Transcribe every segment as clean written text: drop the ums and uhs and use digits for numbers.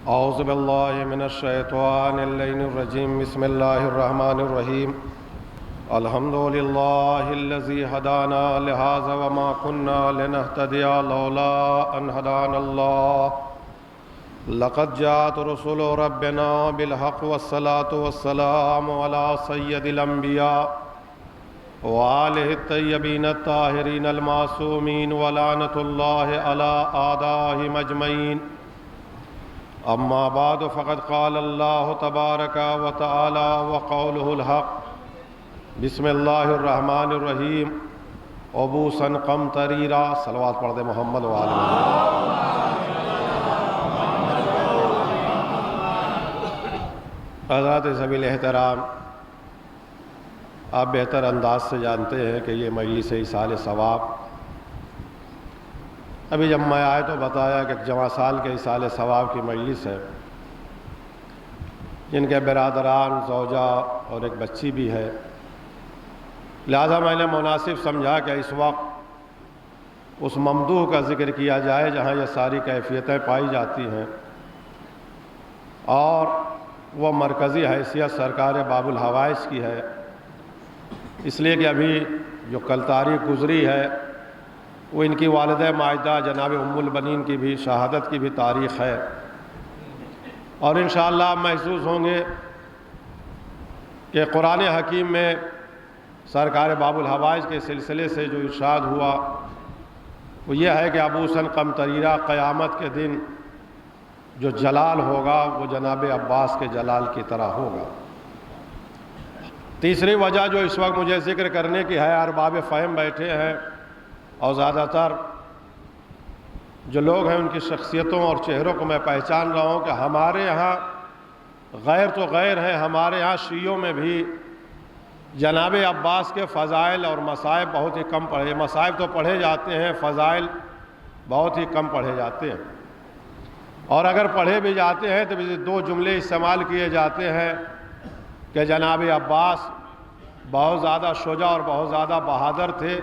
اعوذ باللہ من الشیطان اللعین الرجیم بسم اللہ الرحمن الرحیم الحمد للہ الذی ہدانا لہذا وما كنا لنہتدی لولا ان ہدانا اللہ لقد جاءت رسل ربنا بالحق والصلاة والسلام علی سید الانبیاء وآلہ الطیبین الطاہرین المعصومین ولعنۃ اللہ علی اعدائہم اجمعین اما بعد فقد قال اللہ تبارک و تعالی وقولہ الحق بسم اللہ الرحمن الرحیم عبوسا قمطریرا صلوات پڑھ دے محمد و آل محمد۔ حضرات ذوی احترام، آپ بہتر انداز سے جانتے ہیں کہ یہ مجلس ایصال ثواب، ابھی جب میں آئے تو بتایا کہ جمع سال کے ایصال ثواب کی مجلس ہے، جن کے برادران، زوجہ اور ایک بچی بھی ہے، لہذا میں نے مناسب سمجھا کہ اس وقت اس ممدوح کا ذکر کیا جائے جہاں یہ ساری کیفیتیں پائی جاتی ہیں، اور وہ مرکزی حیثیت سرکار باب الحوائج کی ہے، اس لیے کہ ابھی جو کل تاریخ گزری ہے وہ ان کی والدہ ماجدہ جناب ام البنین کی بھی شہادت کی بھی تاریخ ہے، اور انشاءاللہ آپ محسوس ہوں گے کہ قرآن حکیم میں سرکار باب الحوائج کے سلسلے سے جو ارشاد ہوا وہ یہ ہے کہ عبوسا قمطریرا، قیامت کے دن جو جلال ہوگا وہ جناب عباس کے جلال کی طرح ہوگا۔ تیسری وجہ جو اس وقت مجھے ذکر کرنے کی ہے، ارباب فہم بیٹھے ہیں اور زیادہ تر جو لوگ ہیں ان کی شخصیتوں اور چہروں کو میں پہچان رہا ہوں کہ ہمارے یہاں غیر تو غیر ہیں، ہمارے یہاں شیعوں میں بھی جناب عباس کے فضائل اور مصائب بہت ہی کم پڑھے، مصائب تو پڑھے جاتے ہیں، فضائل بہت ہی کم پڑھے جاتے ہیں، اور اگر پڑھے بھی جاتے ہیں تو دو جملے استعمال کیے جاتے ہیں کہ جناب عباس بہت زیادہ شجاع اور بہت زیادہ بہادر تھے،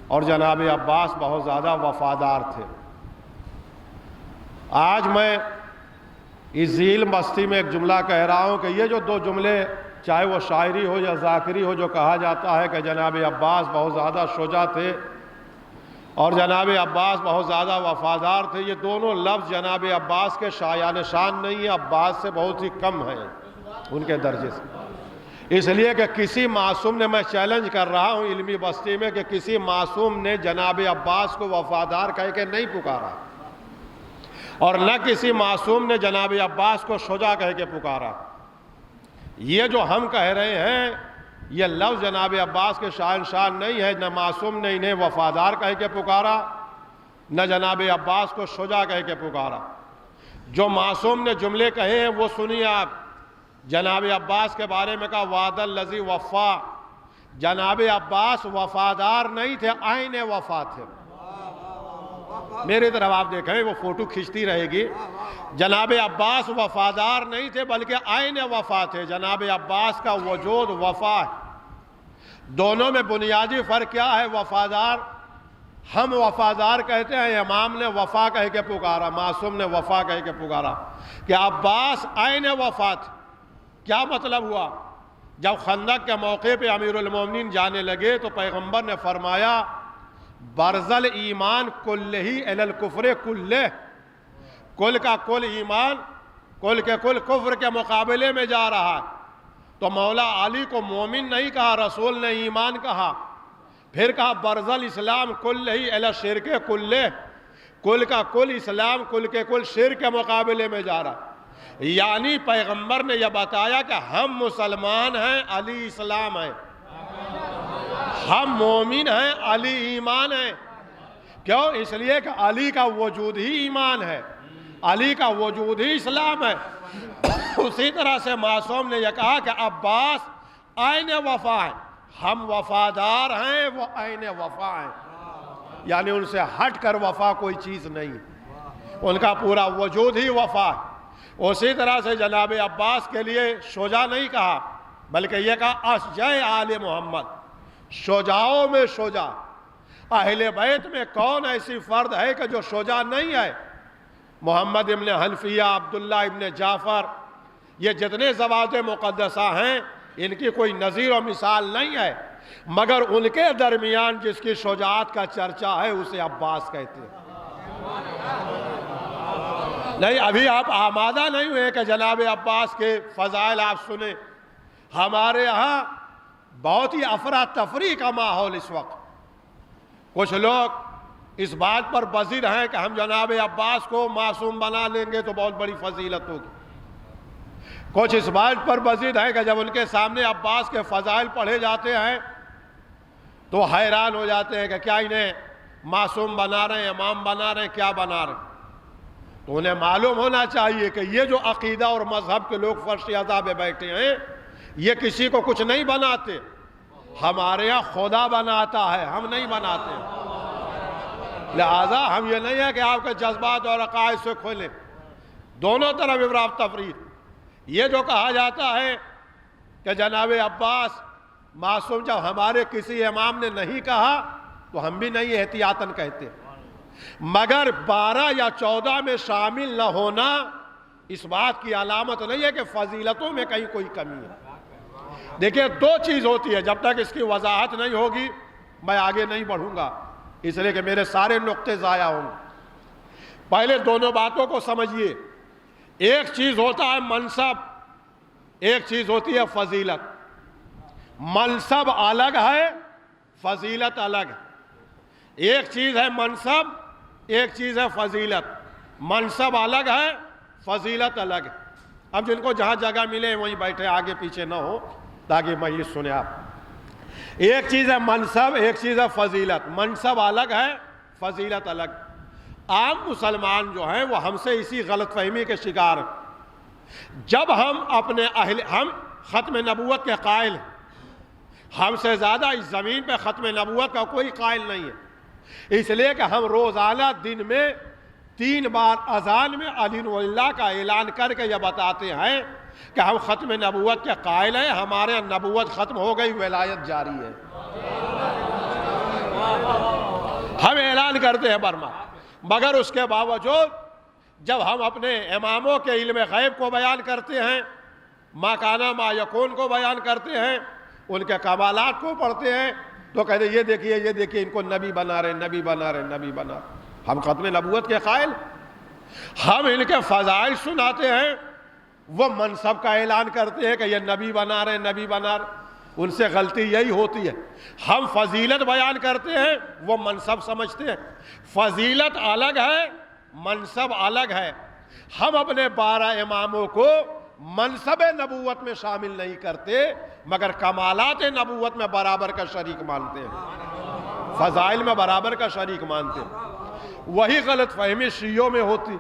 اور جناب عباس بہت زیادہ وفادار تھے۔ آج میں اس ذیل بستی میں ایک جملہ کہہ رہا ہوں کہ یہ جو دو جملے، چاہے وہ شاعری ہو یا ذاکری ہو، جو کہا جاتا ہے کہ جناب عباس بہت زیادہ شجاع تھے اور جناب عباس بہت زیادہ وفادار تھے، یہ دونوں لفظ جناب عباس کے شایان شان نہیں ہیں، عباس سے بہت ہی کم ہیں ان کے درجے سے، اس لیے کہ کسی معصوم نے، میں چیلنج کر رہا ہوں علمی بستی میں، کہ کسی معصوم نے جناب عباس کو وفادار کہہ کے نہیں پکارا، اور نہ کسی معصوم نے جناب عباس کو شجاع کہہ کے پکارا۔ یہ جو ہم کہہ رہے ہیں یہ لفظ جناب عباس کے شان نہیں ہے، نہ معصوم نے انہیں وفادار کہہ کے پکارا، نہ جناب عباس کو شجاع کہہ کے پکارا۔ جو معصوم نے جملے کہے ہیں وہ سنیے آپ۔ جناب عباس کے بارے میں کہا وعد الذی وفا، جناب عباس وفادار نہیں تھے، عین وفا تھے۔ میری طرف آپ دیکھیں، وہ فوٹو کھنچتی رہے گی۔ جناب عباس وفادار نہیں تھے بلکہ عین وفا تھے۔ جناب عباس کا وجود وفا ہے، دونوں میں بنیادی فرق کیا ہے؟ وفادار، ہم وفادار کہتے ہیں، امام نے وفا کہہ کے پکارا، معصوم نے وفا کہہ کے پکارا، کہ عباس عین وفا تھے۔ کیا مطلب ہوا؟ جب خندق کے موقع پہ امیر المومنین جانے لگے تو پیغمبر نے فرمایا برز الایمان کلہ الی الکفر کلہ، کل کا کل ایمان کل کے کل کفر کے مقابلے میں جا رہا ہے۔ تو مولا علی کو مومن نہیں کہا، رسول نے ایمان کہا۔ پھر کہا برز الاسلام کلہ الی الشرک کلہ، کل کا کل اسلام کل کے کل شرک کے مقابلے میں جا رہا۔ یعنی پیغمبر نے یہ بتایا کہ ہم مسلمان ہیں، علی اسلام ہے، ہم مومن ہیں، علی ایمان ہے۔ کیوں؟ اس لیے کہ علی کا وجود ہی ایمان ہے، علی کا وجود ہی اسلام ہے۔ اسی طرح سے معصوم نے یہ کہا کہ عباس عین وفا ہے، ہم وفادار ہیں، وہ عین وفا ہیں، یعنی ان سے ہٹ کر وفا کوئی چیز نہیں، ان کا پورا وجود ہی وفا ہے۔ اسی طرح سے جناب عباس کے لیے شجاع نہیں کہا بلکہ یہ کہا اشجع آل محمد، شجاعوں میں شجاع۔ اہل بیت میں کون ایسی فرد ہے کہ جو شجاع نہیں ہے؟ محمد ابن حنفیہ، عبداللہ ابن جعفر، یہ جتنے زواج مقدسہ ہیں ان کی کوئی نظیر و مثال نہیں ہے، مگر ان کے درمیان جس کی شجاعت کا چرچا ہے اسے عباس کہتے ہیں۔ نہیں، ابھی آپ آمادہ نہیں ہوئے کہ جناب عباس کے فضائل آپ سنیں۔ ہمارے یہاں بہت ہی افراتفری کا ماحول اس وقت، کچھ لوگ اس بات پر بزر ہیں کہ ہم جناب عباس کو معصوم بنا لیں گے تو بہت بڑی فضیلت ہوگی، کچھ اس بات پر بزر ہیں کہ جب ان کے سامنے عباس کے فضائل پڑھے جاتے ہیں تو حیران ہو جاتے ہیں کہ کیا انہیں معصوم بنا رہے ہیں، امام بنا رہے ہیں، کیا بنا رہے ہیں۔ تو انہیں معلوم ہونا چاہیے کہ یہ جو عقیدہ اور مذہب کے لوگ فرش عذاب بیٹھے ہیں یہ کسی کو کچھ نہیں بناتے، ہمارے یہاں خدا بناتا ہے، ہم نہیں بناتے۔ لہذا ہم یہ نہیں ہے کہ آپ کے جذبات اور عقائد سے کھولیں، دونوں طرف افراط تفریط۔ یہ جو کہا جاتا ہے کہ جناب عباس معصوم، جب ہمارے کسی امام نے نہیں کہا تو ہم بھی نہیں احتیاطاً کہتے، مگر 12 یا 14 میں شامل نہ ہونا اس بات کی علامت نہیں ہے کہ فضیلتوں میں کہیں کوئی کمی ہے۔ دیکھیں، دو چیز ہوتی ہے، جب تک اس کی وضاحت نہیں ہوگی میں آگے نہیں بڑھوں گا، اس لیے کہ میرے سارے نقطے ضائع ہوں گے۔ پہلے دونوں باتوں کو سمجھیے، ایک چیز ہوتا ہے منصب، ایک چیز ہوتی ہے فضیلت۔ منصب الگ ہے، فضیلت الگ ہے۔ ایک چیز ہے منصب، ایک چیز ہے فضیلت۔ منصب الگ ہے، فضیلت الگ ہے۔ اب جن کو جہاں جگہ ملے وہیں بیٹھے، آگے پیچھے نہ ہو تاکہ میں یہ سنے آپ۔ ایک چیز ہے منصب، ایک چیز ہے فضیلت۔ منصب الگ ہے، فضیلت الگ۔ عام مسلمان جو ہیں وہ ہم سے اسی غلط فہمی کے شکار ہیں۔ جب ہم ہم ختم نبوت کے قائل ہیں، ہم سے زیادہ اس زمین پہ ختم نبوت کا کوئی قائل نہیں ہے، اس لیے کہ ہم روزانہ دن میں 3 بار اذان میں علی اللہ کا اعلان کر کے یہ بتاتے ہیں کہ ہم ختم نبوت کے قائل ہیں، ہمارے نبوت ختم ہو گئی، ولایت جاری ہے۔ ہم اعلان کرتے ہیں برما، مگر اس کے باوجود جب ہم اپنے اماموں کے علم غیب کو بیان کرتے ہیں، ما کانا ما یکون کو بیان کرتے ہیں، ان کے کمالات کو پڑھتے ہیں، تو کہتے ہیں یہ دیکھیے ان کو نبی بنا رہے، نبی بنا رہے، نبی بنا رہے۔ ہم ختم نبوت کے قائل، ہم ان کے فضائل سناتے ہیں، وہ منصب کا اعلان کرتے ہیں کہ یہ نبی بنا رہے، نبی بنا رہے۔ ان سے غلطی یہی ہوتی ہے، ہم فضیلت بیان کرتے ہیں، وہ منصب سمجھتے ہیں۔ فضیلت الگ ہے، منصب الگ ہے۔ ہم اپنے 12 اماموں کو منصب نبوت میں شامل نہیں کرتے، مگر کمالات نبوت میں برابر کا شریک مانتے ہیں، فضائل میں برابر کا شریک مانتے ہیں۔ وہی غلط فہمی شیعوں میں ہوتی،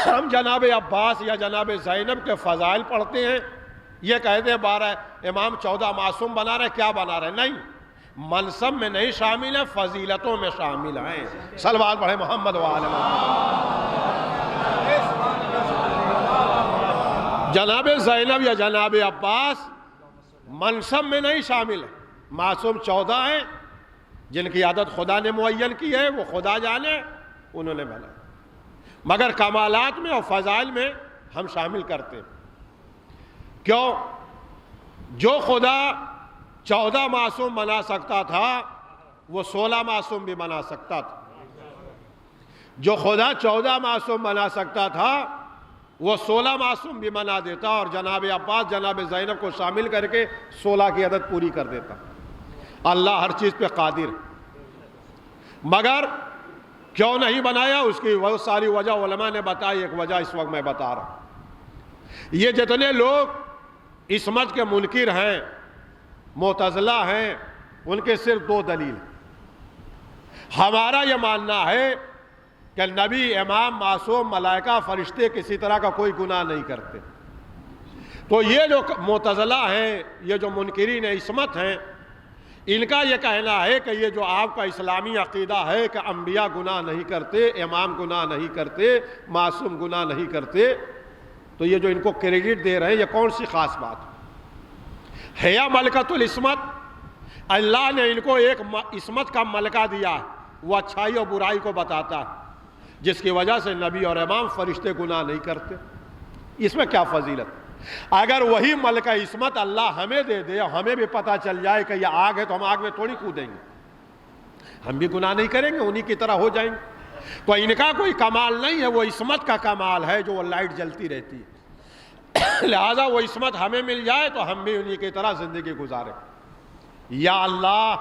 ہم جناب عباس یا جناب زینب کے فضائل پڑھتے ہیں، یہ کہتے ہیں 12 امام 14 معصوم بنا رہے، کیا بنا رہے؟ نہیں، منصب میں نہیں شامل ہیں، فضیلتوں میں شامل ہیں۔ صلوات پڑھیں محمد وآل محمد۔ جناب زینب یا جناب عباس منصب میں نہیں شامل ہیں، معصوم 14 ہیں، جن کی عادت خدا نے معین کی ہے، وہ خدا جانے، انہوں نے بنا، مگر کمالات میں اور فضائل میں ہم شامل کرتے ہیں۔ کیوں؟ جو خدا 14 معصوم بنا سکتا تھا وہ 16 معصوم بھی بنا سکتا تھا، جو خدا 14 معصوم بنا سکتا تھا وہ 16 معصوم بھی بنا دیتا، اور جناب عباس جناب زینب کو شامل کر کے 16 کی عدد پوری کر دیتا۔ اللہ ہر چیز پہ قادر، مگر کیوں نہیں بنایا اس کی بہت ساری وجہ علماء نے بتائی، ایک وجہ اس وقت میں بتا رہا ہوں۔ یہ جتنے لوگ عصمت کے منکر ہیں، معتزلہ ہیں، ان کے صرف 2 دلیل۔ ہمارا یہ ماننا ہے کہ نبی، امام، معصوم، ملائکہ، فرشتے کسی طرح کا کوئی گناہ نہیں کرتے۔ تو یہ جو معتزلہ ہیں، یہ جو منکرین عصمت ہیں، ان کا یہ کہنا ہے کہ یہ جو آپ کا اسلامی عقیدہ ہے کہ انبیاء گناہ نہیں کرتے، امام گناہ نہیں کرتے، معصوم گناہ نہیں کرتے، تو یہ جو ان کو کریڈٹ دے رہے ہیں یہ کون سی خاص بات ہے؟ یا ملکۃ العصمت، اللہ نے ان کو ایک عصمت کا ملکہ دیا، وہ اچھائی اور برائی کو بتاتا ہے۔ جس کی وجہ سے نبی اور امام فرشتے گناہ نہیں کرتے. اس میں کیا فضیلت؟ اگر وہی ملکہ عصمت اللہ ہمیں دے دے اور ہمیں بھی پتہ چل جائے کہ یہ آگ ہے تو ہم آگ میں تھوڑی کودیں گے, ہم بھی گناہ نہیں کریں گے, انہی کی طرح ہو جائیں گے. تو ان کا کوئی کمال نہیں ہے, وہ عصمت کا کمال ہے جو وہ لائٹ جلتی رہتی ہے. لہذا وہ عصمت ہمیں مل جائے تو ہم بھی انہی کی طرح زندگی گزاریں. یا اللہ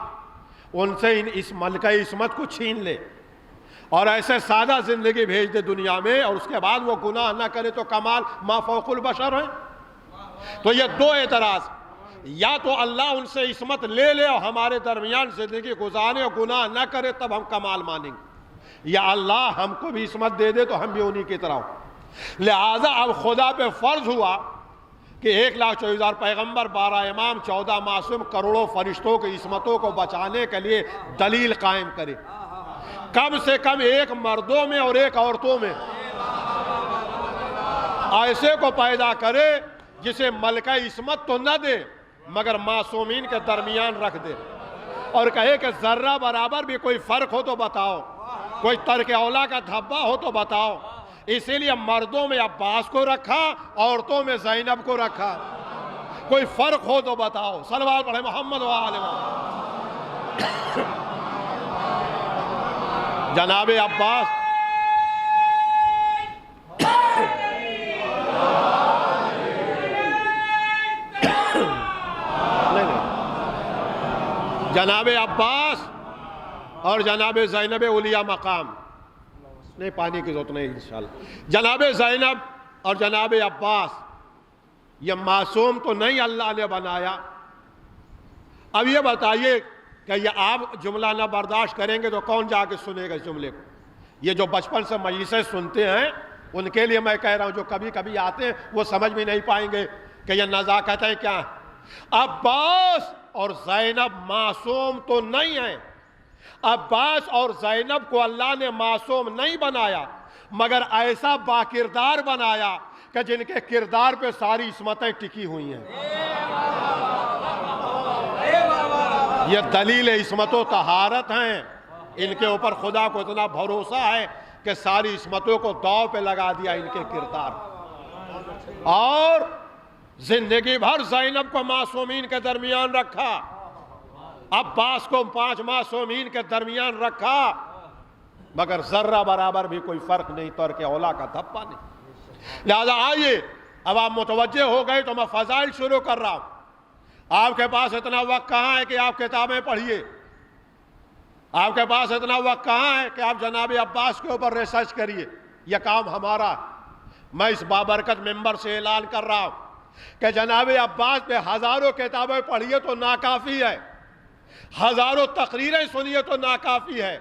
ان سے اس ملکہ عصمت کو چھین لے اور ایسے سادہ زندگی بھیج دے دنیا میں, اور اس کے بعد وہ گناہ نہ کرے تو کمال ما فوق البشر ہے. تو یہ دو اعتراض, یا تو اللہ ان سے عصمت لے لے اور ہمارے درمیان زندگی گزارے اور گناہ نہ کرے تب ہم کمال مانیں گے, یا اللہ ہم کو بھی عصمت دے دے تو ہم بھی انہی کی طرح ہوں. لہذا اب خدا پہ فرض ہوا کہ 1,24,000 پیغمبر, 12 امام, 14 معصوم, کروڑوں فرشتوں کی عصمتوں کو بچانے کے لیے دلیل قائم کرے. کم سے کم ایک مردوں میں اور ایک عورتوں میں ایسے کو پیدا کرے جسے ملکہ عصمت تو نہ دے مگر معصومین کے درمیان رکھ دے, اور کہے کہ ذرہ برابر بھی کوئی فرق ہو تو بتاؤ, کوئی ترک اولا کا دھبا ہو تو بتاؤ. اسی لیے مردوں میں عباس کو رکھا, عورتوں میں زینب کو رکھا. کوئی فرق ہو تو بتاؤ. صلوات پڑھے محمد و آل محمد. جناب عباس جناب عباس اور جناب زینب اولیاء مقام, نہیں پانی کی ضرورت نہیں انشاءاللہ. جناب زینب اور جناب عباس یہ معصوم تو نہیں اللہ نے بنایا. اب یہ بتائیے کہ یہ آپ جملہ نہ برداشت کریں گے تو کون جا کے سنے گا اس جملے کو؟ یہ جو بچپن سے مجلسیں سنتے ہیں ان کے لیے میں کہہ رہا ہوں, جو کبھی کبھی آتے ہیں وہ سمجھ بھی نہیں پائیں گے کہ یہ نزاکتیں کیا ہیں. عباس اور زینب معصوم تو نہیں ہیں. عباس اور زینب کو اللہ نے معصوم نہیں بنایا مگر ایسا باکردار بنایا کہ جن کے کردار پہ ساری عصمتیں ٹکی ہوئی ہیں. یہ دلیل عصمت و طہارت ہیں. ان کے اوپر خدا کو اتنا بھروسہ ہے کہ ساری عصمتوں کو داؤ پہ لگا دیا ان کے کردار, اور زندگی بھر زینب کو معصومین کے درمیان رکھا, عباس کو 5 معصومین کے درمیان رکھا, مگر ذرہ برابر بھی کوئی فرق نہیں, ترک اولا کا دھبا نہیں. لہذا آئیے اب آپ متوجہ ہو گئے تو میں فضائل شروع کر رہا ہوں. آپ کے پاس اتنا وقت کہاں ہے کہ آپ کتابیں پڑھیے؟ آپ کے پاس اتنا وقت کہاں ہے کہ آپ جناب عباس کے اوپر ریسرچ کریے؟ یہ کام ہمارا ہے. میں اس بابرکت ممبر سے اعلان کر رہا ہوں کہ جناب عباس پہ ہزاروں کتابیں پڑھیے تو ناکافی ہے, ہزاروں تقریریں سنیے تو ناکافی ہے.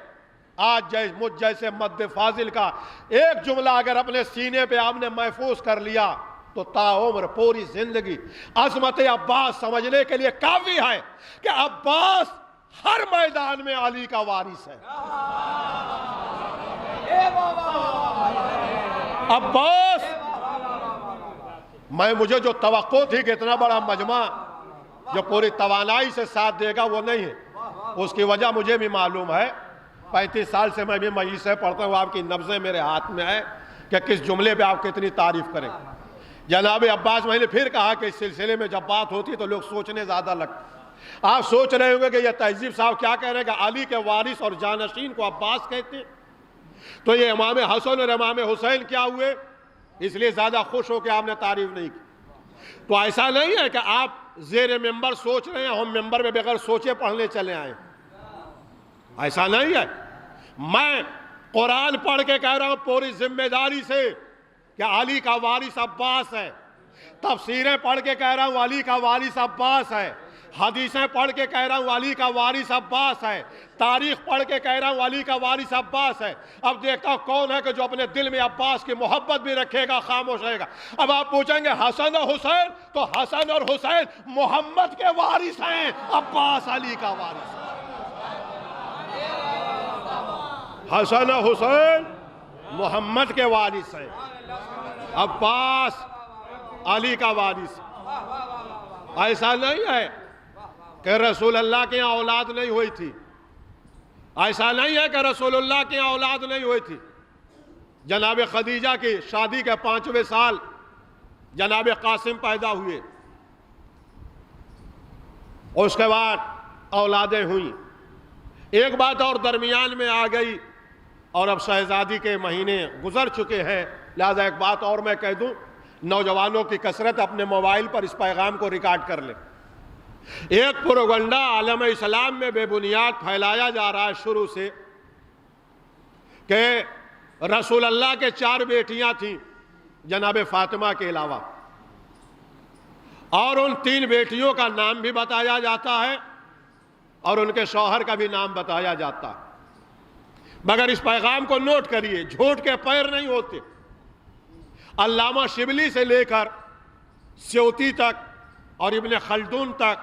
آج مجھ جیسے مد فاضل کا ایک جملہ اگر اپنے سینے پہ آپ نے محفوظ کر لیا تو تا عمر پوری زندگی عظمت عباس سمجھنے کے لیے کافی ہے کہ عباس ہر میدان میں علی کا وارث ہے. عباس, مجھے جو توقع تھی کہ اتنا بڑا مجمع جو پوری توانائی سے ساتھ دے گا وہ نہیں ہے. اس کی وجہ مجھے بھی معلوم ہے, 35 سال سے میں بھی مجلسیں پڑھتا ہوں, آپ کی نبضیں میرے ہاتھ میں ہے کہ کس جملے پہ آپ کتنی تعریف کریں. جناب عباس, میں نے پھر کہا کہ اس سلسلے میں جب بات ہوتی تو لوگ سوچنے زیادہ لگتے. آپ سوچ رہے ہوں گے کہ یہ تہذیب صاحب کیا کہہ رہے ہیں کہ علی کے وارث اور جانشین کو عباس کہتے ہیں, تو یہ امام حسن اور امام حسین کیا ہوئے؟ اس لیے زیادہ خوش ہو کہ آپ نے تعریف نہیں کی. تو ایسا نہیں ہے کہ آپ زیر ممبر سوچ رہے ہیں ہم ممبر میں بغیر سوچے پڑھنے چلے آئے, ایسا نہیں ہے. میں قرآن پڑھ کے کہہ رہا ہوں پوری ذمہ داری سے کہ علی کا وارث عباس ہے. تفسیریں پڑھ کے کہہ رہا ہوں علی کا وارث عباس ہے. حدیثیں پڑھ کے کہہ رہا ہوں علی کا وارث عباس ہے. تاریخ پڑھ کے کہہ رہا ہوں علی کا وارث عباس ہے. اب دیکھتا ہوں کون ہے کہ جو اپنے دل میں عباس کی محبت بھی رکھے گا, خاموش رہے گا. اب آپ پوچھیں گے حسن اور حسین, تو حسن اور حسین محمد کے وارث ہیں, عباس علی کا وارث ہے. حسن اور حسین محمد کے وارث ہیں, عباس علی کا وارث. ایسا نہیں ہے کہ رسول اللہ کے یہاں اولاد نہیں ہوئی تھی, ایسا نہیں ہے کہ رسول اللہ کے یہاں اولاد نہیں ہوئی تھی. جناب خدیجہ کی شادی کے 5ویں سال جناب قاسم پیدا ہوئے، اور اس کے بعد اولادیں ہوئیں۔ ایک بات اور درمیان میں آ گئی، اور اب شہزادی کے مہینے گزر چکے ہیں، لہذا ایک بات اور میں کہہ دوں، نوجوانوں کی کثرت اپنے موبائل پر اس پیغام کو ریکارڈ کر لیں۔ ایک پروگنڈا عالم اسلام میں بے بنیاد پھیلایا جا رہا ہے شروع سے کہ رسول اللہ کے 4 بیٹیاں تھیں جناب فاطمہ کے علاوہ، اور ان 3 بیٹیوں کا نام بھی بتایا جاتا ہے اور ان کے شوہر کا بھی نام بتایا جاتا ہے۔ مگر اس پیغام کو نوٹ کریے، جھوٹ کے پیر نہیں ہوتے۔ علامہ شبلی سے لے کر سیوطی تک اور ابن خلدون تک،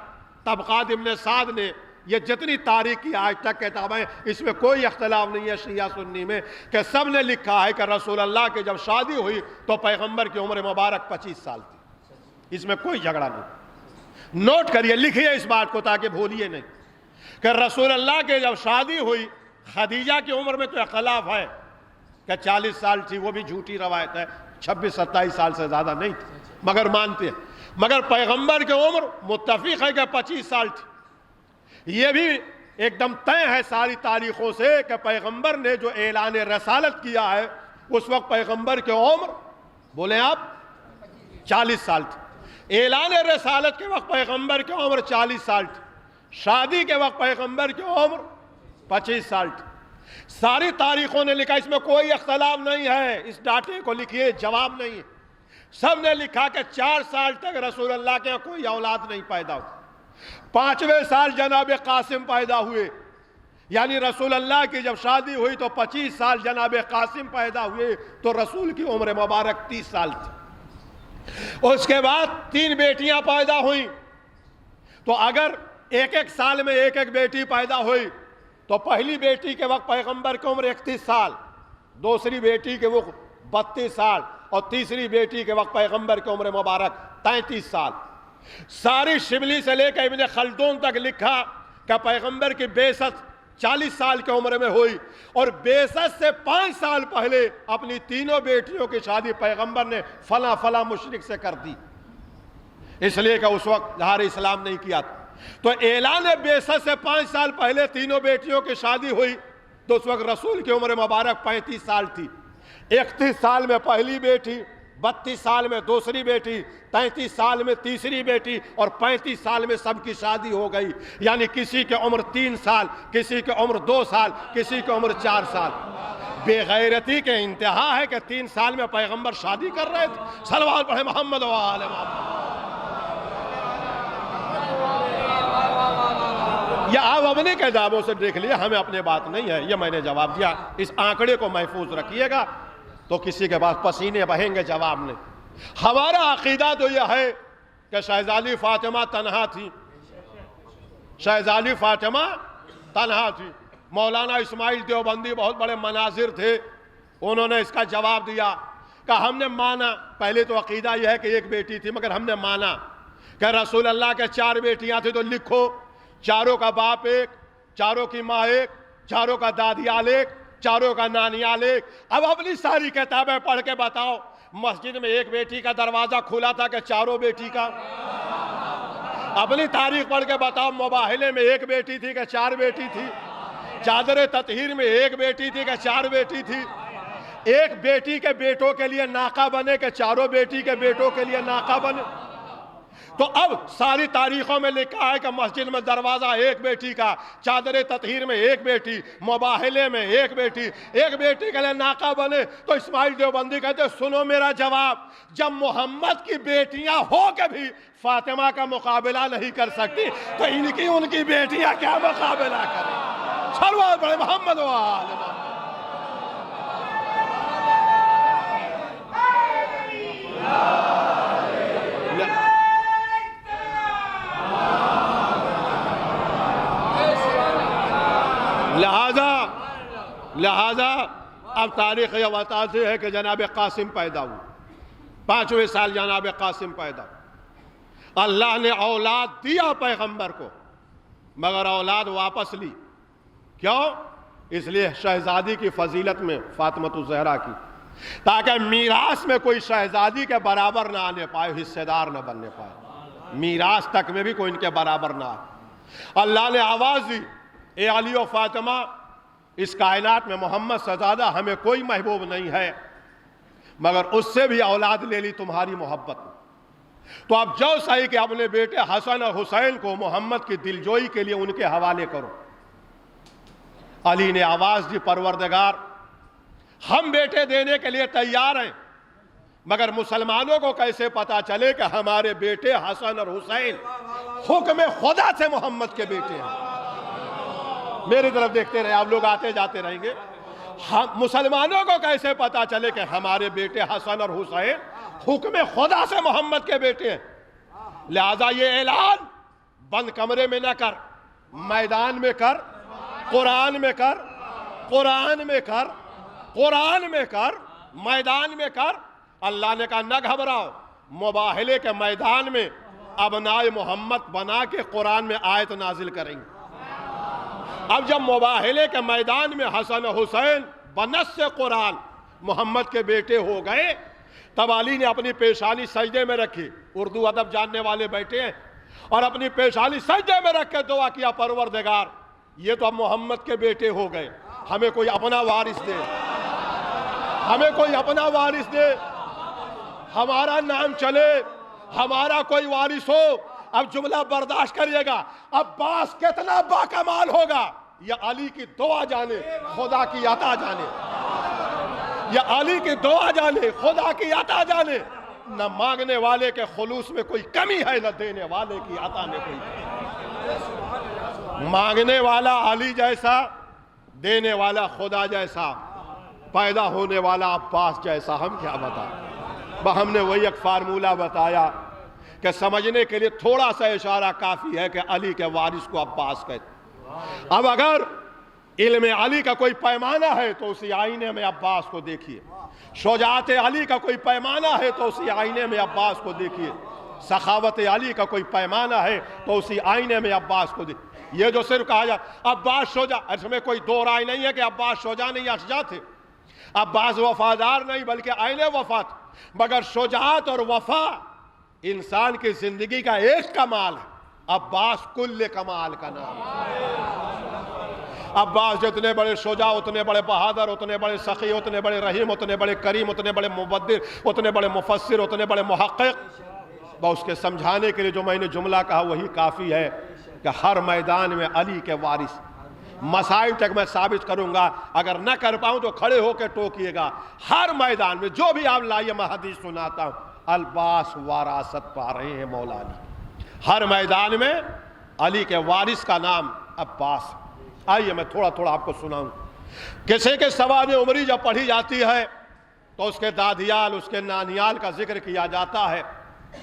طبقات ابن سعد نے، یہ جتنی تاریخ کی آج تک کتابیں، اس میں کوئی اختلاف نہیں ہے شیعہ سنی میں، کہ سب نے لکھا ہے کہ رسول اللہ کی جب شادی ہوئی تو پیغمبر کی عمر مبارک 25 سال تھی۔ اس میں کوئی جھگڑا نہیں۔ نوٹ کریے، لکھیے اس بات کو تاکہ بھولیے نہیں کہ رسول اللہ کی جب شادی ہوئی، خدیجہ کی عمر میں تو اختلاف ہے کہ 40 سال تھی، وہ بھی جھوٹی روایت ہے، 26-27 سال سے زیادہ نہیں تھی، مگر مانتے ہیں۔ مگر پیغمبر کی عمر متفق ہے کہ 25 سال تھی۔ یہ بھی ایک دم طے ہے ساری تاریخوں سے کہ پیغمبر نے جو اعلان رسالت کیا ہے اس وقت پیغمبر کی عمر، بولیں آپ، 40 سال تھی۔ اعلان رسالت کے وقت پیغمبر کی عمر 40 سال تھی، شادی کے وقت پیغمبر کی عمر 25 سال تھی۔ ساری تاریخوں نے لکھا، اس میں کوئی اختلاف نہیں ہے، اس ڈاٹے کو لکھیے، جواب نہیں ہے۔ سب نے لکھا کہ 4 سال تک رسول اللہ کے کوئی اولاد نہیں پیدا ہوئی۔ 5ویں سال جناب قاسم پیدا ہوئے، یعنی رسول اللہ کی جب شادی ہوئی تو 25 سال جناب قاسم پیدا ہوئے، تو رسول کی عمر مبارک 30 سال تھی۔ اس کے بعد 3 بیٹیاں پیدا ہوئیں، تو اگر ایک سال میں ایک بیٹی پیدا ہوئی تو پہلی بیٹی کے وقت پیغمبر کی عمر 31 سال، دوسری بیٹی کے وقت 32 سال، اور تیسری بیٹی کے وقت پیغمبر کی عمر مبارک 33 سال۔ ساری شبلی سے لے کے ابن خلدون تک لکھا کہ پیغمبر کی بعثت 40 سال کی عمر میں ہوئی، اور بعثت سے 5 سال پہلے اپنی تینوں بیٹیوں کی شادی پیغمبر نے فلاں فلاں مشرک سے کر دی، اس لیے کہ اس وقت ظہار اسلام نہیں کیا تھا۔ تو اعلان بعثت سے 5 سال پہلے تینوں بیٹیوں کی شادی ہوئی، تو اس وقت رسول کی عمر مبارک 35 سال تھی۔ 31 سال میں پہلی بیٹی، 32 سال میں دوسری بیٹی، 33 سال میں تیسری بیٹی، اور 35 سال میں سب کی شادی ہو گئی، یعنی کسی کی عمر 3 سال، کسی کی عمر 2 سال، کسی کی عمر 4 سال۔ بے غیرتی کے انتہا ہے کہ 3 سال میں پیغمبر شادی کر رہے تھے۔ صلوات پڑھیں محمد و آل محمد۔ یہ آپ اپنے کتابوں سے دیکھ لیے، ہمیں اپنے بات نہیں ہے، یہ میں نے جواب دیا۔ اس آنکڑے کو محفوظ رکھیے گا تو کسی کے پاس پسینے بہیں گے، جواب نہیں۔ ہمارا عقیدہ تو یہ ہے کہ شہزادی فاطمہ تنہا تھی، شہزادی فاطمہ تنہا تھی۔ مولانا اسماعیل دیوبندی بہت بڑے مناظر تھے، انہوں نے اس کا جواب دیا کہ ہم نے مانا، پہلے تو عقیدہ یہ ہے کہ ایک بیٹی تھی، مگر ہم نے مانا کہ رسول اللہ کے 4 بیٹیاں تھیں، تو لکھو، چاروں کا باپ ایک، چاروں کی ماں ایک، چاروں کا دادیال ایک، چاروں کا نانیال ایک۔ اب اپنی ساری کتابیں پڑھ کے بتاؤ، مسجد میں ایک بیٹی کا دروازہ کھلا تھا کہ چاروں بیٹی کا؟ اپنی تاریخ پڑھ کے بتاؤ، مباہلے میں ایک بیٹی تھی کہ 4 بیٹی تھی؟ چادر تطہیر میں ایک بیٹی تھی کہ 4 بیٹی تھی؟ ایک بیٹی کے بیٹوں کے لیے ناقہ بنے کہ چاروں بیٹی کے بیٹوں کے لیے ناقہ بنے؟ تو اب ساری تاریخوں میں لکھا ہے کہ مسجد میں دروازہ ایک بیٹی کا، چادر تطہیر میں ایک بیٹی، مباہلے میں ایک بیٹی کے لیے ناقہ بنے۔ تو اسماعیل دیوبندی کہتے ہیں سنو میرا جواب، جب محمد کی بیٹیاں ہو کے بھی فاطمہ کا مقابلہ نہیں کر سکتی تو ان کی بیٹیاں کیا مقابلہ کریں؟ صلوات پڑھیں محمد و آل محمد۔ لہذا اب تاریخ یہ بتاتی ہے کہ جناب قاسم پیدا ہوئے، 5ویں سال جناب قاسم پیدا ہوئے۔ اللہ نے اولاد دیا پیغمبر کو، مگر اولاد واپس لی۔ کیوں؟ اس لیے شہزادی کی فضیلت میں فاطمہ الزہرا کی تاکہ میراث میں کوئی شہزادی کے برابر نہ آنے پائے، حصے دار نہ بننے پائے، میراث تک میں بھی کوئی ان کے برابر نہ آئے۔ اللہ نے آواز دی، اے علی و فاطمہ، اس کائنات میں محمد سے زیادہ ہمیں کوئی محبوب نہیں ہے، مگر اس سے بھی اولاد لے لی تمہاری محبت میں، تو اب جو صحیح کہ اپنے بیٹے حسن اور حسین کو محمد کی دلجوئی کے لیے ان کے حوالے کرو۔ علی نے آواز دی، پروردگار ہم بیٹے دینے کے لیے تیار ہیں، مگر مسلمانوں کو کیسے پتا چلے کہ ہمارے بیٹے حسن اور حسین حکم خدا سے محمد کے بیٹے ہیں؟ میری طرف دیکھتے رہے، آپ لوگ آتے جاتے رہیں گے۔ مسلمانوں کو کیسے پتا چلے کہ ہمارے بیٹے حسن اور حسین حکم خدا سے محمد کے بیٹے ہیں؟ لہذا یہ اعلان بند کمرے میں نہ کر، میدان میں کر، قرآن میں کر، قرآن میں کر، قرآن میں کر، میدان میں کر۔ اللہ نے کہا نہ گھبراؤ، مباہلے کے میدان میں ابنائے محمد بنا کے قرآن میں آیت نازل کریں گے۔ اب جب مباہلے کے میدان میں حسن و حسین بنص قرآن محمد کے بیٹے ہو گئے، تب علی نے اپنی پیشانی سجدے میں رکھی، اردو ادب جاننے والے بیٹھے ہیں، اور اپنی پیشانی سجدے میں رکھ کے دعا کیا، پروردگار یہ تو اب محمد کے بیٹے ہو گئے، ہمیں کوئی اپنا وارث دے، ہمیں کوئی اپنا وارث دے، ہمارا نام چلے، ہمارا کوئی وارث ہو۔ اب جملہ برداشت کریے گا، عباس کتنا باکمال ہوگا، یا علی کی دعا جانے خدا کی عطا جانے، یا علی کی دعا جانے خدا کی عطا جانے۔ نہ مانگنے والے کے خلوص میں کوئی کمی ہے، نہ دینے والے کی عطا میں کوئی کمی۔ مانگنے والا علی جیسا، دینے والا خدا جیسا، پیدا ہونے والا عباس جیسا، ہم کیا بتائیں؟ ہم نے وہی ایک فارمولہ بتایا کہ سمجھنے کے لیے تھوڑا سا اشارہ کافی ہے کہ علی کے وارث کو عباس کہتے۔ اب اگر علم علی کا کوئی پیمانہ ہے تو اسی آئینے میں عباس کو دیکھیے، شجاعت علی کا کوئی پیمانہ ہے تو اسی آئینے میں عباس کو دیکھیے، سخاوت علی کا کوئی پیمانہ ہے تو اسی آئینے میں عباس کو دیکھیے۔ یہ جو صرف کہا جائے عباس شجاع، اس میں کوئی دو رائے نہیں ہے کہ عباس شجاع نہیں اشجاع تھے، عباس وفادار نہیں بلکہ عین وفا تھے، مگر شجاعت اور وفا انسان کی زندگی کا ایک کمال ہے، عباس کل کمال کا نام ہے۔ عباس جتنے بڑے شجاع، اتنے بڑے بہادر، اتنے بڑے سخی، اتنے بڑے رحیم، اتنے بڑے کریم، اتنے بڑے مبدر، اتنے بڑے مفسر، اتنے بڑے محقق۔ اس کے سمجھانے کے لیے جو میں نے جملہ کہا وہی کافی ہے کہ ہر میدان میں علی کے وارث۔ مسائل تک میں ثابت کروں گا، اگر نہ کر پاؤں تو کھڑے ہو کے ٹوکیے گا۔ ہر میدان میں جو بھی آپ لائیے، میں حدیث سناتا ہوں، الباس وراثت پا رہے ہیں مولا علی۔ ہر میدان میں علی کے وارث کا نام عباس۔ آئیے میں تھوڑا تھوڑا آپ کو سناؤں۔ کسی کے سوانح عمری جب پڑھی جاتی ہے تو اس کے دادیال، اس کے نانیال کا ذکر کیا جاتا ہے۔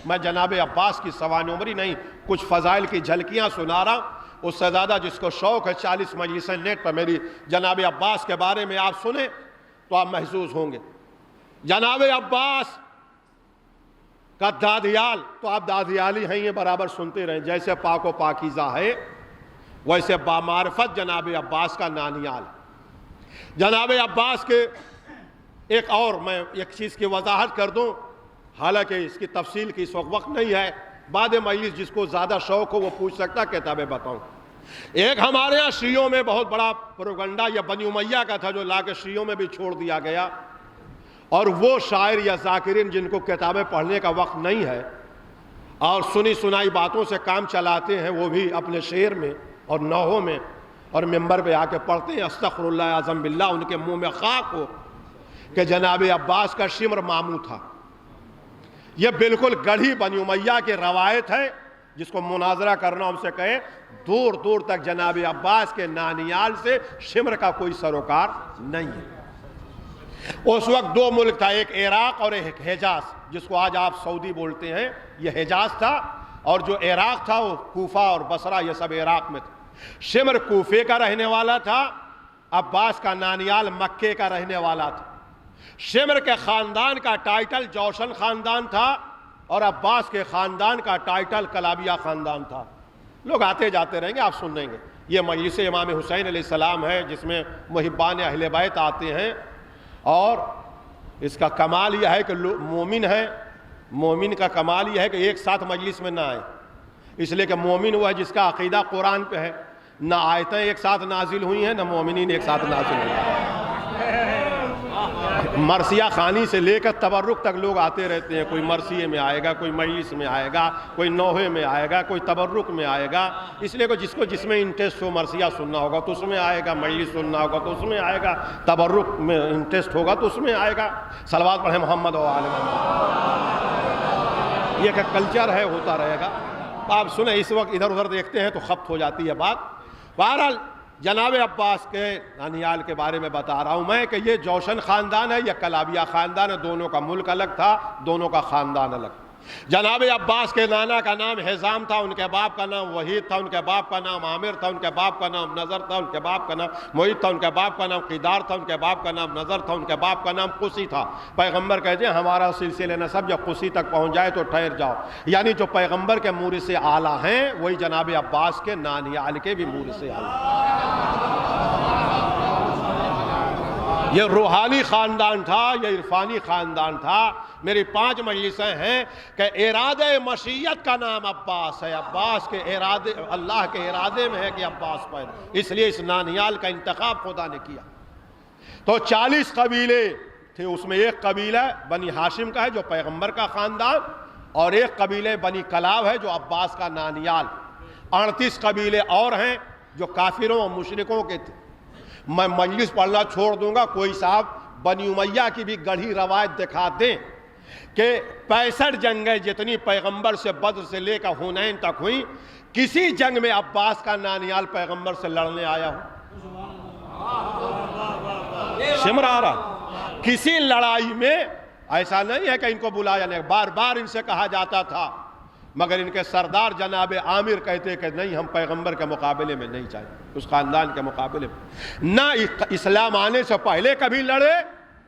میں جناب عباس کی سوانح عمری نہیں، کچھ فضائل کی جھلکیاں سنا رہا ہوں۔ اس سے زیادہ جس کو شوق ہے 40 مجلسیں نیٹ پر میری جناب عباس کے بارے میں آپ سنیں تو آپ محظوظ ہوں گے۔ جناب عباس کا دادیال، تو آپ دادیالی ہیں، یہ برابر سنتے رہیں، جیسے پاک و پاکیزہ ہے ویسے بامعرفت جناب عباس کا نانیال۔ جناب عباس کے ایک اور میں ایک چیز کی وضاحت کر دوں، حالانکہ اس کی تفصیل کی اس وقت نہیں ہے، بعد مجلس جس کو زیادہ شوق ہو وہ پوچھ سکتا، کتابیں بتاؤں۔ ایک ہمارے ہاں شیعوں میں بہت بڑا پروگنڈا یا بنی امیہ کا تھا، جو لا کے شیعوں میں بھی چھوڑ دیا گیا، اور وہ شاعر یا ذاکرین جن کو کتابیں پڑھنے کا وقت نہیں ہے اور سنی سنائی باتوں سے کام چلاتے ہیں، وہ بھی اپنے شعر میں اور نوحوں میں اور منبر پہ آ کے پڑھتے ہیں استغفر اللہ اعظم باللہ، ان کے منہ میں خاک ہو کہ جناب عباس کا شمر ماموں تھا۔ یہ بالکل گڑھی بنی امیہ کی روایت ہے، جس کو مناظرہ کرنا ہم سے کہے، دور دور تک جناب عباس کے نانیال سے شمر کا کوئی سروکار نہیں ہے۔ اس وقت دو ملک تھا، ایک عراق اور ایک حجاز، جس کو آج آپ سعودی بولتے ہیں، یہ حجاز تھا، اور جو عراق تھا وہ کوفہ اور بصرہ، یہ سب عراق میں تھا۔ شمر کوفے کا رہنے والا تھا، عباس کا نانیال مکے کا رہنے والا تھا۔ شمر کے خاندان کا ٹائٹل جوشن خاندان تھا اور عباس کے خاندان کا ٹائٹل کلابیہ خاندان تھا۔ لوگ آتے جاتے رہیں گے، آپ سن لیں گے۔ یہ مجلس امام حسین علیہ السلام ہے، جس میں محبان اہل بیت آتے ہیں، اور اس کا کمال یہ ہے کہ مومن ہے، مومن کا کمال یہ ہے کہ ایک ساتھ مجلس میں نہ آئے، اس لیے کہ مومن وہ ہے جس کا عقیدہ قرآن پہ ہے، نہ آیتیں ایک ساتھ نازل ہوئی ہیں نہ مومنین ایک ساتھ نازل ہوئی ہیں۔ مرثیہ خوانی سے لے کر تبرک تک لوگ آتے رہتے ہیں، کوئی مرثیے میں آئے گا، کوئی مجلس میں آئے گا، کوئی نوحے میں آئے گا، کوئی تبرک میں آئے گا، اس لیے کہ جس کو جس میں انٹرسٹ ہو، مرثیہ سننا ہوگا تو اس میں آئے گا، مجلس سننا ہوگا تو اس میں آئے گا، تبرک میں انٹرسٹ ہوگا تو اس میں آئے گا۔ صلوات پڑھیں محمد و آل محمد۔ یہ کہ کلچر ہے، ہوتا رہے گا۔ آپ سنیں، اس وقت ادھر ادھر دیکھتے ہیں تو خبت ہو جاتی ہے بات۔ بہرحال جناب عباس کے نانیال کے بارے میں بتا رہا ہوں میں کہ یہ جوشن خاندان ہے یا کلابیہ خاندان ہے، دونوں کا ملک الگ تھا، دونوں کا خاندان الگ۔ جناب عباس کے نانا کا نام حزام تھا، ان کے باپ کا نام وحید تھا، ان کے باپ کا نام عامر تھا، ان کے باپ کا نام نظر تھا، ان کے باپ کا نام معید تھا، ان کے باپ کا نام قیدار تھا، ان کے باپ کا نام نظر تھا، ان کے باپ کا نام قسی تھا۔ پیغمبر کہتے ہیں ہمارا سلسلہ نسب جب قسی تک پہنچ جائے تو ٹھہر جاؤ، یعنی جو پیغمبر کے مورث اعلیٰ ہیں وہی جناب عباس کے نانیال کے بھی مورث اعلیٰ۔ یہ روحانی خاندان تھا، یہ عرفانی خاندان تھا۔ میری 5 مجلسیں ہیں کہ ارادہ مشیت کا نام عباس ہے، عباس کے ارادے، اللہ کے ارادے میں ہے کہ عباس پیدا، اس لیے اس نانیال کا انتخاب خدا نے کیا۔ تو 40 قبیلے تھے، اس میں ایک قبیلہ بنی ہاشم کا ہے جو پیغمبر کا خاندان، اور ایک قبیلہ بنی کلاب ہے جو عباس کا نانیال۔ 38 قبیلے اور ہیں جو کافروں اور مشرکوں کے تھے۔ میں مجلس پڑھنا چھوڑ دوں گا، کوئی صاحب بنی امیہ کی بھی گڑھی روایت دکھا دیں کہ 65 جنگیں جتنی پیغمبر سے بدر سے لے کر حنین تک ہوئی، کسی جنگ میں عباس کا نانیال پیغمبر سے لڑنے آیا ہو؟ سمر آ رہا؟ کسی لڑائی میں ایسا نہیں ہے کہ ان کو بلایا نہیں، بار بار ان سے کہا جاتا تھا، مگر ان کے سردار جناب عامر کہتے کہ نہیں، ہم پیغمبر کے مقابلے میں نہیں چاہتے، اس خاندان کے مقابلے میں نہ اسلام آنے سے پہلے کبھی لڑے،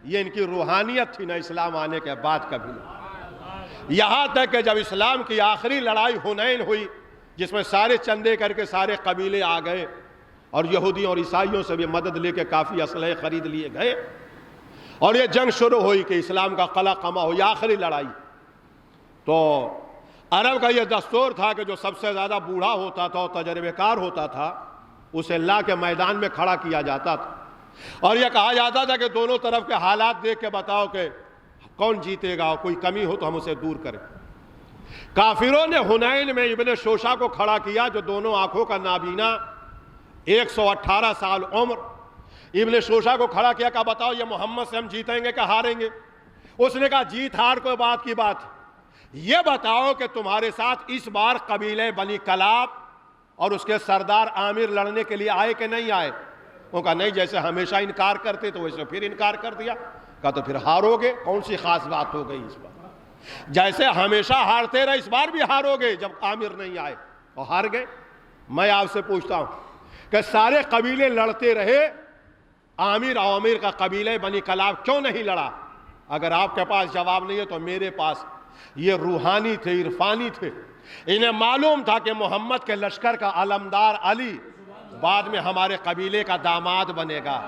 یہ ان کی روحانیت تھی، نہ اسلام آنے کے بعد کبھی لڑے۔ یہاں تک کہ جب اسلام کی آخری لڑائی حنین ہوئی، جس میں سارے چندے کر کے سارے قبیلے آ گئے اور یہودیوں اور عیسائیوں سے بھی مدد لے کے کافی اسلحے خرید لیے گئے، اور یہ جنگ شروع ہوئی کہ اسلام کا قلع قمع ہوئی، آخری لڑائی۔ تو عرب کا یہ دستور تھا کہ جو سب سے زیادہ بوڑھا ہوتا تھا اور تجربے کار ہوتا تھا اسے اللہ کے میدان میں کھڑا کیا جاتا تھا، اور یہ کہا جاتا تھا کہ دونوں طرف کے حالات دیکھ کے بتاؤ کہ کون جیتے گا، اور کوئی کمی ہو تو ہم اسے دور کریں۔ کافروں نے حنین میں ابن شوشا کو کھڑا کیا جو دونوں آنکھوں کا نابینا، 118 سال عمر۔ ابن شوشا کو کھڑا کیا کہ بتاؤ یہ محمد سے ہم جیتیں گے کہ ہاریں گے؟ اس نے کہا جیت ہار کوئی بات کی بات، یہ بتاؤ کہ تمہارے ساتھ اس بار قبیلہ بنی کلاب اور اس کے سردار عامر لڑنے کے لیے آئے کہ نہیں آئے؟ وہ کہا نہیں، جیسے ہمیشہ انکار کرتے تو ویسے پھر انکار کر دیا۔ کہا تو پھر ہارو گے، کون سی خاص بات ہو گئی اس بار؟ جیسے ہمیشہ ہارتے رہے اس بار بھی ہارو گے جب عامر نہیں آئے، اور ہار گئے۔ میں آپ سے پوچھتا ہوں کہ سارے قبیلے لڑتے رہے، عامر کا قبیلہ بنی کلاب کیوں نہیں لڑا؟ اگر آپ کے پاس جواب نہیں ہے تو میرے پاس۔ یہ روحانی تھے، عرفانی تھے، انہیں معلوم تھا کہ محمد کے لشکر کا علمدار علی بعد میں ہمارے قبیلے کا داماد بنے گا،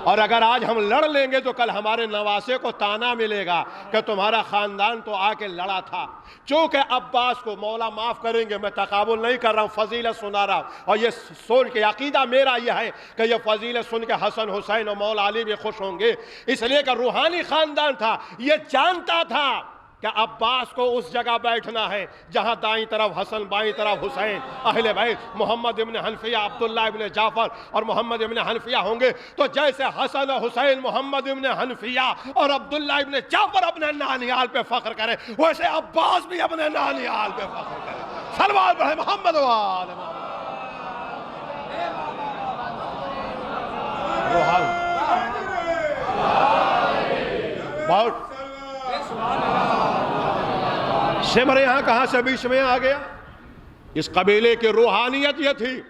اور اگر آج ہم لڑ لیں گے تو کل ہمارے نواسے کو تانا ملے گا کہ تمہارا خاندان تو آ کے لڑا تھا۔ چونکہ عباس کو مولا معاف کریں گے، میں تقابل نہیں کر رہا ہوں، فضیلت سنا رہا ہوں، اور یہ سن کے عقیدہ میرا یہ ہے کہ یہ فضیلت سن کے حسن حسین اور مولا علی بھی خوش ہوں گے، اس لیے کہ روحانی خاندان تھا، یہ جانتا تھا کہ عباس کو اس جگہ بیٹھنا ہے جہاں دائیں طرف حسن، بائیں طرف حسین، اہل بیت محمد ابن حنفیہ، عبداللہ ابن جعفر اور محمد ابن حنفیہ ہوں گے۔ تو جیسے حسن و حسین، محمد ابن حنفیہ اور عبداللہ ابن جعفر اپنے نانیال پہ فخر کرے، ویسے عباس بھی اپنے نانیال پہ فخر کرے۔ صلوات پڑھیں محمد و آل محمد۔ بہت سمر یہاں کہاں سے بیچ میں آ گیا؟ اس قبیلے کی روحانیت یہ تھی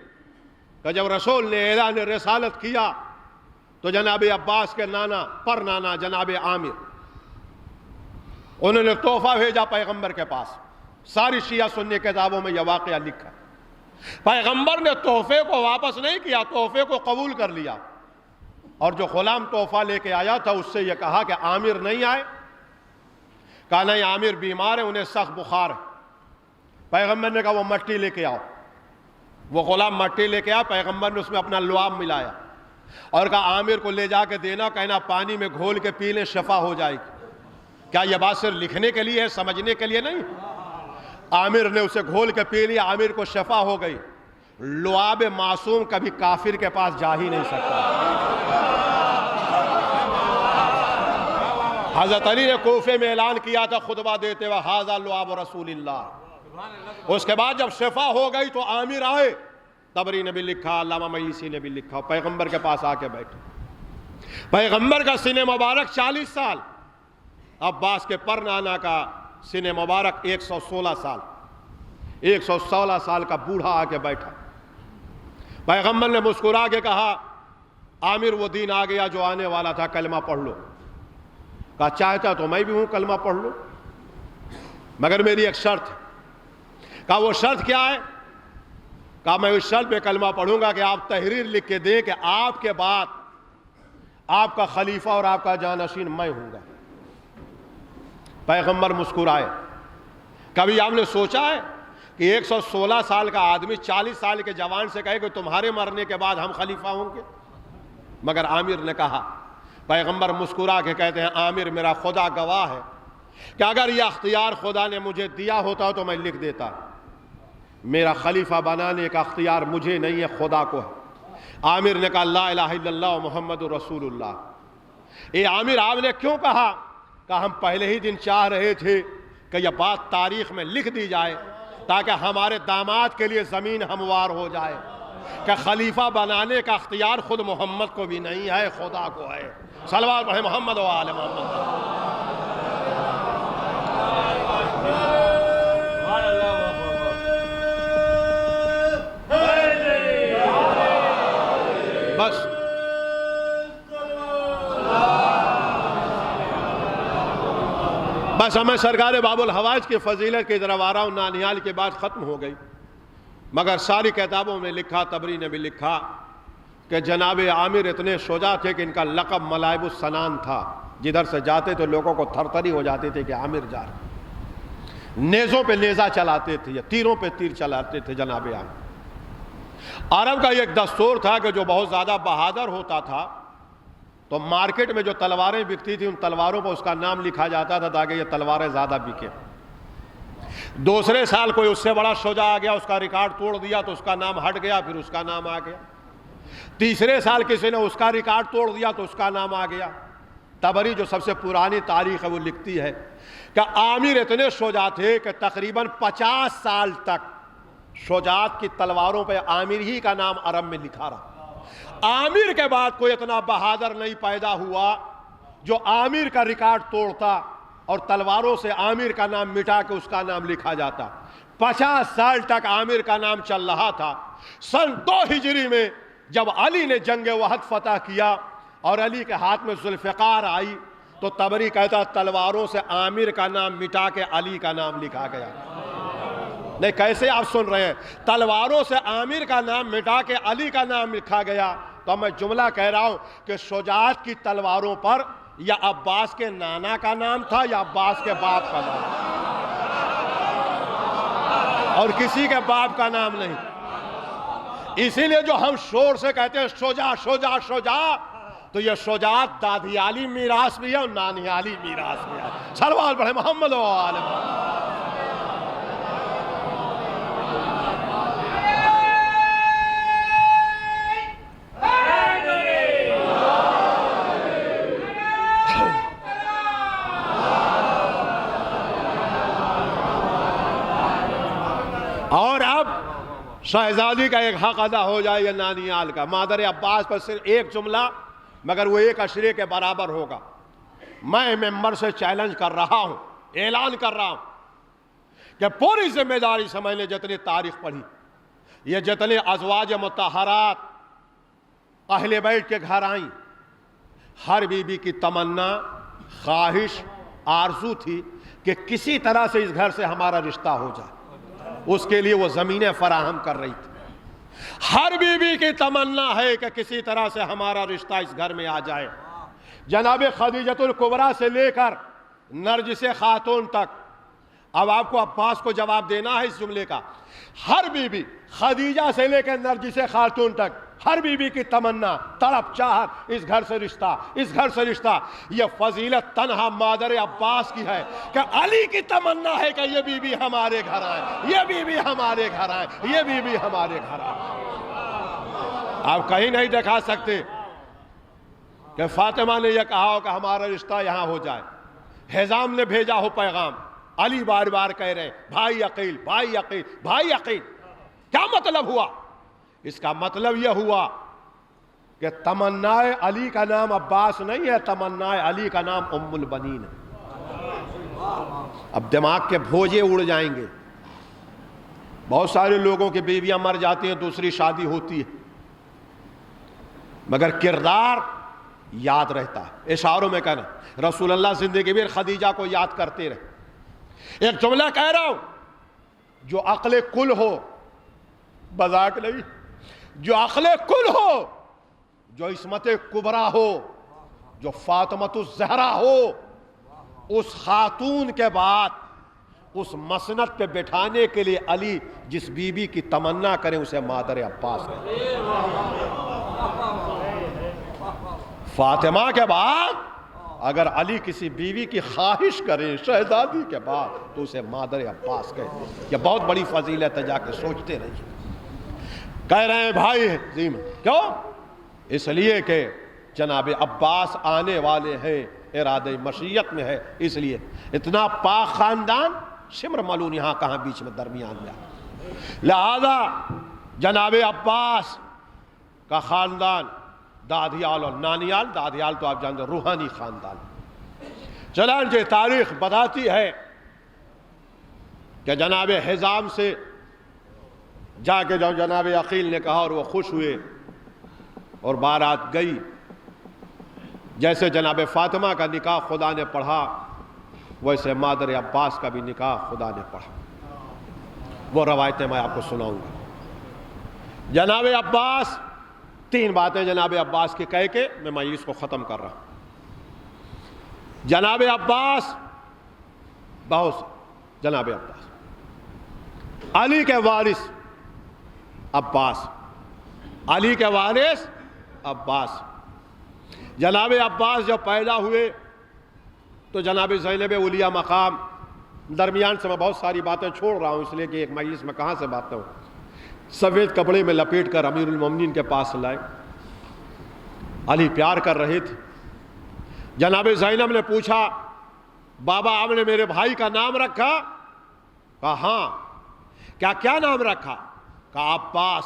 کہ جب رسول نے اعلان رسالت کیا تو جناب عباس کے نانا پر نانا جناب عامر، انہوں نے تحفہ بھیجا پیغمبر کے پاس۔ ساری شیعہ سنی کتابوں میں یہ واقعہ لکھا۔ پیغمبر نے تحفے کو واپس نہیں کیا، تحفے کو قبول کر لیا۔ اور جو غلام تحفہ لے کے آیا تھا اس سے یہ کہا کہ عامر نہیں آئے؟ کہا نہیں، عامر بیمار ہے، انہیں سخت بخار ہے۔ پیغمبر نے کہا وہ مٹی لے کے آؤ۔ وہ غلام مٹی لے کے آیا، پیغمبر نے اس میں اپنا لعاب ملایا اور کہا عامر کو لے جا کے دینا، کہنا پانی میں گھول کے پی لیں، شفا ہو جائے گی۔ کیا یہ بات صرف لکھنے کے لیے ہے، سمجھنے کے لیے نہیں؟ عامر نے اسے گھول کے پی لیا، عامر کو شفا ہو گئی۔ لعاب معصوم کبھی کافر کے پاس جا ہی نہیں سکتا۔ حضرت علی نے کوفے میں اعلان کیا تھا خطبہ دیتے ہوئے، ھذا لعاب رسول اللہ۔ اس کے بعد جب شفا ہو گئی تو عامر آئے، طبری نے بھی لکھا، علامہ مجیسی نے بھی لکھا، پیغمبر کے پاس آ کے بیٹھے۔ پیغمبر کا سینہ مبارک 40 سال، عباس کے پر نانا کا سینہ مبارک 116 سال، 116 سال کا بوڑھا آ کے بیٹھا۔ پیغمبر نے مسکرا کے کہا عامر وہ دین آ گیا جو آنے والا تھا، کلمہ پڑھ لو۔ کہا چاہتا تو میں بھی ہوں کلمہ پڑھ لوں، مگر میری ایک شرط ہے۔ کہا وہ شرط کیا ہے؟ کہا میں اس شرط پہ کلمہ پڑھوں گا کہ آپ تحریر لکھ کے دیں کہ آپ کے بعد آپ کا خلیفہ اور آپ کا جانشین میں ہوں گا۔ پیغمبر مسکرائے۔ کبھی آپ نے سوچا ہے کہ 116 سال کا آدمی 40 سال کے جوان سے کہے کہ تمہارے مرنے کے بعد ہم خلیفہ ہوں گے؟ مگر عامر نے کہا، پیغمبر مسکرا کے کہتے ہیں عامر میرا خدا گواہ ہے کہ اگر یہ اختیار خدا نے مجھے دیا ہوتا تو میں لکھ دیتا، میرا خلیفہ بنانے کا اختیار مجھے نہیں ہے، خدا کو ہے۔ عامر نے کہا لا الہ الا اللہ محمد رسول اللہ۔ اے عامر آپ نے کیوں کہا؟ کہ ہم پہلے ہی دن چاہ رہے تھے کہ یہ بات تاریخ میں لکھ دی جائے تاکہ ہمارے داماد کے لیے زمین ہموار ہو جائے کہ خلیفہ بنانے کا اختیار خود محمد کو بھی نہیں ہے، خدا کو ہے۔ صلوات پڑھیں محمد و آل محمد۔ بس ہمیں سرکار باب الحوائج کی فضیلت کی طرف آ رہا ہوں۔ نانیال کی بات ختم ہو گئی، مگر ساری کتابوں میں لکھا، طبری نے بھی لکھا کہ جناب عامر اتنے شجاع تھے کہ ان کا لقب ملائب السنان تھا۔ جدھر سے جاتے تو لوگوں کو تھرتھری ہو جاتے تھے کہ عامر جا رہے۔ نیزوں پہ نیزہ چلاتے تھے یا تیروں پہ تیر چلاتے تھے جناب عامر۔ عرب کا ایک دستور تھا کہ جو بہت زیادہ بہادر ہوتا تھا تو مارکیٹ میں جو تلواریں بکتی تھیں ان تلواروں پر اس کا نام لکھا جاتا تھا تاکہ یہ تلواریں زیادہ بکیں۔ دوسرے سال کوئی اس سے بڑا شجاع آ گیا، اس کا ریکارڈ توڑ دیا تو اس کا نام ہٹ گیا، پھر اس کا نام آ گیا۔ تیسرے سال کسی نے اس کا ریکارڈ توڑ دیا تو اس کا نام آ گیا۔ طبری جو سب سے پرانی تاریخ ہے وہ لکھتی ہے کہ عامر اتنے شجاع تھے کہ تقریباً 50 سال تک شجاعت کی تلواروں پہ عامر ہی کا نام عرب میں لکھا رہا۔ عامر کے بعد کوئی اتنا بہادر نہیں پیدا ہوا جو عامر کا ریکارڈ توڑتا اور تلواروں سے عامر کا نام مٹا کے اس کا نام لکھا جاتا۔ 50 سال تک عامر کا نام چل رہا تھا۔ سن 2 ہجری میں جب علی نے جنگ وحد فتح کیا اور علی کے ہاتھ میں ذوالفقار آئی تو طبری کہتا تلواروں سے عامر کا نام مٹا کے علی کا نام لکھا گیا۔ نہیں کیسے آپ سن رہے ہیں؟ تلواروں سے عامر کا نام مٹا کے علی کا نام لکھا گیا۔ تو میں جملہ کہہ رہا ہوں کہ شجاعت کی تلواروں پر یا عباس کے نانا کا نام تھا یا عباس کے باپ کا نام، اور کسی کے باپ کا نام نہیں۔ اسی لیے جو ہم شور سے کہتے ہیں شجاع شجاع شجاع، تو یہ شجاعت دادیالی میراث بھی ہے اور نانیالی میراث بھی ہے۔ صلوات پڑھیں محمد و آل محمد۔ اور اب شہزادی کا ایک حق ادا ہو جائے یا نانیال کا۔ مادر عباس پر صرف ایک جملہ مگر وہ ایک عشرے کے برابر ہوگا۔ میں ممبر سے چیلنج کر رہا ہوں، اعلان کر رہا ہوں کہ پوری ذمہ داری سے میں نے جتنی تاریخ پڑھی، یہ جتنے ازواج مطہرات اہل بیت کے گھر آئیں، ہر بی بی کی تمنا، خواہش، آرزو تھی کہ کسی طرح سے اس گھر سے ہمارا رشتہ ہو جائے۔ اس کے لیے وہ زمینیں فراہم کر رہی تھی۔ ہر بیوی کی تمنا ہے کہ کسی طرح سے ہمارا رشتہ اس گھر میں آ جائے. جناب خدیجۃ الکبریٰ سے لے کر نرجس خاتون تک. اب آپ کو عباس کو جواب دینا ہے اس جملے کا. ہر بیوی خدیجہ سے لے کر نرجس خاتون تک ہر بیوی کی تمنا، تڑپ، چاہت اس گھر سے رشتہ، اس گھر سے رشتہ. یہ فضیلت تنہا مادر عباس کی ہے کہ علی کی تمنا ہے کہ یہ بیوی ہمارے گھر آئے، یہ بیوی ہمارے گھر آئے، یہ بیوی ہمارے گھر آئے. آپ کہیں نہیں دکھا سکتے کہ فاطمہ نے یہ کہا ہو کہ ہمارا رشتہ یہاں ہو جائے. حزام نے بھیجا ہو پیغام. علی بار بار کہہ رہے ہیں بھائی عقیل، بھائی عقیل، بھائی عقیل. کیا مطلب ہوا؟ اس کا مطلب یہ ہوا کہ تمنا علی کا نام عباس نہیں ہے، تمنا علی کا نام ام البنین ہے. اب دماغ کے بھوجے اڑ جائیں گے. بہت سارے لوگوں کی بیویاں مر جاتی ہیں، دوسری شادی ہوتی ہے، مگر کردار یاد رہتا ہے. اشاروں میں کہنا رسول اللہ زندگی میں خدیجہ کو یاد کرتے رہے. ایک جملہ کہہ رہا ہوں، جو عقل کل ہو، مذاق نہیں، جو عقل کل ہو، جو عصمت کبریٰ ہو، جو فاطمۃ الزہرا ہو، اس خاتون کے بعد اس مسند پہ بٹھانے کے لیے علی جس بیوی کی تمنا کریں اسے مادر عباس کہیں. فاطمہ کے بعد اگر علی کسی بیوی کی خواہش کریں شہزادی کے بعد تو اسے مادر عباس کہیں. یہ بہت بڑی فضیلت ہے، جا کے سوچتے رہیے. کہہ رہے ہیں بھائی عظیم، کیوں؟ اس لیے کہ جناب عباس آنے والے ہیں، ارادہ مشیت میں ہے، اس لیے اتنا پاک خاندان شمر ملون یہاں کہاں بیچ میں درمیان میں. لہذا جناب عباس کا خاندان دادیال اور نانیال، دادیال تو آپ جانتے ہیں روحانی خاندان. چنانچہ تاریخ بتاتی ہے کہ جناب حزام سے جا کے جو جناب عقیل نے کہا اور وہ خوش ہوئے اور بارات گئی. جیسے جناب فاطمہ کا نکاح خدا نے پڑھا ویسے مادر عباس کا بھی نکاح خدا نے پڑھا. وہ روایتیں میں آپ کو سناؤں گا. جناب عباس، تین باتیں جناب عباس کی کہہ کے میں مجلس کو ختم کر رہا ہوں. جناب عباس جناب عباس علی کے وارث عباس، علی کے وارث عباس. جناب عباس جب پیدا ہوئے تو جناب زینب اولیاء مقام، درمیان سے میں بہت ساری باتیں چھوڑ رہا ہوں اس لیے کہ ایک مجلس میں کہاں سے باتیں ہوں. سفید کپڑے میں لپیٹ کر امیر المومنین کے پاس لائے. علی پیار کر رہے تھے. جناب زینب نے پوچھا بابا آپ نے میرے بھائی کا نام رکھا؟ کہا ہاں. کیا نام رکھا؟ کہا عباس.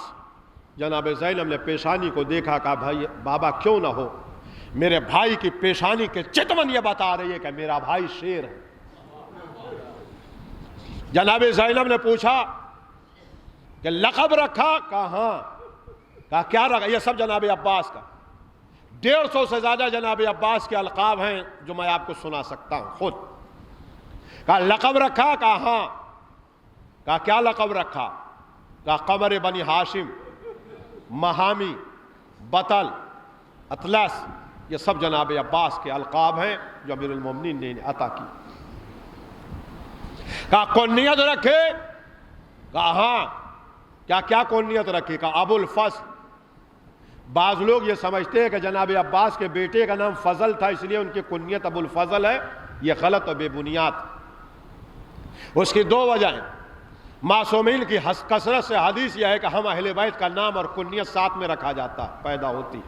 جناب زینب نے پیشانی کو دیکھا، کہا بھائی بابا کیوں نہ ہو، میرے بھائی کی پیشانی کے چتمن یہ بتا رہی ہے کہ میرا بھائی شیر ہے. جناب زینب نے پوچھا کہ لقب رکھا؟ کہا ہاں. کہا کیا رکھا؟ یہ سب جناب عباس کا 150 سے زیادہ جناب عباس کے القاب ہیں جو میں آپ کو سنا سکتا ہوں خود. کہا لقب رکھا؟ کہا ہاں. کہا کیا لقب رکھا؟ کہا قمر بنی ہاشم، مہامی، بطل، اطلس. یہ سب جناب عباس کے القاب ہیں جو امیر المومنین نے انہیں عطا کی. کہا کنیت رکھے؟ کہا ہاں. کیا کنیت رکھی؟ کہا ابو الفضل. بعض لوگ یہ سمجھتے ہیں کہ جناب عباس کے بیٹے کا نام فضل تھا اس لیے ان کی کنیت ابو الفضل ہے. یہ غلط و بے بنیاد. اس کی 2 وجہ ہیں. معصومین کی کثرت سے حدیث یہ ہے کہ ہم اہل بیت کا نام اور کنیت ساتھ میں رکھا جاتا پیدا ہوتی،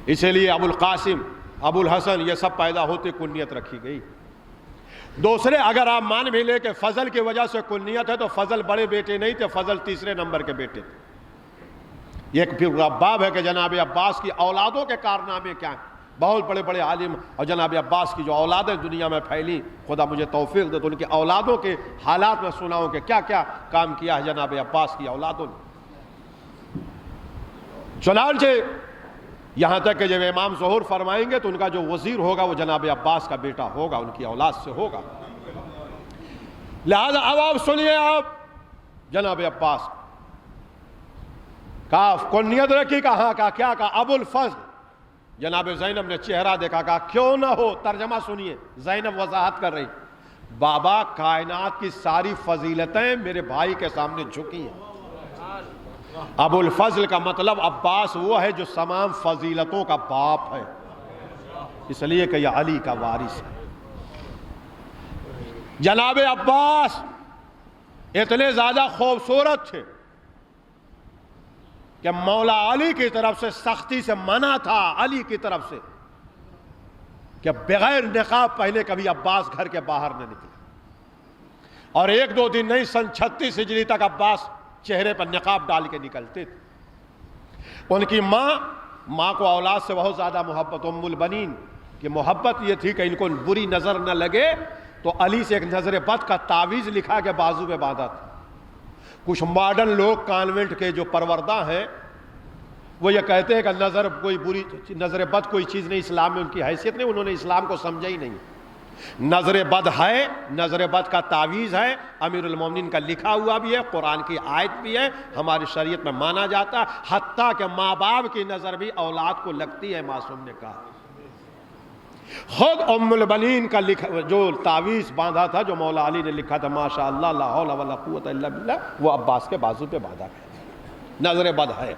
اسی لیے ابو القاسم، ابو الحسن یہ سب پیدا ہوتے کنیت رکھی گئی. دوسرے اگر آپ مان بھی لے کہ فضل کی وجہ سے کنیت ہے تو فضل بڑے بیٹے نہیں تھے، فضل تیسرے نمبر کے بیٹے تھے. ایک پھر باب ہے کہ جناب عباس کی اولادوں کے کارنامے کیا ہیں. بہت بڑے بڑے عالم اور جناب عباس کی جو اولادیں دنیا میں پھیلی، خدا مجھے توفیق دے تو ان کی اولادوں کے حالات میں سناؤں کہ کیا کیا کام کیا ہے جناب عباس کی اولادوں نے. چنانچہ یہاں تک کہ جب امام ظہور فرمائیں گے تو ان کا جو وزیر ہوگا وہ جناب عباس کا بیٹا ہوگا، ان کی اولاد سے ہوگا. لہذا اب آپ سنیے، آپ جناب عباس کاف کنیت رکھی، کہاں کا کیا کہا؟ ابو الفضل۔ جناب زینب نے چہرہ دیکھا، کہا کیوں نہ ہو، ترجمہ سنیے، زینب وضاحت کر رہی، بابا کائنات کی ساری فضیلتیں میرے بھائی کے سامنے جھکی ہیں۔ ابو الفضل کا مطلب عباس وہ ہے جو تمام فضیلتوں کا باپ ہے، اس لیے کہ یہ علی کا وارث ہے۔ جناب عباس اتنے زیادہ خوبصورت تھے کہ مولا علی کی طرف سے سختی سے منع تھا، علی کی طرف سے، کہ بغیر نقاب پہنے کبھی عباس گھر کے باہر نہ نکلے۔ اور ایک دو دن نہیں، سن 36 ہجری تک عباس چہرے پر نقاب ڈال کے نکلتے تھے۔ ان کی ماں کو اولاد سے بہت زیادہ محبت، ام البنین کی محبت یہ تھی کہ ان کو بری نظر نہ لگے، تو علی سے ایک نظر بد کا تعویذ لکھا کے بازو پہ باندھا تھا۔ کچھ ماڈرن لوگ کانوینٹ کے جو پروردہ ہیں وہ یہ کہتے ہیں کہ نظر کوئی بری نظر بد کوئی چیز نہیں، اسلام میں ان کی حیثیت نہیں، انہوں نے اسلام کو سمجھا ہی نہیں۔ نظر بد ہے، نظر بد کا تعویذ ہے، امیر المومنین کا لکھا ہوا بھی ہے، قرآن کی آیت بھی ہے، ہماری شریعت میں مانا جاتا ہے، حتیٰ کہ ماں باپ کی نظر بھی اولاد کو لگتی ہے، معصوم نے کہا۔ خود ام البنین کا جو تعویذ باندھا تھا، جو مولا علی نے لکھا تھا ماشاء اللہ لا حول ولا قوت الا باللہ، وہ عباس کے بازو پہ باندھا گیا۔ نظر بد ہے،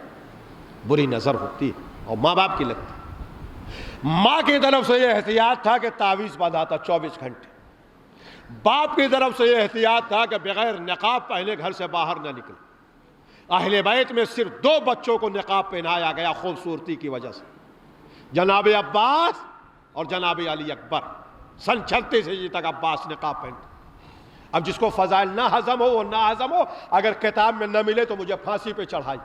بری نظر ہوتی ہے اور ماں باپ کی لگتی۔ ماں کی طرف سے یہ احتیاط تھا کہ تعویذ باندھا تھا 24 گھنٹے، باپ کی طرف سے یہ احتیاط تھا کہ بغیر نقاب پہنے گھر سے باہر نہ نکلے۔ اہل بیت میں صرف 2 بچوں کو نقاب پہنایا گیا خوبصورتی کی وجہ سے، جناب عباس اور جناب علی اکبر۔ سن 36 ہجری تک عباس نقاب پہنتے۔ اب جس کو فضائل نہ ہضم ہو وہ نہ ہضم ہو، اگر کتاب میں نہ ملے تو مجھے پھانسی پہ چڑھائی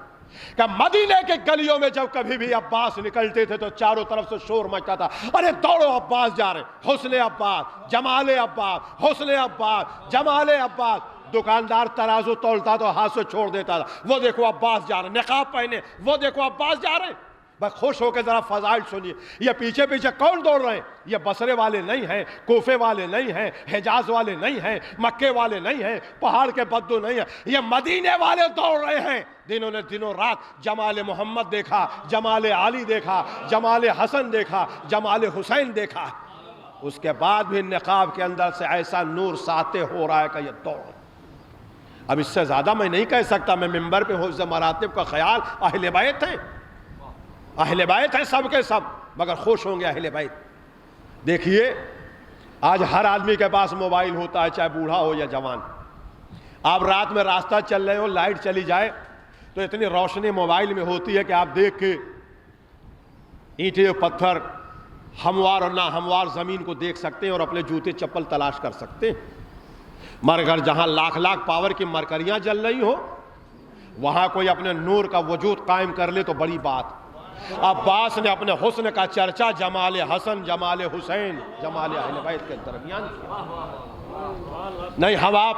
کہ مدینے کے گلیوں میں جب کبھی بھی عباس نکلتے تھے تو چاروں طرف سے شور مچتا تھا، ارے دوڑو عباس جا رہے، حسن عباس، جمال عباس، حسن عباس، جمال عباس۔ دکاندار ترازو تولتا تو ہاتھ سے چھوڑ دیتا تھا، وہ دیکھو عباس جا رہے، نقاب پہنے، وہ دیکھو عباس جا رہے۔ بس خوش ہو کے ذرا فضائل سنیے۔ یہ پیچھے پیچھے کون دوڑ رہے ہیں؟ یہ بصرے والے نہیں ہیں، کوفے والے نہیں ہیں، حجاز والے نہیں ہیں، مکے والے نہیں ہیں، پہاڑ کے بدو نہیں ہیں، یہ مدینے والے دوڑ رہے ہیں۔ دنوں نے دنوں رات جمال محمد دیکھا، جمال علی دیکھا، جمال حسن دیکھا، جمال حسین دیکھا، اس کے بعد بھی نقاب کے اندر سے ایسا نور ساطع ہو رہا ہے کہ یہ دوڑ۔ اب اس سے زیادہ میں نہیں کہہ سکتا، میں منبر پہ حفظ مراتب کا خیال، اہل بیت ہیں، اہل بیت ہیں سب کے سب، مگر خوش ہوں گے اہل بیت۔ دیکھیے آج ہر آدمی کے پاس موبائل ہوتا ہے، چاہے بوڑھا ہو یا جوان۔ آپ رات میں راستہ چل رہے ہو، لائٹ چلی جائے تو اتنی روشنی موبائل میں ہوتی ہے کہ آپ دیکھ کے اینٹیں پتھر، ہموار اور ناہموار زمین کو دیکھ سکتے ہیں اور اپنے جوتے چپل تلاش کر سکتے ہیں۔ مگر جہاں لاکھ لاکھ پاور کی مرکریاں جل رہی ہو، وہاں کوئی اپنے نور کا وجود قائم کر لے تو بڑی بات۔ عباس نے اپنے حسن کا چرچا جمال حسن، جمال حسین، جمال اہل بیت کے درمیان کیا۔ نہیں، ہم آپ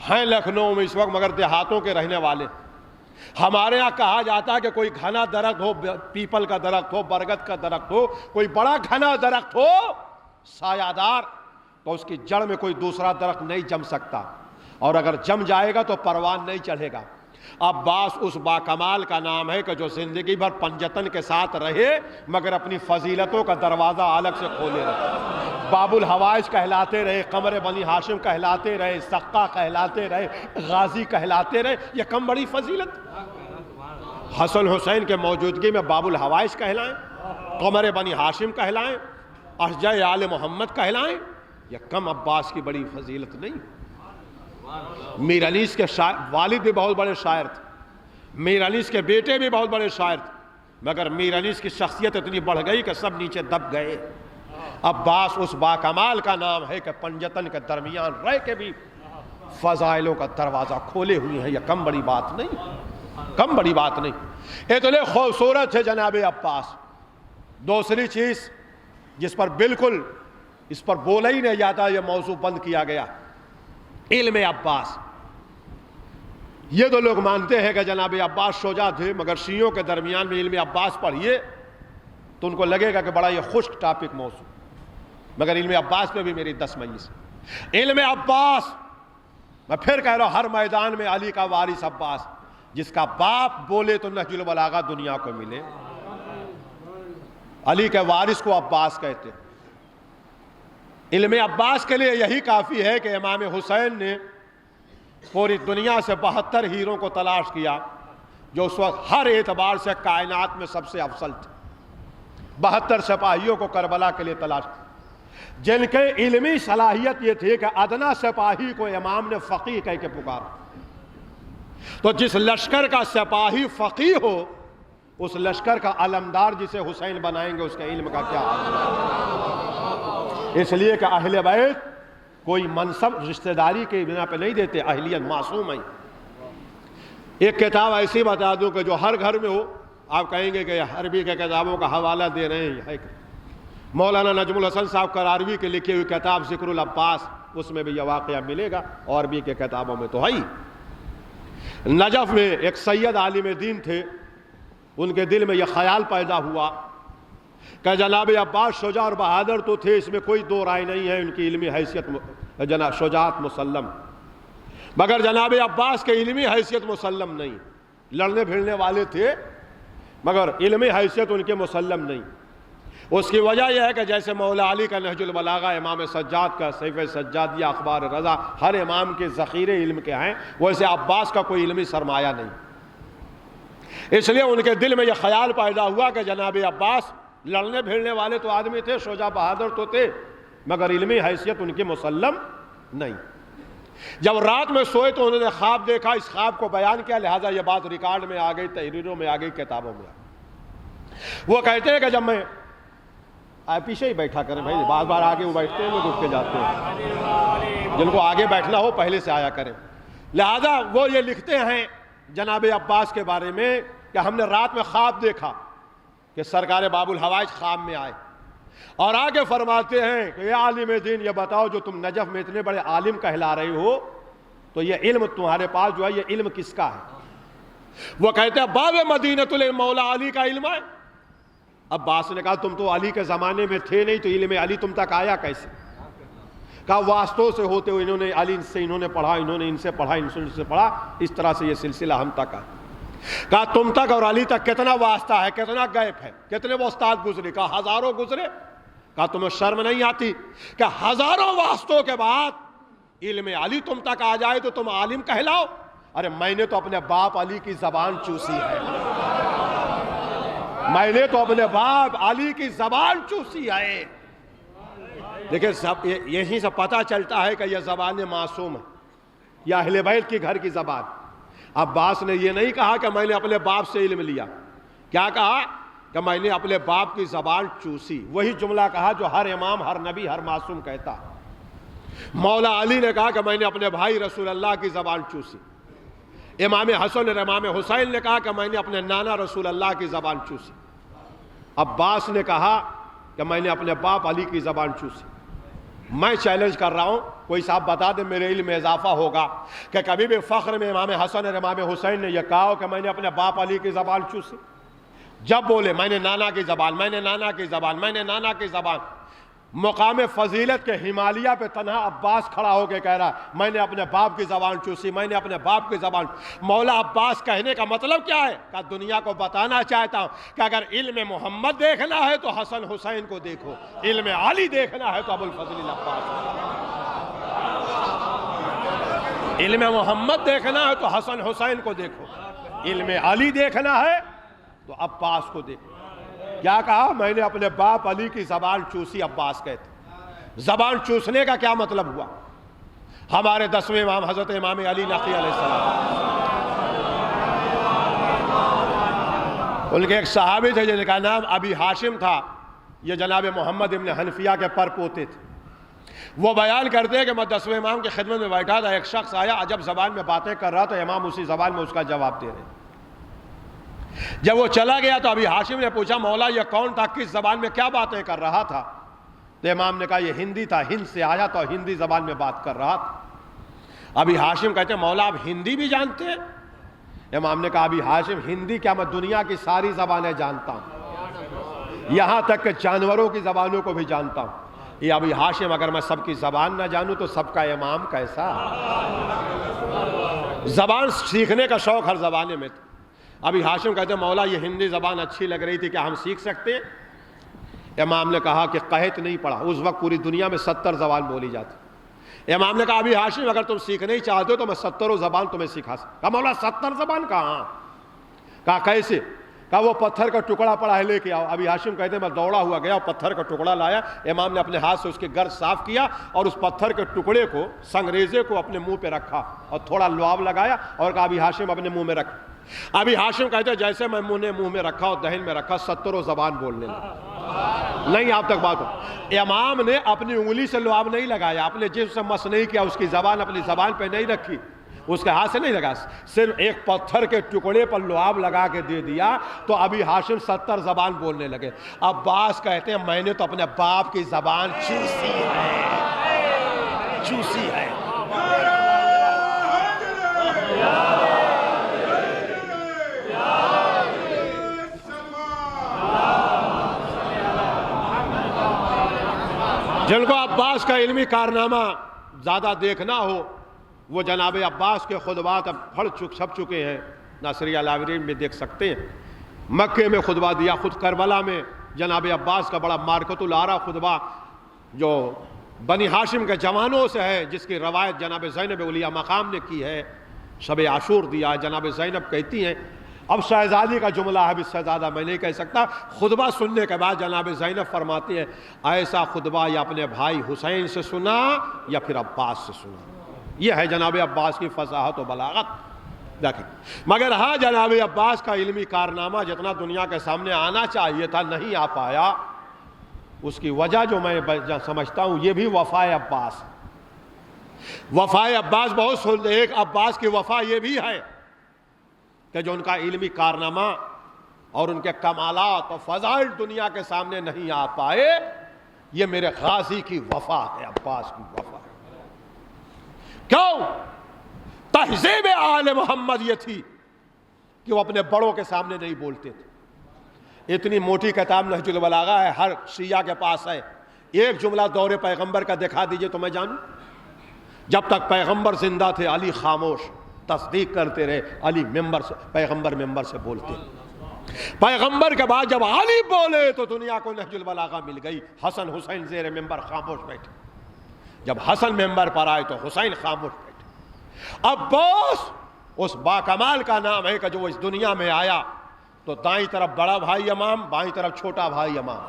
ہیں لکھنؤ میں اس وقت مگر دیہاتوں کے رہنے والے۔ ہمارے ہاں کہا جاتا ہے کہ کوئی گھنا درخت ہو، پیپل کا درخت ہو، برگد کا درخت ہو، کوئی بڑا گھنا درخت ہو سایہ دار، تو اس کی جڑ میں کوئی دوسرا درخت نہیں جم سکتا، اور اگر جم جائے گا تو پروان نہیں چڑھے گا۔ عباس اس باکمال کا نام ہے کہ جو زندگی بھر پنجتن کے ساتھ رہے مگر اپنی فضیلتوں کا دروازہ الگ سے کھولے رہے۔ باب الحوائج کہلاتے رہے، قمر بنی ہاشم کہلاتے رہے، سقا کہلاتے رہے، غازی کہلاتے رہے، یہ کم بڑی فضیلت؟ حسن حسین کے موجودگی میں باب الحوائج کہلائیں، قمر بنی ہاشم کہلائیں، اشجع آل محمد کہلائیں، یہ کم عباس کی بڑی فضیلت نہیں؟ میر انیس کے والد بھی بہت بڑے شاعر تھے، میر انیس کے بیٹے بھی بہت بڑے شاعر تھے، مگر میر انیس کی شخصیت اتنی بڑھ گئی کہ سب نیچے دب گئے۔ عباس اس باکمال کا نام ہے کہ پنجتن کے درمیان رہ کے بھی فضائلوں کا دروازہ کھولے ہوئے ہیں، یہ کم بڑی بات نہیں، کم بڑی بات نہیں۔ اتنے خوبصورت ہے جناب عباس۔ دوسری چیز جس پر بالکل اس پر بولا ہی نہیں جاتا، یہ موضوع بند کیا گیا، علم عباس۔ یہ تو لوگ مانتے ہیں کہ جناب عباس شجاع تھے، مگر شیعوں کے درمیان میں علم عباس پڑھیے تو ان کو لگے گا کہ بڑا یہ خشک ٹاپک موضوع، مگر علم عباس پہ بھی میری 10 مجلس۔ علم عباس، میں پھر کہہ رہا ہوں، ہر میدان میں علی کا وارث عباس، جس کا باپ بولے تو نہج البلاغہ دنیا کو ملے۔ علی کے وارث کو عباس کہتے ہیں۔ علم عباس کے لیے یہی کافی ہے کہ امام حسین نے پوری دنیا سے 72 ہیروں کو تلاش کیا جو اس وقت ہر اعتبار سے کائنات میں سب سے افضل تھے۔ 72 سپاہیوں کو کربلا کے لیے تلاش کیا جن کے علمی صلاحیت یہ تھی کہ ادنا سپاہی کو امام نے فقیہ کہہ کے پکارا۔ تو جس لشکر کا سپاہی فقیہ ہو اس لشکر کا علمدار جسے حسین بنائیں گے اس کے علم کا کیا حال ہے؟ اس لیے کہ اہل بیت کوئی منصب رشتہ داری کے بنا پہ نہیں دیتے، اہلیت معصوم ہے۔ ایک کتاب ایسی بتا دوں کہ جو ہر گھر میں ہو، آپ کہیں گے کہ عربی کے کتابوں کا حوالہ دے رہے ہیں۔ مولانا نجم الحسن صاحب کراروی کے لکھی ہوئی کتاب ذکر العباس، اس میں بھی یہ واقعہ ملے گا، اور بھی کے کتابوں میں تو ہے ہی۔ نجف میں ایک سید عالم دین تھے، ان کے دل میں یہ خیال پیدا ہوا کہ جناب عباس شجاع اور بہادر تو تھے، اس میں کوئی دو رائے نہیں ہے، ان کی علمی حیثیت شجاعت مسلم، مگر جناب عباس کے علمی حیثیت مسلم نہیں۔ لڑنے بھیڑنے والے تھے مگر علمی حیثیت ان کے مسلم نہیں۔ اس کی وجہ یہ ہے کہ جیسے مولا علی کا نہج البلاغہ، امام سجاد کا سیف سجادیہ، اخبار رضا ہر امام کے ذخیرے علم کے ہیں، ویسے عباس کا کوئی علمی سرمایہ نہیں۔ اس لیے ان کے دل میں یہ خیال پیدا ہوا کہ جناب عباس لڑنے بھیڑنے والے تو آدمی تھے، شجاع بہادر تو تھے، مگر علمی حیثیت ان کی مسلم نہیں۔ جب رات میں سوئے تو انہوں نے خواب دیکھا، اس خواب کو بیان کیا، لہٰذا یہ بات ریکارڈ میں آ گئی، تحریروں میں آ گئی، کتابوں میں آ گئی۔ وہ کہتے ہیں کہ جب میں پیچھے ہی بیٹھا کریں بھائی، بار بار آگے وہ بیٹھتے ہیں، وہ اٹھ کے جاتے ہیں، جن کو آگے بیٹھنا ہو پہلے سے آیا کریں۔ لہذا وہ یہ لکھتے ہیں جناب عباس کے بارے میں کہ ہم نے رات میں خواب دیکھا کہ سرکار باب الحوائج خواب میں آئے اور آگے فرماتے ہیں کہ یہ عالم دین، یہ بتاؤ جو تم نجف میں اتنے بڑے عالم کہلا رہے ہو تو یہ علم تمہارے پاس جو ہے یہ علم کس کا ہے؟ وہ کہتے ہیں باب مدینۃ العلم مولا علی کا علم ہے۔ عباس نے کہا تم تو علی کے زمانے میں تھے نہیں، تو علم علی تم تک آیا کیسے؟ کہا واسطوں سے ہوتے ہوئے انہوں نے علی سے انہوں نے پڑھا، انہوں نے ان سے پڑھا، ان سے پڑھا، اس طرح سے یہ سلسلہ ہم تک آیا۔ کہا تم تک اور علی تک کتنا واسطہ ہے، کتنا گیپ ہے، کتنے وہ استاد گزرے؟ کہا ہزاروں گزرے۔ کہا تمہیں شرم نہیں آتی کہ ہزاروں واسطوں کے بعد علم علی تم تک آ جائے تو تم عالم کہلاؤ؟ ارے میں نے تو اپنے باپ علی کی زبان چوسی ہے، میں نے تو اپنے باپ علی کی زبان چوسی ہے۔ لیکن یہیں سے پتہ چلتا ہے کہ یہ زبان معصوم ہے، یہ اہل بیت کی گھر کی زبان۔ عباس نے یہ نہیں کہا کہ میں نے اپنے باپ سے علم لیا، کیا کہا کہ میں نے اپنے باپ کی زبان چوسی۔ وہی جملہ کہا جو ہر امام، ہر نبی، ہر معصوم کہتا۔ مولا علی نے کہا کہ میں نے اپنے بھائی رسول اللہ کی زبان چوسی۔ امام حسن اور امام حسین نے کہا کہ میں نے اپنے نانا رسول اللہ کی زبان چوسی۔ عباس نے کہا کہ میں نے اپنے باپ علی کی زبان چوسی۔ میں چیلنج کر رہا ہوں، کوئی صاحب بتا دے میرے علم میں اضافہ ہوگا کہ کبھی بھی فخر میں امام حسن اور امام حسین نے یہ کہا کہ میں نے اپنے باپ علی کی زبان چوسی؟ جب بولے میں نے نانا کی زبان، میں نے نانا کی زبان، میں نے نانا کی زبان، مقام فضیلت کے ہمالیہ پہ تنہا عباس کھڑا ہو کے کہہ رہا میں نے اپنے باپ کی زبان چوسی، میں نے اپنے باپ کی زبان۔ مولا عباس کہنے کا مطلب کیا ہے؟ کہ دنیا کو بتانا چاہتا ہوں کہ اگر علم محمد دیکھنا ہے تو حسن حسین کو دیکھو، علم علی دیکھنا ہے تو ابو الفضل العباس۔ علم محمد دیکھنا ہے تو حسن حسین کو دیکھو، علم علی دیکھنا ہے تو عباس کو دیکھو۔ کیا کہا؟ میں نے اپنے باپ علی کی زبان چوسی، عباس کہتے۔ زبان چوسنے کا کیا مطلب ہوا؟ ہمارے 10ویں امام حضرت امام علی نقی علیہ السلام، ان کے ایک صحابی تھے جن کا نام ابی ہاشم تھا، یہ جناب محمد ابن حنفیہ کے پر پوتے تھے۔ وہ بیان کرتے ہیں کہ میں 10ویں امام کی خدمت میں بیٹھا تھا، ایک شخص آیا عجب زبان میں باتیں کر رہا تھا، امام اسی زبان میں اس کا جواب دے رہے ہیں۔ جب وہ چلا گیا تو ابی ہاشم نے پوچھا مولا یہ کون تھا، کس زبان میں کیا باتیں کر رہا تھا؟ تو امام نے کہا یہ ہندی تھا، ہند سے آیا تو ہندی زبان میں بات کر رہا تھا۔ ابی ہاشم کہتے ہیں مولا آپ ہندی بھی جانتے ہیں؟ امام نے کہا ابی ہاشم ہندی کیا، میں دنیا کی ساری زبانیں جانتا ہوں، یہاں تک کہ جانوروں کی زبانوں کو بھی جانتا ہوں۔ یہ ابی ہاشم اگر میں سب کی زبان نہ جانوں تو سب کا امام کیسا؟ زبان سیکھنے کا شوق ہر زبانے میں تھا. ابھی ہاشم کہتے ہیں مولا یہ ہندی زبان اچھی لگ رہی تھی، کیا ہم سیکھ سکتے ہیں؟ امام نے کہا کہ قحط نہیں پڑا. اس وقت پوری دنیا میں 70 زبان بولی جاتی. امام نے کہا ابھی ہاشم اگر تم سیکھنا ہی چاہتے ہو تو میں 70 زبان تمہیں سکھا سکتا. کہا مولا 70 زبان کہاں؟ کہا کیسے؟ کہا وہ پتھر کا ٹکڑا پڑا ہے لے کے آؤ. ابھی ہاشم کہتے ہیں میں دوڑا ہوا گیا، پتھر کا ٹکڑا لایا. امام نے اپنے ہاتھ سے اس کے گرد صاف کیا اور اس پتھر کے ٹکڑے کو، سنگریزے کو اپنے منہ پہ رکھا اور تھوڑا لعاب لگایا اور کہا ابھی ہاشم اپنے منہ میں رکھ. ابھی ہاشم کہتے ہیں جیسے میں منہ میں رکھا اور دہن میں رکھا 70 زبان بولنے لگا. نہیں آپ تک بات ہو. امام نے اپنی انگلی سے لعاب نہیں لگایا، اپنے جسم سے مس نہیں کیا، اس کی زبان اپنی زبان پہ نہیں رکھی، اس کے ہاتھ سے نہیں لگا، صرف ایک پتھر کے ٹکڑے پر لعاب لگا کے دے دیا تو ابھی ہاشم 70 زبان بولنے لگے. عباس کہتے ہیں میں نے تو اپنے باپ کی زبان چوسی ہے. جن کو عباس کا علمی کارنامہ زیادہ دیکھنا ہو وہ جناب عباس کے خطبات اب چھپ چکے ہیں. ناصریہ لاہوری میں دیکھ سکتے ہیں. مکے میں خطبہ دیا، خود کربلا میں جناب عباس کا بڑا مارکۃ العرا خطبہ جو بنی ہاشم کے جوانوں سے ہے، جس کی روایت جناب زینب اولیاء مقام نے کی ہے. شب عاشور دیا. جناب زینب کہتی ہیں، اب شہزادی کا جملہ ہے، اس سے زیادہ میں نہیں کہہ سکتا. خطبہ سننے کے بعد جناب زینب فرماتی ہے ایسا خطبہ یا اپنے بھائی حسین سے سنا یا پھر عباس سے سنا. یہ ہے جناب عباس کی فصاحت و بلاغت. دیکھیں مگر ہاں جناب عباس کا علمی کارنامہ جتنا دنیا کے سامنے آنا چاہیے تھا نہیں آ پایا. اس کی وجہ جو میں سمجھتا ہوں یہ بھی وفائے عباس. وفائے عباس بہت سنتے. ایک عباس کی وفا یہ بھی ہے کہ جو ان کا علمی کارنامہ اور ان کے کمالات اور فضائل دنیا کے سامنے نہیں آ پائے. یہ میرے غازی کی وفا ہے، عباس کی وفا ہے. کیوں؟ تہذیب آل محمد یہ تھی کہ وہ اپنے بڑوں کے سامنے نہیں بولتے تھے. اتنی موٹی کتاب نہج البلاغہ ہے، ہر شیعہ کے پاس ہے. ایک جملہ دور پیغمبر کا دکھا دیجئے تو میں جانوں. جب تک پیغمبر زندہ تھے علی خاموش، تصدیق کرتے رہے. علی پیغمبر ممبر سے بولتے. پیغمبر کے بعد جب علی بولے تو دنیا کو نہج البلاغہ مل گئی. حسن حسین زیر ممبر خاموش بیٹھے. جب حسن ممبر پر آئے تو حسین خاموش بیٹھے. عباس اس باکمال کا نام ہے کہ جو اس دنیا میں آیا تو دائیں طرف بڑا بھائی امام، بائیں طرف چھوٹا بھائی امام.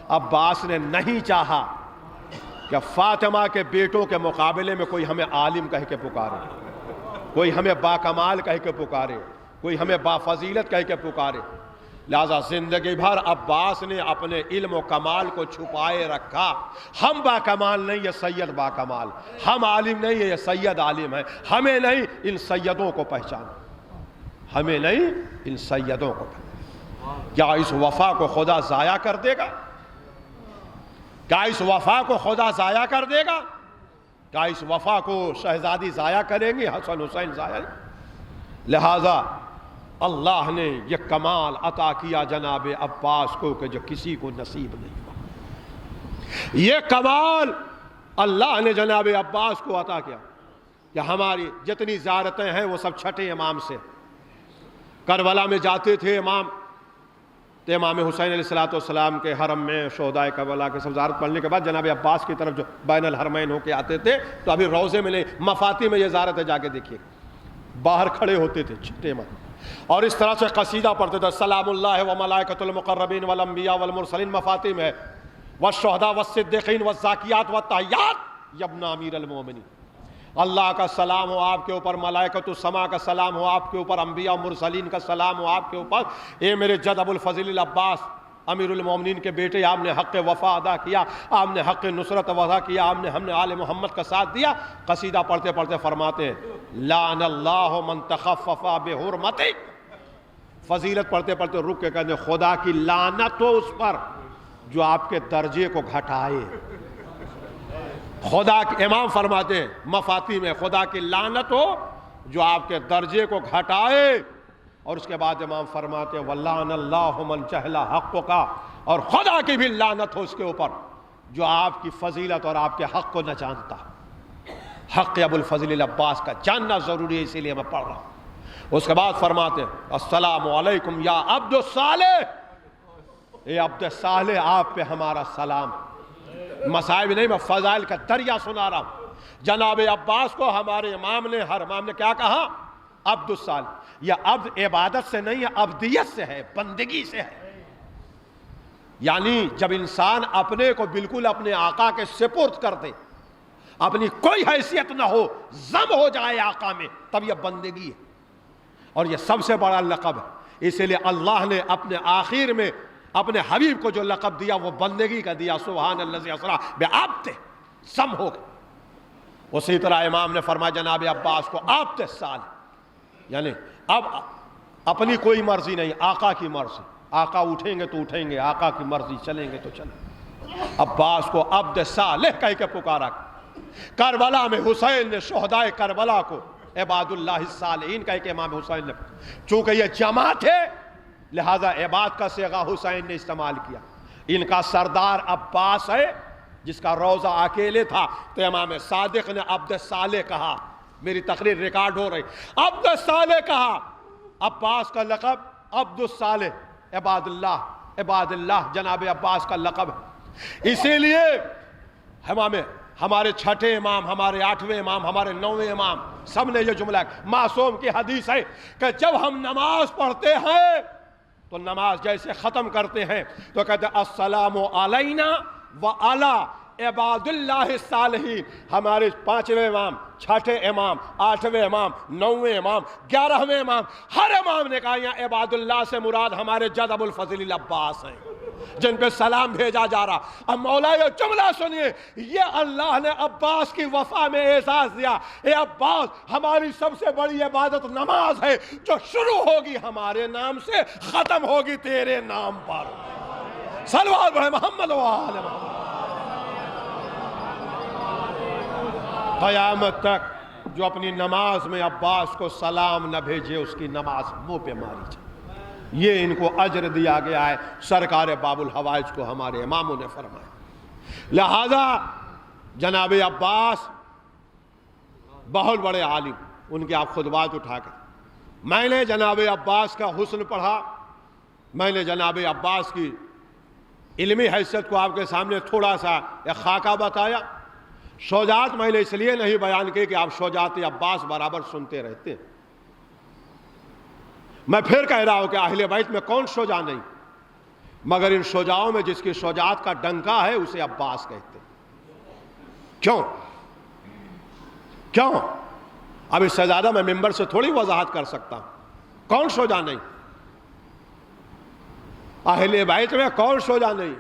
عباس نے نہیں چاہا کہ فاطمہ کے بیٹوں کے مقابلے میں کوئی ہمیں عالم کہہ کے پکارے، کوئی ہمیں باکمال کہہ کے پکارے، کوئی ہمیں بافضیلت کہہ کے پکارے. لہذا زندگی بھر عباس نے اپنے علم و کمال کو چھپائے رکھا. ہم باکمال نہیں، یہ سید باکمال. ہم عالم نہیں، یہ سید عالم ہے. ہمیں نہیں، ان سیدوں کو پہچان. ہمیں نہیں، ان سیدوں کو پہچان. کیا اس وفا کو خدا ضائع کر دے گا؟ کیا اس وفا کو خدا ضائع کر دے گا؟ کیا اس وفا کو شہزادی ضائع کریں گے؟ حسن حسین ضائع. لہذا اللہ نے یہ کمال عطا کیا جناب عباس کو کہ جو کسی کو نصیب نہیں ہوا. یہ کمال اللہ نے جناب عباس کو عطا کیا کہ ہماری جتنی زیارتیں ہیں وہ سب چھٹے امام سے. کربلا میں جاتے تھے امام تو امام حسین علیہ السلام کے حرم میں شہدائے کربلا کے سب زیارت پڑھنے کے بعد جناب عباس کی طرف جو بین الحرمین ہو کے آتے تھے تو ابھی روضے میں نہیں، مفاتی میں یہ زیارت ہے، جا کے دیکھیے. باہر کھڑے ہوتے تھے چھٹے امام اور اس طرح سے قصیدہ پڑھتے تھے. سلام اللہ و ملائکۃ المقربین والانبیاء والمرسلین مفاتیم ہے، والشہداء والصدیقین والزاکیات والطاہرات یا ابن امیر المومنین. اللہ کا سلام ہو آپ کے اوپر، ملائکۃ السماء کا سلام ہو آپ کے اوپر، انبیاء مرسلین کا سلام ہو آپ کے اوپر. اے میرے جد ابو الفضل العباس امیر المومنین کے بیٹے، آپ نے حق وفا ادا کیا، آپ نے حق نصرت ادا کیا، ہم نے آل محمد کا ساتھ دیا. قصیدہ پڑھتے پڑھتے فرماتے ہیں لعن اللہ من تخفف بحرمتک. فضیلت پڑھتے پڑھتے رک کے کہتے ہیں خدا کی لعنت ہو اس پر جو آپ کے درجے کو گھٹائے. خدا کے امام فرماتے ہیں مفاتی میں خدا کی لعنت ہو جو آپ کے درجے کو گھٹائے. اور اس کے بعد امام فرماتے ہیں وَلَّعْنَ اللَّهُ مَنْ جَهِلَ حَقُّكَ، اور خدا کی بھی لعنت ہو اس کے اوپر جو آپ کی فضیلت اور آپ کے حق کو نہ جانتا. حق ابو الفضل العباس کا جاننا ضروری ہے، اسی لیے میں پڑھ رہا ہوں۔ اس کے بعد فرماتے ہیں السلام علیکم یا عبد الصالح، اے عبد الصالح آپ پہ ہمارا سلام۔ مصائب نہیں، میں فضائل کا دریا سنا رہا ہوں۔ جناب عباس کو ہمارے امام نے، ہر امام نے کیا کہا؟ عبد الصالح۔ یہ عبد عبادت سے نہیں ہے، عبدیت سے ہے، بندگی سے ہے۔ یعنی جب انسان اپنے کو بالکل اپنے آقا کے سپرد کر دے، اپنی کوئی حیثیت نہ ہو، ضم ہو جائے آقا میں، تب یہ بندگی ہے، اور یہ سب سے بڑا لقب ہے۔ اسی لیے اللہ نے اپنے آخر میں اپنے حبیب کو جو لقب دیا وہ بندگی کا دیا، سبحان الذی اسری بعبدہ، ضم ہو گئے۔ اسی طرح امام نے فرمایا جناب عباس کو عبد الصالح، یعنی اب اپنی کوئی مرضی نہیں، آقا کی مرضی، آقا اٹھیں گے تو اٹھیں گے، آقا کی مرضی چلیں گے تو چلیں گے۔ عباس کو عبد صالح کہہ کے پکارا۔ کربلا میں حسین نے شہدائے کربلا کو عباد اللہ الصالحین کہہ کے امام حسین نے، چونکہ یہ جماعت ہے لہذا عباد کا صیغہ حسین نے استعمال کیا۔ ان کا سردار عباس ہے جس کا روضہ اکیلے تھا، تو امام صادق نے عبد صالح کہا۔ میری تقریر ریکارڈ ہو رہی، عبد صالح کہا۔ عباس کا لقب عبد الصالح، عباد اللہ جناب عباس کا لقب ہے۔ اسی لیے ہمارے چھٹے امام، ہمارے 8ویں امام، ہمارے 9ویں امام سب نے یہ جملہ، معصوم کی حدیث ہے کہ جب ہم نماز پڑھتے ہیں تو نماز جیسے ختم کرتے ہیں تو کہتے ہیں السلام علینا وعلی عباد اللہ الصالحین۔ ہمارے 5ویں امام، 6ٹھے امام، 8ویں امام، 9ویں امام، 11ویں امام، ہر امام نے کہا یہاں عباد اللہ سے مراد ہمارے جد ابو الفضل العباس ہیں جن پہ سلام بھیجا جا رہا۔ اب مولا یہ جملہ سنیے، یہ اللہ نے عباس کی وفا میں اعزاز دیا۔ اے عباس، ہماری سب سے بڑی عبادت نماز ہے، جو شروع ہوگی ہمارے نام سے، ختم ہوگی تیرے نام پر۔ صلوات بڑھے محمد و آل محمد۔ قیامت تک جو اپنی نماز میں عباس کو سلام نہ بھیجے اس کی نماز منہ پہ ماری جائے۔ یہ ان کو اجر دیا گیا ہے، سرکار باب الحوائج کو ہمارے اماموں نے فرمایا۔ لہذا جناب عباس بہت بڑے عالم، ان کے آپ خطبات اٹھا کر، میں نے جناب عباس کا حسن پڑھا، میں نے جناب عباس کی علمی حیثیت کو آپ کے سامنے تھوڑا سا ایک خاکہ بتایا۔ شجاعت میں نے اس لیے نہیں بیان کی کہ آپ شجاعت عباس برابر سنتے رہتے ہیں۔ میں پھر کہہ رہا ہوں کہ اہل بیت میں کون شجاع نہیں، مگر ان شجاعوں میں جس کی شجاعت کا ڈنکا ہے اسے عباس کہتے ہیں۔ کیوں؟ اب اس سے زیادہ میں ممبر سے تھوڑی وضاحت کر سکتا ہوں۔ کون شجاع نہیں؟ اہل بیت میں کون شجاع نہیں؟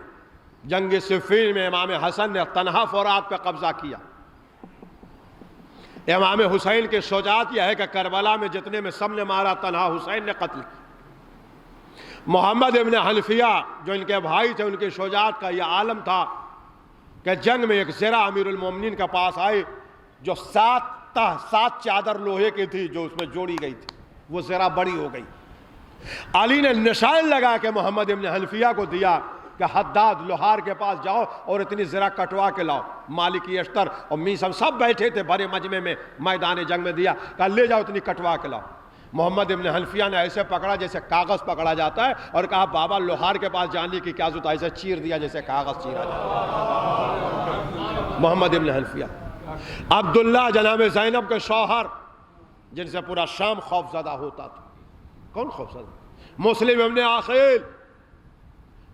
جنگ صفین میں امام حسن نے تنہا فرات پہ قبضہ کیا۔ امام حسین کی شجاعت یہ ہے کہ کربلا میں جتنے میں سب نے مارا، تنہا حسین نے قتل کیا۔ محمد ابن حنفیہ جو ان کے بھائی تھے، ان کی شجاعت کا یہ عالم تھا کہ جنگ میں ایک زرہ امیر المومنین کے پاس آئی جو 7 چادر لوہے کی تھی جو اس میں جوڑی گئی تھی، وہ زرہ بڑی ہو گئی۔ علی نے نشان لگا کے محمد ابن حنفیہ کو دیا کہ حداد لوہار کے پاس جاؤ اور اتنی زرہ کٹوا کے لاؤ۔ مالکی اشتر اور میسم سب بیٹھے تھے بڑے مجمع میں، میدان جنگ میں دیا کہ لے جاؤ اتنی کٹوا کے لاؤ۔ محمد ابن حنفیہ نے ایسے پکڑا جیسے کاغذ پکڑا جاتا ہے اور کہا بابا لوہار کے پاس جانے کی کیا ضرورت ہے، ایسے چیر دیا جیسے کاغذ چیرا جاتا ہے۔ محمد ابن حنفیہ۔ عبداللہ جناب زینب کے شوہر جن سے پورا شام خوف زدہ ہوتا تھا، کون خوف زدہ؟ مسلم ابن عقیل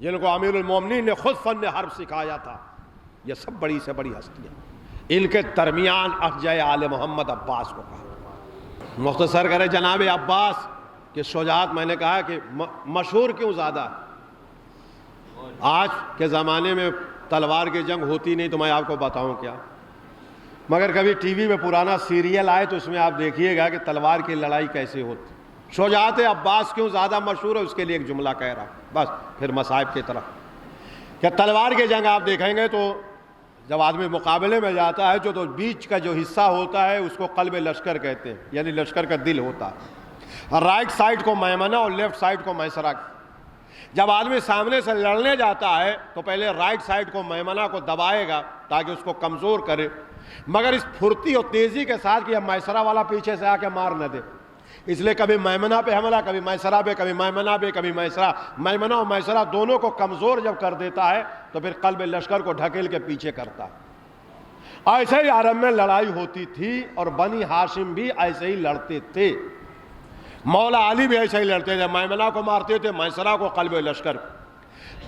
جن کو امیر المومنین نے خود فن حرب سکھایا تھا۔ یہ سب بڑی سے بڑی ہستیاں، ان کے درمیان افجع آل محمد عباس کو کہا۔ مختصر کرے جناب عباس کی شجاعت میں نے کہا کہ مشہور کیوں زیادہ ہے؟ آج کے زمانے میں تلوار کی جنگ ہوتی نہیں تو میں آپ کو بتاؤں کیا، مگر کبھی ٹی وی میں پرانا سیریل آئے تو اس میں آپ دیکھیے گا کہ تلوار کی لڑائی کیسے ہوتی۔ شجاعت عباس کیوں زیادہ مشہور ہے اس کے لیے ایک جملہ کہہ رہا ہوں، بس پھر مصائب کی طرف۔ کہ تلوار کی جنگ آپ دیکھیں گے تو جب آدمی مقابلے میں جاتا ہے تو بیچ کا جو حصہ ہوتا ہے اس کو قلب لشکر کہتے ہیں، یعنی لشکر کا دل ہوتا ہے۔ رائٹ سائڈ کو میمنہ اور لیفٹ سائڈ کو میسرہ۔ جب آدمی سامنے سے لڑنے جاتا ہے تو پہلے رائٹ سائڈ کو میمنہ کو دبائے گا تاکہ اس کو کمزور کرے، مگر اس پھرتی اور تیزی کے ساتھ کہ یہ میسرہ والا پیچھے سے آ کے مار نہ دے، اس لیے کبھی میمنہ پہ حملہ، کبھی میسرہ پہ، کبھی میمنہ پہ، کبھی میسرہ، میمنہ اور میسرہ دونوں کو کمزور جب کر دیتا ہے تو پھر قلب لشکر کو ڈھکیل کے پیچھے کرتا ہے۔ ایسے ہی عرب میں لڑائی ہوتی تھی اور بنی ہاشم بھی ایسے ہی لڑتے تھے، مولا علی بھی ایسے ہی لڑتے تھے، میمنہ کو مارتے تھے، میسرہ کو، قلب لشکر۔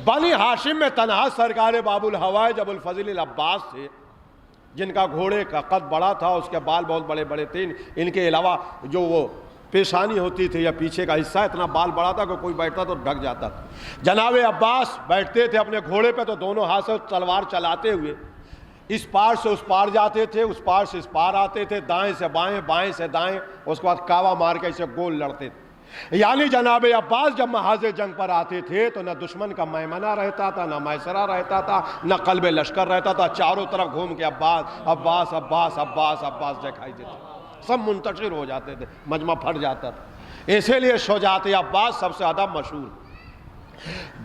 بنی ہاشم میں تنہا سرکار باب الہوائج ابو الفضل العباس تھے، جن کا گھوڑے کا قد بڑا تھا، اس کے بال بہت بڑے بڑے تھے، ان کے علاوہ جو وہ پیشانی ہوتی تھی یا پیچھے کا حصہ اتنا بال بڑا تھا کہ کوئی بیٹھتا تو ڈھک جاتا تھا۔ جناب عباس بیٹھتے تھے اپنے گھوڑے پہ تو دونوں ہاتھ سے تلوار چلاتے ہوئے اس پار سے اس پار جاتے تھے، اس پار سے اس پار آتے تھے، دائیں سے بائیں، بائیں سے دائیں، اس کے بعد کعوہ مار کے اسے گول لڑتے تھے۔ یعنی جناب عباس جب محاذ جنگ پر آتے تھے تو نہ دشمن کا میمنہ رہتا تھا، نہ میسرہ رہتا تھا، نہ قلب لشکر رہتا تھا، چاروں طرف گھوم کے عباس عباس عباس عباس عباس دکھائی دیتے، سب منتشر ہو جاتے تھے، مجمع پھٹ جاتا تھا۔ اسی لیے شجاعت عباس سب سے زیادہ مشہور۔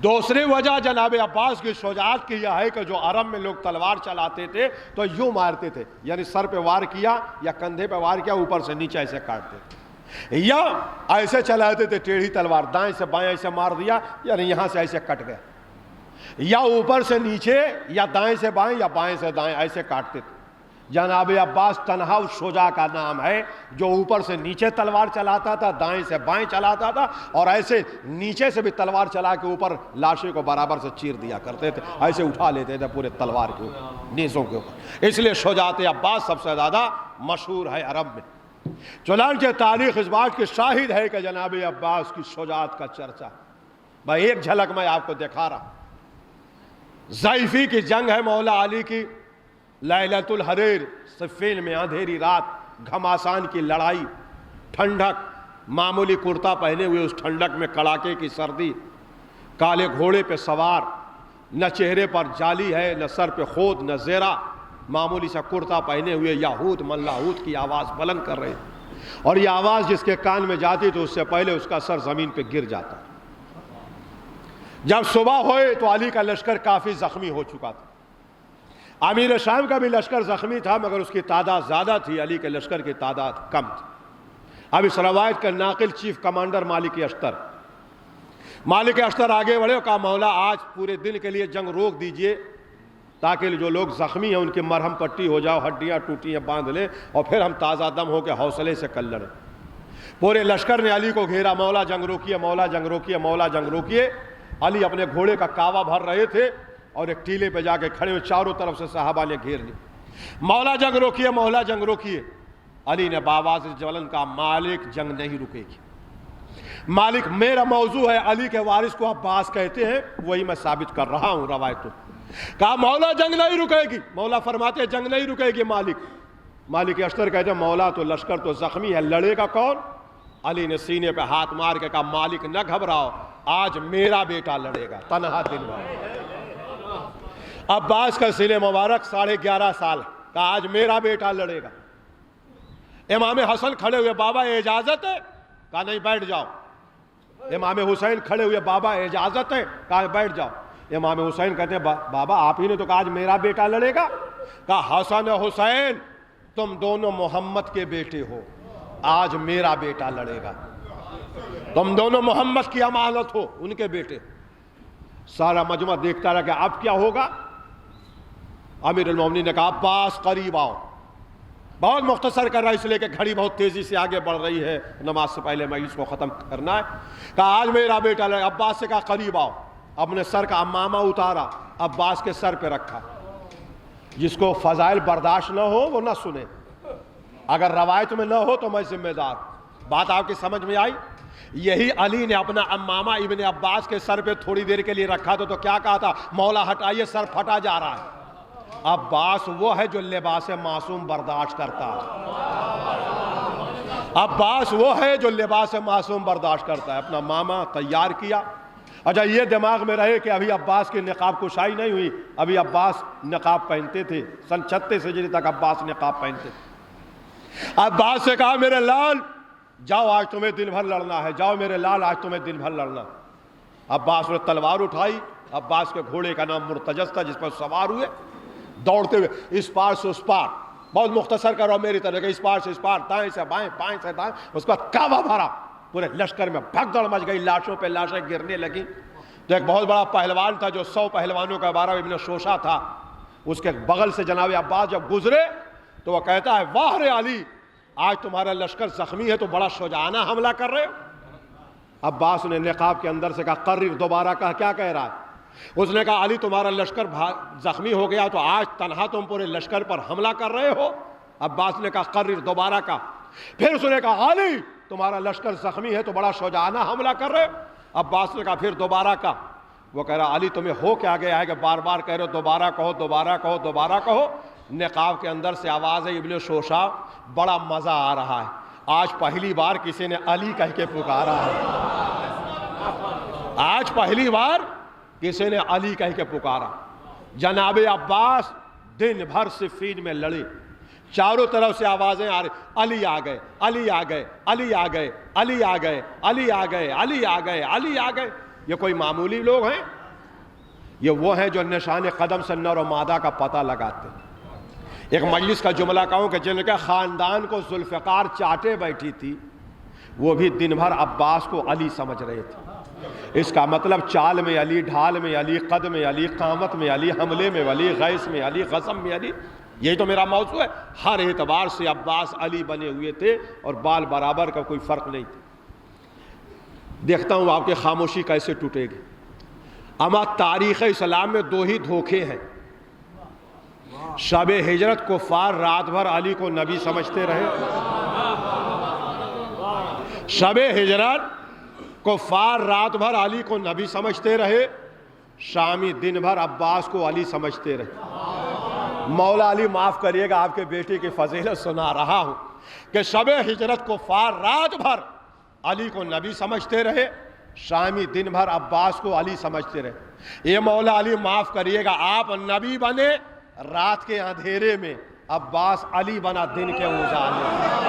دوسری وجہ جناب عباس کی شجاعت کی یہ ہے کہ جو عرب میں لوگ تلوار چلاتے تھے تو یوں مارتے تھے، یعنی سر پہ وار کیا یا کندھے پہ وار کیا، اوپر سے نیچے ایسے کاٹتے تھے، یا ایسے چلاتے تھے ٹیڑھی تلوار، دائیں سے بائیں ایسے مار دیا، یعنی یہاں سے ایسے کٹ گیا، یا اوپر سے نیچے یا دائیں سے بائیں یا بائیں سے دائیں ایسے کاٹتے تھے۔ جناب عباس تنہا اس شجاع کا نام ہے جو اوپر سے نیچے تلوار چلاتا تھا، دائیں سے بائیں چلاتا تھا، اور ایسے نیچے سے بھی تلوار چلا کے اوپر لاشے کو برابر سے چیر دیا کرتے تھے، ایسے اٹھا لیتے تھے پورے تلوار کے اوپر، نیزوں کے اوپر۔ اس لیے شجاعت عباس سب سے زیادہ مشہور ہے عرب میں۔ چنانچہ تاریخ اس بات کی شاہد ہے کہ جناب عباس کی شجاعت کا چرچا، میں ایک جھلک میں آپ کو دکھا رہا۔ ضعیفی کی جنگ ہے مولا علی کی، لیلۃ الحریر، صفین میں اندھیری رات، گھماسان کی لڑائی، ٹھنڈک، معمولی کرتا پہنے ہوئے اس ٹھنڈک میں کڑاکے کی سردی، کالے گھوڑے پہ سوار، نہ چہرے پر جالی ہے، نہ سر پہ خود، نہ زیرہ، معمولی سا کرتا پہنے ہوئے یاہود ملاحود کی آواز بلند کر رہے تھے، اور یہ آواز جس کے کان میں جاتی تو اس سے پہلے اس کا سر زمین پہ گر جاتا۔ جب صبح ہوئے تو علی کا لشکر کافی زخمی ہو چکا تھا، امیر شام کا بھی لشکر زخمی تھا مگر اس کی تعداد زیادہ تھی، علی کے لشکر کی تعداد کم تھی۔ اب اس روایت کا ناقل چیف کمانڈر مالک اشتر، مالک اشتر آگے بڑھے اور کہا مولا آج پورے دن کے لیے جنگ روک دیجئے تاکہ جو لوگ زخمی ہیں ان کی مرہم پٹی ہو جاؤ، ہڈیاں ٹوٹیاں باندھ لیں اور پھر ہم تازہ دم ہو کے حوصلے سے کل لڑیں۔ پورے لشکر نے علی کو گھیرا، مولا جنگ روکیے، مولا جنگ روکیے، مولا جنگ روکیے۔ علی اپنے گھوڑے کا کعوہ بھر رہے تھے اور ایک ٹیلے پہ جا کے کھڑے ہوئے، چاروں طرف سے صحابہ نے گھیر لی، مولا جنگ روکیے، مولا جنگ روکیے۔ علی نے بآواز جلن کہا مالک جنگ نہیں رکے گی، مالک میرا موضوع ہے، علی کے وارث کو عباس کہتے ہیں، وہی میں ثابت کر رہا ہوں روایتوں۔ کہا مولا جنگ نہیں رکے گی، مولا فرماتے ہیں جنگ نہیں رکے گی مالک۔ مالک اشتر کہتے ہیں مولا تو لشکر تو زخمی ہے، لڑے گا کون؟ علی نے سینے پہ ہاتھ مار کے کہا مالک نہ گھبراؤ، آج میرا بیٹا لڑے گا، تنہا دن بھر۔ عباس کا سینہ مبارک 11.5 سال، کہا آج میرا بیٹا لڑے گا۔ امام حسن کھڑے ہوئے، بابا اجازت ہے؟ کہا نہیں بیٹھ جاؤ۔ امام حسین کھڑے ہوئے، بابا اجازت ہے؟ کہا بیٹھ جاؤ۔ امام حسین کہتے ہیں بابا آپ ہی نے تو کہا آج میرا بیٹا لڑے گا۔ کہا حسن حسین تم دونوں محمد کے بیٹے ہو، آج میرا بیٹا لڑے گا، تم دونوں محمد کی امانت ہو، ان کے بیٹے۔ سارا مجمع دیکھتا رہا کہ اب کیا ہوگا۔ امیر المومنین نے کہا عباس قریب آؤ، بہت مختصر کر رہا ہے اس لیے کہ گھڑی بہت تیزی سے آگے بڑھ رہی ہے، نماز سے پہلے مجلس کو ختم کرنا ہے۔ کہا آج میرا بیٹا لڑے۔ عباس سے کہا قریب آؤ، اپنے سر کا امامہ اتارا، عباس کے سر پہ رکھا۔ جس کو فضائل برداشت نہ ہو وہ نہ سنے، اگر روایت میں نہ ہو تو میں ذمہ دار۔ بات آپ کی سمجھ میں آئی؟ یہی علی نے اپنا امامہ ابن عباس کے سر پہ تھوڑی دیر کے لیے رکھا تو کیا کہا تھا؟ مولا ہٹائیے سر پھٹا جا رہا ہے۔ عباس وہ ہے جو لباس معصوم برداشت کرتا ہے، عباس وہ ہے جو لباس معصوم برداشت کرتا ہے۔ اپنا ماما تیار کیا۔ اچھا یہ دماغ میں رہے کہ ابھی عباس کی نقاب کشائی نہیں ہوئی، ابھی عباس نقاب پہنتے تھے، سن 36 ہجری تک عباس نقاب پہنتے تھے۔ عباس سے کہا میرے لال جاؤ آج تمہیں دن بھر لڑنا ہے، جاؤ میرے لال آج تمہیں دن بھر لڑنا۔ عباس نے تلوار اٹھائی، عباس کے گھوڑے کا نام مرتجز تھا، جس پر سوار ہوئے دوڑتے ہوئے اس پار سے اس پار، بہت مختصر کرو میری طرح کہ اس پار سے اس پار، دائیں سے بائیں، بائیں سے دائیں، اس کے بعد کعبہ بھرا، پورے لشکر میں بھگدڑ مچ گئی، لاشوں پہ لاشیں گرنے لگیں۔ تو ایک بہت بڑا پہلوان تھا جو 100 پہلوانوں کا بارہ ابن شوشا تھا، اس کے بغل سے جناب عباس جب گزرے تو وہ کہتا ہے واہ رے علی، آج تمہارا لشکر زخمی ہے تو بڑا شجاعانہ حملہ کر رہے ہو۔ عباس نے نقاب کے اندر سے کہا قرر، دوبارہ کہا کیا کہہ رہا ہے؟ اس نے کہا علی تمہارا لشکر زخمی ہو گیا تو آج تنہا تم پورے لشکر پر حملہ کر رہے ہو؟ عباس نے کہا قرر، دوبارہ کہا۔ پھر اس نے کہا علی تمہارا لشکر زخمی ہے تو بڑا شجاعانہ حملہ کر رہے ہو؟ عباس نے کہا پھر دوبارہ کہا۔ وہ کہہ رہا علی تمہیں ہو کیا گیا ہے کہ بار بار کہہ رہے ہو دوبارہ کہو، دوبارہ کہو، دوبارہ کہو؟ نقاب کے اندر سے آواز ہے ابن شوشا، بڑا مزہ آ رہا ہے، آج پہلی بار کسی نے علی کہہ کے پکارا ہے، آج پہلی بار کسی نے علی کہہ کے پکارا۔ جناب عباس دن بھر صفین میں لڑے، چاروں طرف سے آوازیں آ رہی، علی آ گئے، علی آ گئے، علی آ گئے، علی آ گئے، علی آ گئے، علی آ گئے، علی آ گئے۔ یہ کوئی معمولی لوگ ہیں؟ یہ وہ ہیں جو نشان قدم سے نر و مادہ کا پتہ لگاتے ہیں۔ ایک مجلس کا جملہ کہوں کہ جن کے خاندان کو ذوالفقار چاٹے بیٹھی تھی، وہ بھی دن بھر عباس کو علی سمجھ رہے تھے۔ اس کا مطلب چال میں علی، ڈھال میں علی، قد میں علی، قامت میں علی، حملے میں علی، غیث میں علی، غزم میں علی، یہی تو میرا موضوع ہے۔ ہر اعتبار سے عباس علی بنے ہوئے تھے اور بال برابر کا کوئی فرق نہیں تھا۔ دیکھتا ہوں آپ کی خاموشی کیسے ٹوٹے گی۔ اما تاریخ اسلام میں دو ہی دھوکے ہیں۔ شب ہجرت کفار رات بھر علی کو نبی سمجھتے رہے، شب ہجرت کفار رات بھر علی کو نبی سمجھتے رہے، شامی دن بھر عباس کو علی سمجھتے رہے۔ مولا علی معاف کریے گا، آپ کے بیٹے کی فضیلت سنا رہا ہوں کہ شب ہجرت کفار رات بھر علی کو نبی سمجھتے رہے، شامی دن بھر عباس کو علی سمجھتے رہے۔ یہ مولا علی معاف کریے گا، آپ نبی بنے رات کے اندھیرے میں، عباس علی بنا دن کے اجالے میں۔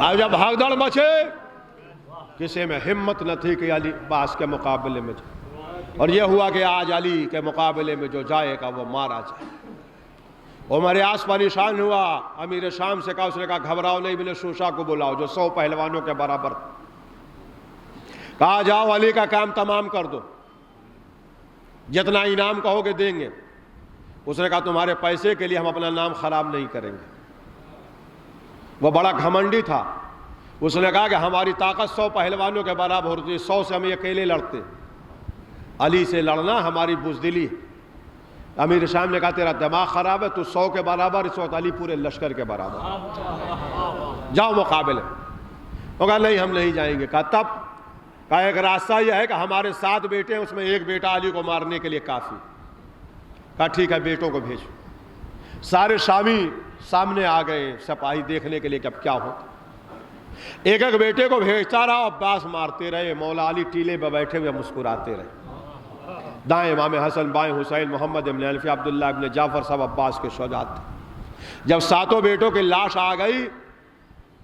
اب جب بھاگ دوڑ مچے، کسی میں ہمت نہ تھی کہ علی عباس کے مقابلے میں جائے، اور یہ ہوا کہ آج علی کے مقابلے میں جو جائے گا وہ مارا جائے۔ عمر عاص پریشان ہوا، امیر شام سے کہا، اس نے کہا گھبراؤ نہیں، ابن شوشا کو بلاؤ جو 100 پہلوانوں کے برابر تھا۔ کہا جاؤ علی کا کام تمام کر دو، جتنا انعام کہو گے دیں گے۔ اس نے کہا تمہارے پیسے کے لیے ہم اپنا نام خراب نہیں کریں گے۔ وہ بڑا گھمنڈی تھا، اس نے کہا کہ ہماری طاقت 100 پہلوانوں کے برابر ہوتی ہے، 100 سے ہم اکیلے لڑتے، علی سے لڑنا ہماری بزدلی۔ امیر شام نے کہا تیرا دماغ خراب ہے، تو 100 کے برابر، اس وقت علی پورے لشکر کے برابر، جاؤ مقابلے۔ وہ کہا نہیں ہم نہیں جائیں گے۔ کہا تب؟ کہا ایک راستہ یہ ہے کہ ہمارے 7 بیٹے ہیں، اس میں ایک بیٹا علی کو مارنے کے لیے کافی۔ کہا ٹھیک ہے بیٹوں کو بھیجو۔ سارے شامی سامنے آ گئے سپاہی دیکھنے کے لیے کہ اب کیا ہو۔ ایک ایک بیٹے کو بھیجتا رہا، عباس مارتے رہے، مولا علی ٹیلے پہ بیٹھے ہوئے مسکراتے رہے۔ دائیں امام حسن، بائیں حسین، محمد ابن حنفیہ، عبداللہ ابن جعفر صاحب عباس کے شجاعت تھے۔ جب 7 بیٹوں کی لاش آ گئی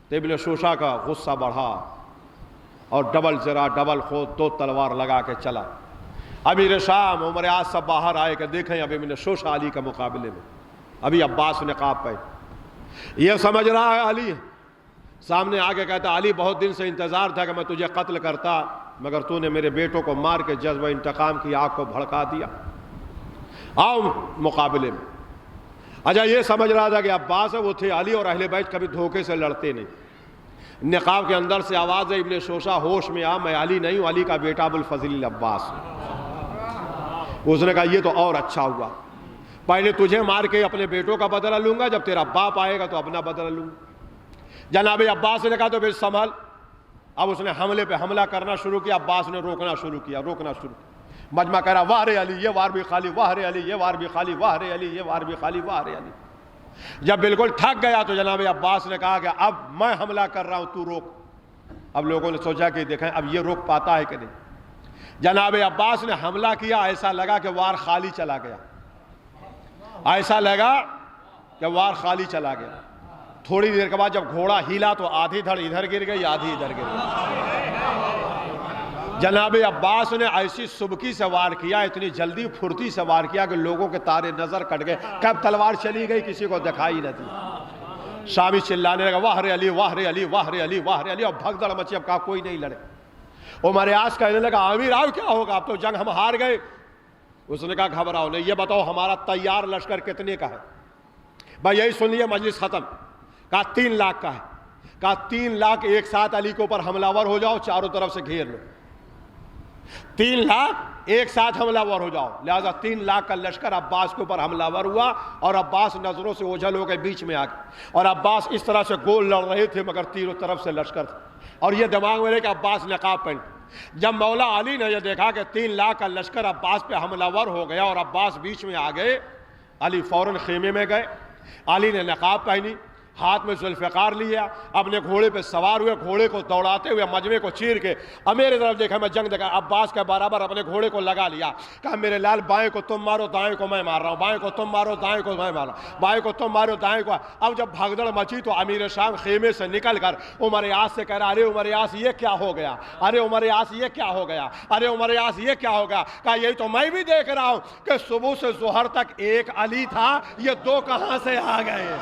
تو ابن شوشا کا غصہ بڑھا اور ڈبل زرا ڈبل خود 2 تلوار لگا کے چلا۔ امیر شام، عمر عاص سب باہر آئے کہ دیکھیں اب ابن شوشا علی کے مقابلے میں، ابھی عباس نقاب پہ یہ سمجھ رہا ہے علی۔ سامنے آگے کہتا علی بہت دن سے انتظار تھا کہ میں تجھے قتل کرتا، مگر تو نے میرے بیٹوں کو مار کے جذبہ انتقام کی آگ کو بھڑکا دیا، آؤ مقابلے میں۔ اچھا یہ سمجھ رہا تھا کہ عباس ہے وہ تھے علی، اور اہل بیت کبھی دھوکے سے لڑتے نہیں۔ نقاب کے اندر سے آواز ہے ابن شوشا ہوش میں آ، میں علی نہیں ہوں، علی کا بیٹا ابوالفضل عباس۔ اس نے کہا یہ تو اور اچھا ہوا، پہلے تجھے مار کے اپنے بیٹوں کا بدلہ لوں گا، جب تیرا باپ آئے گا تو اپنا بدلہ لوں گا۔ جناب عباس نے کہا تو پھر سنبھل۔ اب اس نے حملے پہ حملہ کرنا شروع کیا، عباس نے روکنا شروع کیا۔ مجمع کہہ رہا واہ رے علی، یہ وار بھی خالی، واہ رے علی، یہ وار بھی خالی، واہ رے علی، یہ وار بھی خالی، واہ رے علی۔ جب بالکل تھک گیا تو جناب عباس نے کہا کہ اب میں حملہ کر رہا ہوں، تو روک۔ اب لوگوں نے سوچا کہ دیکھیں اب یہ روک پاتا ہے کہ نہیں۔ جناب عباس نے حملہ کیا، ایسا لگا کہ وار خالی چلا گیا، ایسا لگا کہ وار خالی چلا گیا. تھوڑی دیر کے بعد جب گھوڑا ہیلا تو آدھی دھڑ ادھر گر گئی آدھی ادھر گر گئی. جناب عباس نے ایسی سبکی سے وار کیا, اتنی جلدی پھرتی سے وار کیا کہ لوگوں کے تارے نظر کٹ گئے. کب تلوار چلی گئی کسی کو دکھائی نہ دی. شامی چلانے لگا واہ رے علی واہ رے علی واہ رے علی واہ رے علی. اب بھگدڑ مچی, اب کہا کوئی نہیں لڑے. عمر یاس کہنے لگا امیر آؤ کیا ہوگا, اب تو جنگ ہم ہار گئے. اس نے کہا گھبراؤ نہیں, یہ بتاؤ ہمارا تیار لشکر کتنے کا ہے. بھائی یہی سن لیے, مجلس ختم. کہا 3 لاکھ کا ہے. کہا 3 لاکھ ایک ساتھ علی کے اوپر حملہ ور ہو جاؤ, چاروں طرف سے گھیر لو. 3 لاکھ ایک ساتھ حملہ ور ہو جاؤ. لہذا 3 لاکھ کا لشکر عباس کے اوپر حملہ ور ہوا, اور عباس نظروں سے اوجھل ہو گئے, بیچ میں آ گئے. اور عباس اس طرح سے گول لڑ رہے تھے مگر تینوں طرف سے لشکر تھا. اور یہ دماغ میں رہے کہ عباس نقاب پہن. جب مولا علی نے یہ دیکھا کہ 3 لاکھ کا لشکر عباس پہ حملہ ور ہو گیا اور عباس بیچ میں آ گئے, علی فوراً خیمے میں گئے. علی نے نقاب پہنی, ہاتھ میں ذوالفقار لیا, اپنے گھوڑے پہ سوار ہوئے, گھوڑے کو دوڑاتے ہوئے مجمع کو چیر کے اب میرے طرف دیکھا, میں جنگ دیکھا. عباس کے برابر اپنے گھوڑے کو لگا لیا. کہا میرے لال بائیں کو تم مارو دائیں کو میں مار رہا ہوں, بائیں کو تم مارو دائیں کو میں مار رہا ہوں, بائیں کو تم مارو دائیں کو. اب جب بھگدڑ مچی تو امیر شام خیمے سے نکل کر عمر یاس سے کہہ رہا ارے عمر یاس یہ کیا ہو گیا, ارے عمر یاس یہ کیا ہو گیا, ارے عمر یاس یہ کیا ہو گیا. کہا یہی تو میں بھی دیکھ رہا ہوں کہ صبح سے ظہر تک ایک علی تھا, یہ 2 کہاں سے آ گئے.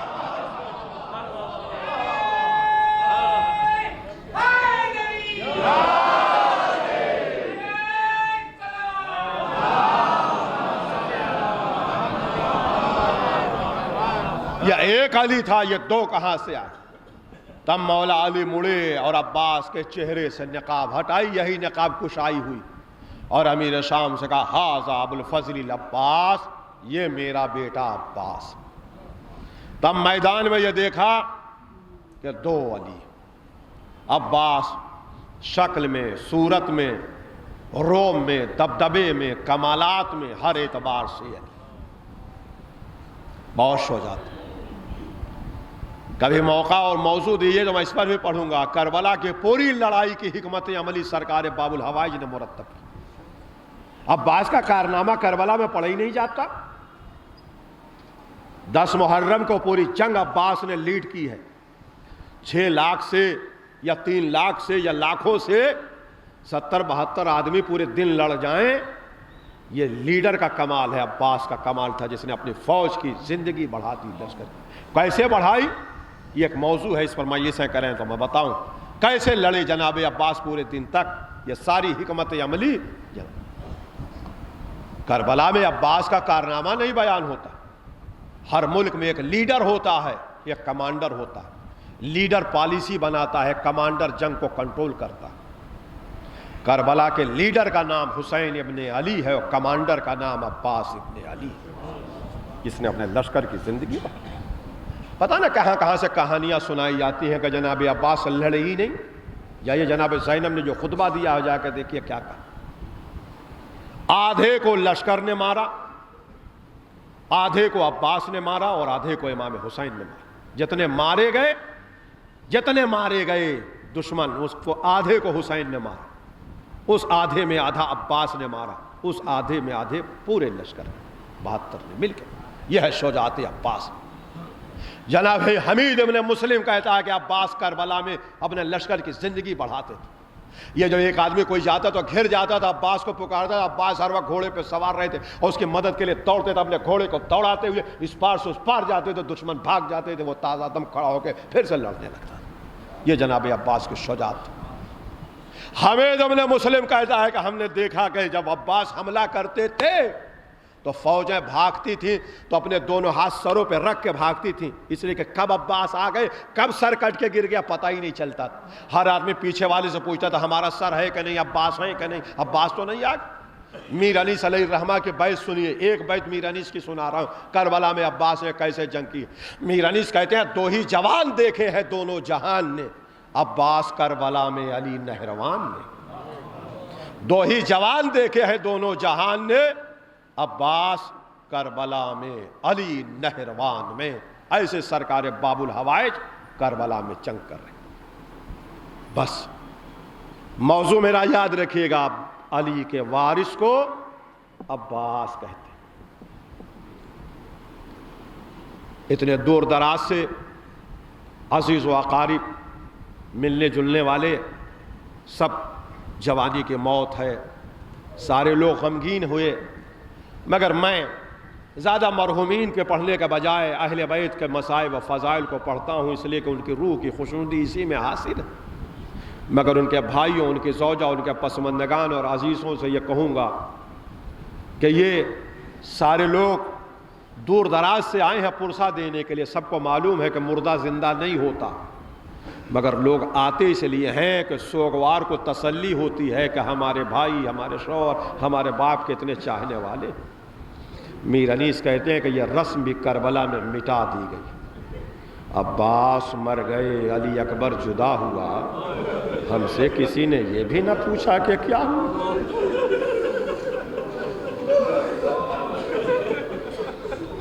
یہ ایک علی تھا, یہ 2 کہاں سے آئے. تب مولا علی مڑے اور عباس کے چہرے سے نقاب ہٹائی, یہی نقاب کشائی ہوئی, اور امیر شام سے کہا ھذا ابو الفضل العباس, یہ میرا بیٹا عباس. تب میدان میں یہ دیکھا کہ 2 علی. عباس شکل میں, صورت میں, روم میں, دبدبے میں, کمالات میں, ہر اعتبار سے علی بہت شجاعت. کبھی موقع اور موضوع دیئے تو میں اس پر بھی پڑھوں گا. کربلا کی پوری لڑائی کی حکمت عملی سرکار باب الحوائج نے مرتب کی. عباس کا کارنامہ کربلا میں پڑھا ہی نہیں جاتا. 10 محرم کو پوری جنگ عباس نے لیڈ کی ہے. 6 لاکھ سے یا 3 لاکھ سے یا لاکھوں سے 70-72 آدمی پورے دن لڑ جائیں, یہ لیڈر کا کمال ہے. عباس کا کمال تھا جس نے اپنی فوج کی زندگی بڑھا دی. لشکر کیسے بڑھائی یہ ایک موضوع ہے, اس پر مایوسیں کریں تو میں بتاؤں کیسے لڑے جناب عباس پورے دن تک. یہ ساری حکمت عملی کربلا میں عباس کا کارنامہ نہیں بیان ہوتا. ہر ملک میں ایک لیڈر ہوتا ہے, ایک کمانڈر ہوتا ہے. لیڈر پالیسی بناتا ہے, کمانڈر جنگ کو کنٹرول کرتا ہے. کربلا کے لیڈر کا نام حسین ابن علی ہے اور کمانڈر کا نام عباس ابن علی ہے, جس نے اپنے لشکر کی زندگی بنائی. پتہ نہ کہاں کہاں سے کہانیاں سنائی جاتی ہیں کہ جناب عباس لڑے ہی نہیں. یا یہ جناب زینب نے جو خطبہ دیا جا کے دیکھیے کیا کہا. آدھے کو لشکر نے مارا, آدھے کو عباس نے مارا, اور آدھے کو امام حسین نے مارا. جتنے مارے گئے دشمن, اس کو آدھے کو حسین نے مارا, اس آدھے میں آدھا عباس نے مارا, اس آدھے میں آدھے پورے لشکر 72 نے مل کے. یہ ہے شجاعت عباس. جناب حمید ابن مسلم کہتا ہے کہ عباس کربلا میں اپنے لشکر کی زندگی بڑھاتے تھے. یہ جو ایک آدمی کوئی جاتا تو گھر جاتا تھا, عباس کو پکارتا تھا. عباس ہر وقت گھوڑے پہ سوار رہے تھے اور اس کی مدد کے لیے دوڑتے تھے. اپنے گھوڑے کو دوڑاتے ہوئے اس پار سے اس پار جاتے تھے, دشمن بھاگ جاتے تھے, وہ تازہ دم کھڑا ہو کے پھر سے لڑنے لگتا. یہ جناب عباس کی شجاعت تھی. حمید ابن مسلم کہتا ہے کہ ہم نے دیکھا کہ جب عباس حملہ کرتے تھے تو فوجیں بھاگتی تھیں تو اپنے دونوں ہاتھ سروں پہ رکھ کے بھاگتی تھیں, اس لیے کہ کب عباس آ گئے, کب سر کٹ کے گر گیا پتہ ہی نہیں چلتا. ہر آدمی پیچھے والے سے پوچھتا تھا ہمارا سر ہے کہ نہیں, عباس ہے کہ نہیں. عباس تو نہیں آ گئے. میر انیس علیہ الرحمہ کی بیت سنیے, ایک بیت میر انیس کی سنا رہا ہوں, کربلا میں عباس نے کیسے جنگ کی. میر انیس کہتے ہیں 2 ہی جوان دیکھے ہیں دونوں جہان نے, عباس کربلا میں علی نہروان نے. 2 ہی جوان دیکھے ہیں دونوں جہان نے, عباس کربلا میں علی نہروان میں. ایسے سرکار باب الحوائج کربلا میں جنگ کر رہے. بس موضوع میرا یاد رکھیے گا, علی کے وارث کو عباس کہتے ہیں. اتنے دور دراز سے عزیز و اقارب ملنے جلنے والے سب جوانی کی موت ہے، سارے لوگ غمگین ہوئے، مگر میں زیادہ مرحومین کے پڑھنے کے بجائے اہل بیت کے مصائب و فضائل کو پڑھتا ہوں، اس لیے کہ ان کی روح کی خوشنودی اسی میں حاصل ہے۔ مگر ان کے بھائیوں، ان کی زوجہ، ان کے پسماندگان اور عزیزوں سے یہ کہوں گا کہ یہ سارے لوگ دور دراز سے آئے ہیں پرسہ دینے کے لیے۔ سب کو معلوم ہے کہ مردہ زندہ نہیں ہوتا، مگر لوگ آتے اس لیے ہیں کہ سوگوار کو تسلی ہوتی ہے کہ ہمارے بھائی، ہمارے شوہر، ہمارے باپ کے اتنے چاہنے والے۔ میر انیس کہتے ہیں کہ یہ رسم بھی کربلا میں مٹا دی گئی۔ عباس مر گئے، علی اکبر جدا ہوا، ہم سے کسی نے یہ بھی نہ پوچھا کہ کیا ہوا۔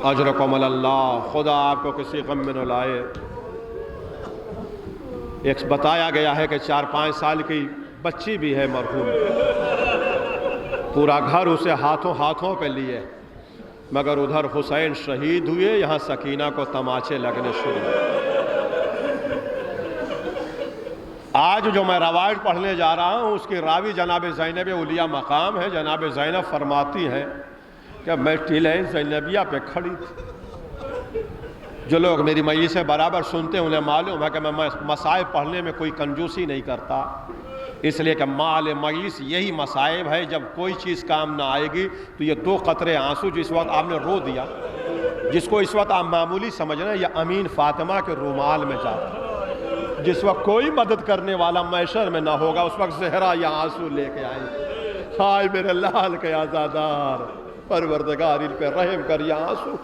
اجرکم اللہ، خدا آپ کو کسی غم میں نہ لائے۔ ایک بتایا گیا ہے کہ 4-5 سال کی بچی بھی ہے مرحوم، پورا گھر اسے ہاتھوں پہ لیے، مگر ادھر حسین شہید ہوئے، یہاں سکینہ کو تماچے لگنے شروع ہوئے۔ آج جو میں روایت پڑھنے جا رہا ہوں اس کی راوی جناب زینب اولیاء مقام ہے۔ جناب زینب فرماتی ہیں کہ میں ٹیلہ زینبیہ پہ کھڑی تھی۔ جو لوگ میری مجلس سے برابر سنتے ہیں انہیں معلوم ہے کہ میں مصائب پڑھنے میں کوئی کنجوسی نہیں کرتا، اس لیے کہ مال مجلس یہی مصائب ہے۔ جب کوئی چیز کام نہ آئے گی تو یہ 2 قطرے آنسو جس وقت آپ نے رو دیا، جس کو اس وقت آپ معمولی سمجھ رہے ہیں، یہ امین فاطمہ کے رومال میں جاتا۔ جس وقت کوئی مدد کرنے والا میسر میں نہ ہوگا اس وقت زہرا یہ آنسو لے کے آئے، ہائے میرے لال کے آزادار، پروردگار ان پہ رحم کر یہ آنسو۔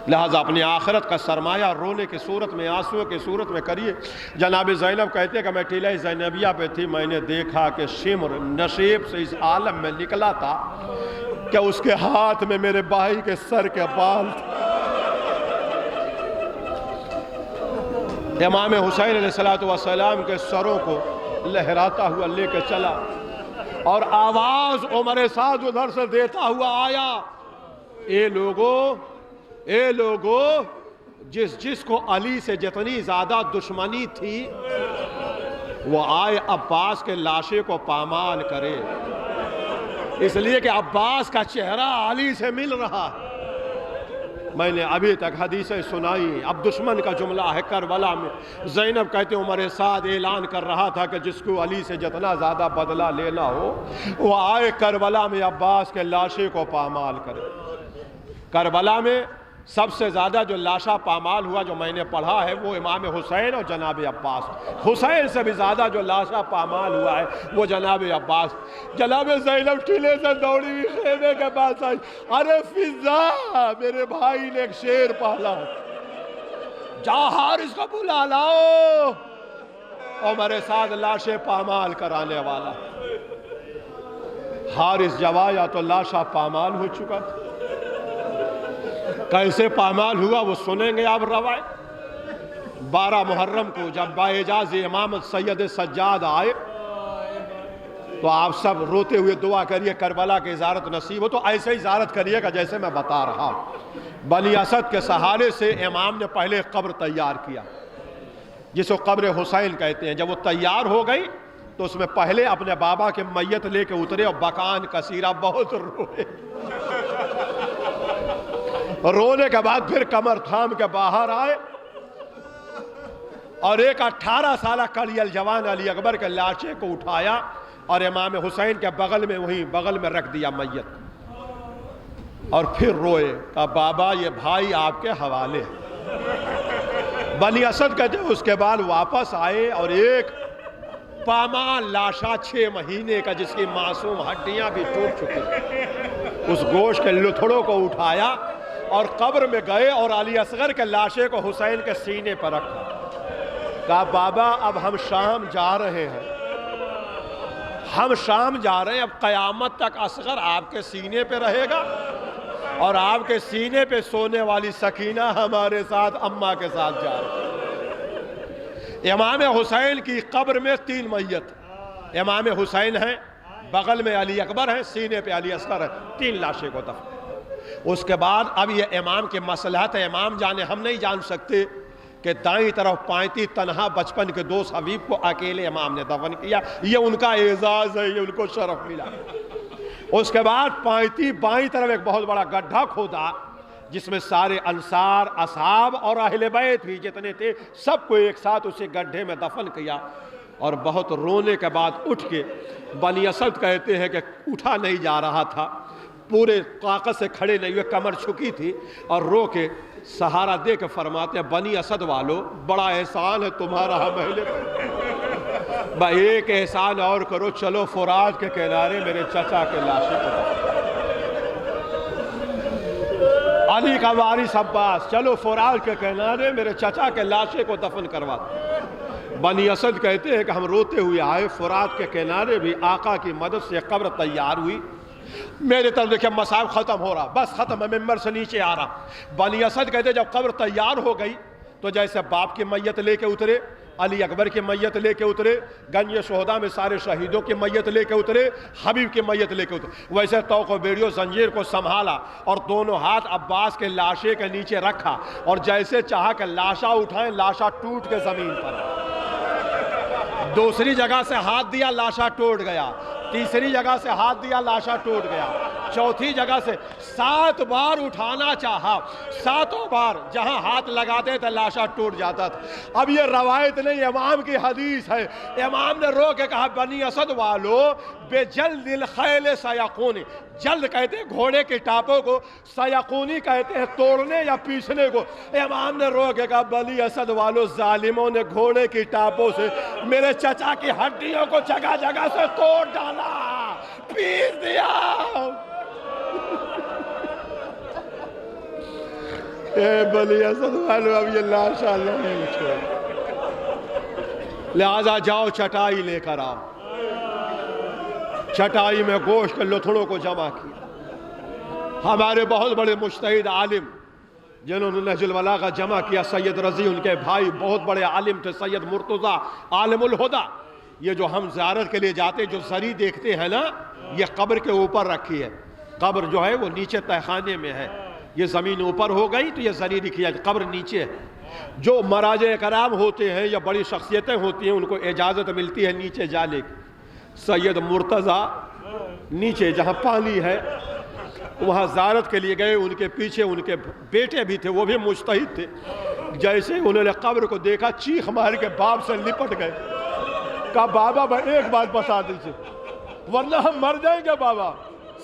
لہذا اپنی آخرت کا سرمایہ رونے کی صورت میں، آنسو کی صورت میں کریے۔ جناب زینب کہتے ہیں کہ میں ٹیلہ زینبیہ پہ تھی، میں نے دیکھا کہ شمر نشیب سے اس عالم میں نکلا تھا کہ اس کے ہاتھ میں میرے بھائی کے سر کے بال تھے۔ امام حسین علیہ السلام کے سروں کو لہراتا ہوا لے کے چلا، اور آواز عمر سعد ادھر سے دیتا ہوا آیا، اے لوگو جس کو علی سے جتنی زیادہ دشمنی تھی وہ آئے عباس کے لاشے کو پامال کرے، اس لیے کہ عباس کا چہرہ علی سے مل رہا ہے۔ میں نے ابھی تک حدیثیں سنائی، اب دشمن کا جملہ ہے کربلا میں۔ زینب کہتے عمر سعد اعلان کر رہا تھا کہ جس کو علی سے جتنا زیادہ بدلہ لینا ہو وہ آئے کربلا میں عباس کے لاشے کو پامال کرے۔ کربلا میں سب سے زیادہ جو لاشا پامال ہوا جو میں نے پڑھا ہے وہ امام حسین اور جناب عباس۔ حسین سے بھی زیادہ جو لاشا پامال ہوا ہے وہ جناب عباس۔ جناب زینب ٹیلے سے دوڑی ہوئی خیمے کے پاس آئی، ارے فضا، میرے بھائی نے ایک شیر پالا، جا حارث کو بلا لاؤ۔ عمر سعد لاشے پامال کرانے والا، حارث جب آیا تو لاشا پامال ہو چکا تھا۔ کیسے پامال ہوا وہ سنیں گے آپ روایت۔ 12 محرم کو جب باعجاز امامت سید سجاد آئے تو آپ سب روتے ہوئے دعا کریے کربلا کی زیارت نصیب ہو، تو ایسے ہی زیارت کریے گا جیسے میں بتا رہا ہوں۔ بنی اسد کے سہارے سے امام نے پہلے قبر تیار کیا جس کو قبر حسین کہتے ہیں۔ جب وہ تیار ہو گئی تو اس میں پہلے اپنے بابا کے میت لے کے اترے اور بکان کثیرہ بہت روئے۔ رونے کے بعد پھر کمر تھام کے باہر آئے اور ایک 18 سالہ کلی الجوان علی اکبر کے لاشے کو اٹھایا اور امام حسین کے بغل میں وہیں بغل میں رکھ دیا میت، اور پھر روئے کہ بابا یہ بھائی آپ کے حوالے ہیں۔ بنی اسد کہتے اس کے بعد واپس آئے اور ایک پامال لاشا 6 مہینے کا جس کی معصوم ہڈیاں بھی ٹوٹ چکی اس گوشت کے لتھڑوں کو اٹھایا اور قبر میں گئے اور علی اصغر کے لاشے کو حسین کے سینے پر رکھا۔ کہا بابا اب ہم شام جا رہے ہیں، اب قیامت تک اصغر آپ کے سینے پہ رہے گا اور آپ کے سینے پہ سونے والی سکینہ ہمارے ساتھ اماں کے ساتھ جا رہے ہیں۔ امام حسین کی قبر میں 3 میت، امام حسین ہیں، بغل میں علی اکبر ہیں، سینے پہ علی اصغر ہیں، 3 لاشیں کو دفن۔ اس کے بعد اب یہ امام کی مصلحت ہے، امام جانے، ہم نہیں جان سکتے کہ دائیں طرف پائنتی تنہا بچپن کے دوست حبیب کو اکیلے امام نے دفن کیا، یہ ان کا اعزاز ہے، یہ ان کو شرف ملا۔ اس کے بعد پائنتی بائیں طرف ایک بہت بڑا گڈھا کھودا جس میں سارے انصار، اصحاب اور اہل بیت بھی جتنے تھے سب کو ایک ساتھ اسی گڈھے میں دفن کیا۔ اور بہت رونے کے بعد اٹھ کے، بنی اسد کہتے ہیں کہ اٹھا نہیں جا رہا تھا، پورے طاقت سے کھڑے نہیں ہوئے، کمر جھکی تھی، اور رو کے سہارا دے کے فرماتے ہیں بنی اسد والو بڑا احسان ہے تمہارا ہم اہل بیت، بھائی ایک احسان اور کرو، چلو فرات کے کنارے میرے چچا کے لاشیں کو دفن، علی کا وارث عباس چلو فرات کے کنارے میرے چچا کے لاشیں کو دفن کروا۔ بنی اسد کہتے ہیں کہ ہم روتے ہوئے آئے، فرات کے کنارے بھی آقا کی مدد سے قبر تیار ہوئی، میرے طرف دیکھیں مصائب ختم ہو رہا، بس ختم، ممبر سے نیچے آ رہا۔ بنی اسد کہتے ہیں جب قبر تیار ہو گئی تو جیسے باپ کی میت لے کے اترے، علی اکبر کی میت لے کے اترے، گنج شہداء میں سارے شہیدوں کی میت لے کے اترے، حبیب کی میت لے کے اترے، ویسے توق و بیڑیوں زنجیر کو سنبھالا اور دونوں ہاتھ عباس کے لاشے کے نیچے رکھا، اور جیسے چاہا کہ لاشا اٹھائیں، لاشا ٹوٹ کے زمین پر، دوسری جگہ سے ہاتھ دیا لاشا ٹوٹ گیا، تیسری جگہ سے ہاتھ دیا لاشا ٹوٹ گیا، چوتھی جگہ سے 7 بار اٹھانا چاہا، 7 بار جہاں ہاتھ لگاتے تھے لاشا ٹوٹ جاتا تھا۔ اب یہ روایت نہیں، امام کی حدیث ہے، امام نے رو کے کہا بنی اسد والو بے جلد الخیل سیقونی، جلد کہتے ہیں گھوڑے کے ٹاپوں کو، سیقونی کہتے ہیں توڑنے یا پیسنے کو۔ امام نے رو کے کہا بنی اسد والو ظالموں نے گھوڑے کی ٹاپوں سے میرے چچا کی ہڈیوں کو جگہ جگہ سے توڑ ڈالا، پیس دیا۔ اے بنی اسد والو اب یہ لاشا نہیں چھوڑ، لہذا جاؤ چٹائی لے کر آؤ۔ چٹائی میں گوشت کے لتھڑوں کو جمع کیا۔ ہمارے بہت بڑے مجتہد عالم جنہوں نے نہج البلاغہ جمع کیا، سید رضی ان کے بھائی بہت بڑے عالم تھے، سید مرتضیٰ عالم الہدیٰ، یہ جو ہم زیارت کے لیے جاتے جو زری دیکھتے ہیں نا، یہ قبر کے اوپر رکھی ہے، قبر جو ہے وہ نیچے تہخانے میں ہے، یہ زمین اوپر ہو گئی تو یہ زری رکھی ہے، قبر نیچے ہے۔ جو مراجع کرام ہوتے ہیں یا بڑی شخصیتیں ہوتی ہیں ان کو اجازت ملتی ہے نیچے جانے کی۔ سید مرتضیٰ نیچے جہاں پانی ہے وہاں زیارت کے لیے گئے، ان کے پیچھے ان کے بیٹے بھی تھے، وہ بھی مجتہد تھے، جیسے انہوں نے قبر کو دیکھا چیخ مار کے باپ سے لپٹ گئے، کہا بابا میں ایک بات بتا دیجئے ورنہ ہم مر جائیں گے بابا۔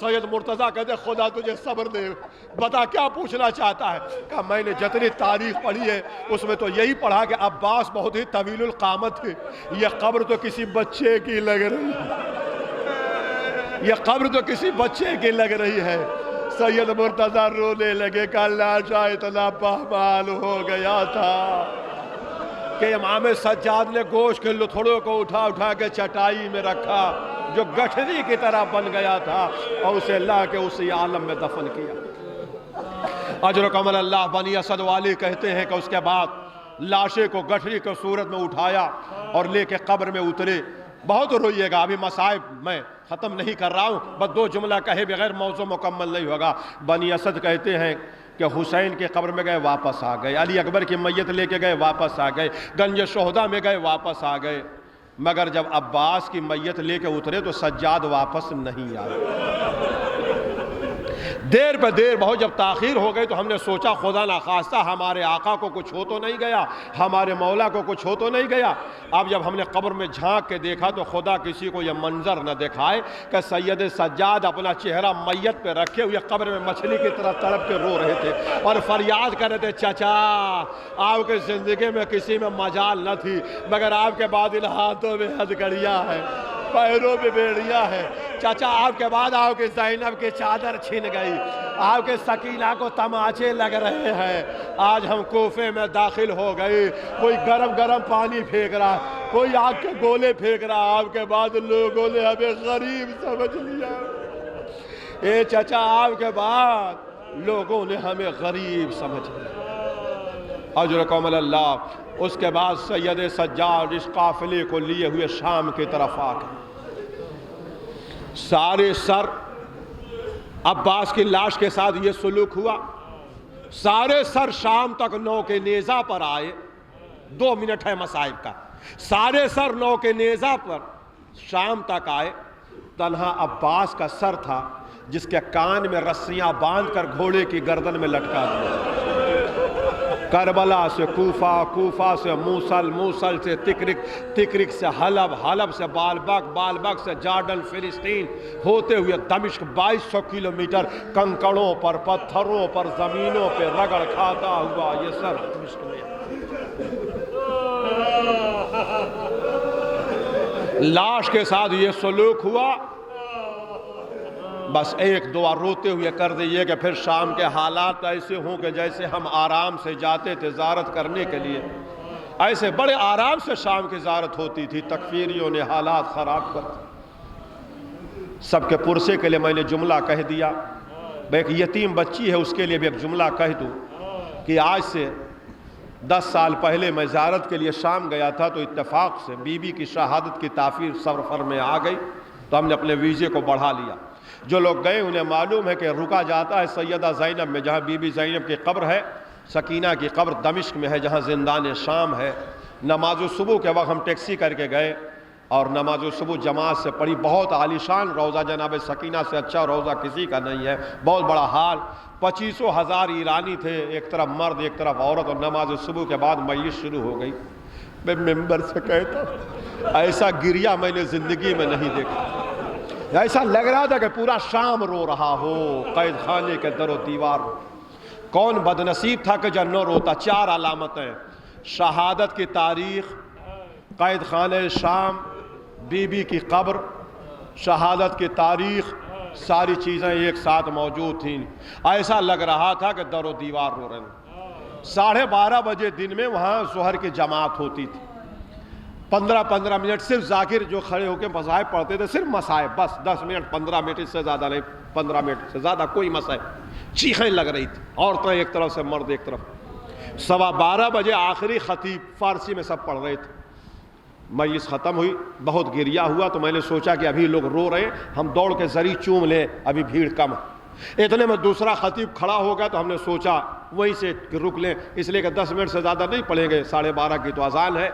سید مرتضیٰ کہتے خدا تجھے صبر دے، بتا کیا پوچھنا چاہتا ہے؟ کہا میں نے جتنی تاریخ پڑھی ہے اس میں تو یہی پڑھا کہ عباس بہت ہی طویل القامت تھے، یہ قبر تو کسی بچے کی لگ رہی ہے، یہ قبر تو کسی بچے کی لگ رہی ہے۔ سید مرتضیٰ رونے لگے کہ لاشا اتنا پامال ہو گیا تھا کہ امام سجاد نے گوشت کے لتھڑوں کو اٹھا اٹھا کے چٹائی میں رکھا جو گٹھری کی طرح بن گیا تھا، اور اسے لا کے اسی عالم میں دفن کیا۔ اجرکم اللہ۔ بنی اسد والے کہتے ہیں کہ اس کے بعد لاشے کو گٹھری کی صورت میں اٹھایا اور لے کے قبر میں اترے۔ بہت روئیے گا، ابھی مصائب میں ختم نہیں کر رہا ہوں، بس 2 جملہ کہے بغیر موضوع مکمل نہیں ہوگا۔ بنی اسد کہتے ہیں کہ حسین کے قبر میں گئے واپس آ گئے، علی اکبر کی میت لے کے گئے واپس آ گئے، گنج شہداء میں گئے واپس آ گئے، مگر جب عباس کی میت لے کے اترے تو سجاد واپس نہیں آئے۔ دیر پہ دیر بہت جب تاخیر ہو گئی تو ہم نے سوچا خدا نخواستہ ہمارے آقا کو کچھ ہو تو نہیں گیا، ہمارے مولا کو کچھ ہو تو نہیں گیا۔ اب جب ہم نے قبر میں جھانک کے دیکھا تو خدا کسی کو یہ منظر نہ دکھائے کہ سید سجاد اپنا چہرہ میت پہ رکھے ہوئے قبر میں مچھلی کی طرح تڑپ کے رو رہے تھے اور فریاد کر رہے تھے چچا آپ کے زندگی میں کسی میں مجال نہ تھی مگر آپ کے بعد ان ہاتھوں میں ہتھکڑیاں ہے، پیروں میں بیڑیاں ہے، چچا آپ کے بعد آپ کے زینب کی چادر چھن گئی، آپ کے سکینہ کو تماچے لگ رہے ہیں، آج ہم کوفے میں داخل ہو گئے، کوئی گرم گرم پانی پھینک رہا، کوئی آگ کے گولے پھینک رہا، آپ کے بعد لوگوں نے ہمیں غریب سمجھ لیا۔ اے چچا آپ کے بعد لوگوں نے ہمیں غریب سمجھ لیا۔ اجرکم اللہ۔ اس کے بعد سید سجاد اس قافلے کو لیے ہوئے شام کی طرف آ گئے، سارے سر عباس کی لاش کے ساتھ یہ سلوک ہوا، سارے سر شام تک نو کے نیزہ پر آئے، 2 منٹ ہے مصائب کا، سارے سر نو کے نیزہ پر شام تک آئے، تنہا عباس کا سر تھا جس کے کان میں رسیاں باندھ کر گھوڑے کی گردن میں لٹکا دیا۔ کربلا سے کوفہ، کوفہ سے موصل، موصل سے تکرک، تکرک سے حلب، حلب سے بالبک، بالبک سے جارڈن فلسطین، ہوتے ہوئے دمشق 2200 کلومیٹر کنکڑوں پر، پتھروں پر، زمینوں پہ رگڑ کھاتا ہوا یہ سب دمشق میں۔ لاش کے ساتھ یہ سلوک ہوا، بس ایک دعا روتے ہوئے کر دیئے کہ پھر شام کے حالات ایسے ہوں کہ جیسے ہم آرام سے جاتے تھے زیارت کرنے کے لیے، ایسے بڑے آرام سے شام کی زیارت ہوتی تھی، تکفیریوں نے حالات خراب کر دی۔ سب کے پرسے کے لیے میں نے جملہ کہہ دیا، ایک یتیم بچی ہے اس کے لیے بھی ایک جملہ کہہ دوں کہ آج سے 10 سال پہلے میں زیارت کے لیے شام گیا تھا، تو اتفاق سے بی بی کی شہادت کی تاخیر سفر میں آ گئی، تو ہم نے اپنے ویزے کو بڑھا لیا۔ جو لوگ گئے انہیں معلوم ہے کہ رکا جاتا ہے سیدہ زینب میں، جہاں بی بی زینب کی قبر ہے، سکینہ کی قبر دمشق میں ہے جہاں زندان شام ہے۔ نماز صبح کے وقت ہم ٹیکسی کر کے گئے اور نماز صبح جماعت سے پڑھی، بہت عالیشان روضہ، جناب سکینہ سے اچھا روضہ کسی کا نہیں ہے، بہت بڑا حال، 25,000 ایرانی تھے، ایک طرف مرد ایک طرف عورت، اور نماز صبح کے بعد مجلس شروع ہو گئی۔ میں ممبر سے کہتا ایسا گریہ میں نے زندگی میں نہیں دیکھا، ایسا لگ رہا تھا کہ پورا شام رو رہا ہو، قید خانے کے در و دیوار۔ کون بدنصیب تھا کہ جو نہ روتا؟ 4 علامتیں: شہادت کی تاریخ، قید خانہ شام، بی بی کی قبر، شہادت کی تاریخ، ساری چیزیں ایک ساتھ موجود تھیں، ایسا لگ رہا تھا کہ در و دیوار رو رہے ہیں۔ 12:30 بجے دن میں وہاں ظہر کی جماعت ہوتی تھی، 15 منٹ صرف ذاکر جو کھڑے ہو کے مصائب پڑھتے تھے، صرف مصائب، بس 10 منٹ 15 منٹ، اس سے زیادہ نہیں، 15 منٹ سے زیادہ کوئی مصائب۔ چیخیں لگ رہی تھی، عورتیں ایک طرف سے مرد ایک طرف۔ 12:15 بجے آخری خطیب فارسی میں سب پڑھ رہے تھے، مجلس ختم ہوئی، بہت گریہ ہوا، تو میں نے سوچا کہ ابھی لوگ رو رہے ہیں، ہم دوڑ کے زری چوم لیں، ابھی بھیڑ کم ہے۔ اتنے میں دوسرا خطیب کھڑا ہو گیا، تو ہم نے سوچا وہیں سے رک لیں، اس لیے کہ 10 منٹ سے زیادہ نہیں پڑھیں گے، 12:30 کی تو اذان ہے۔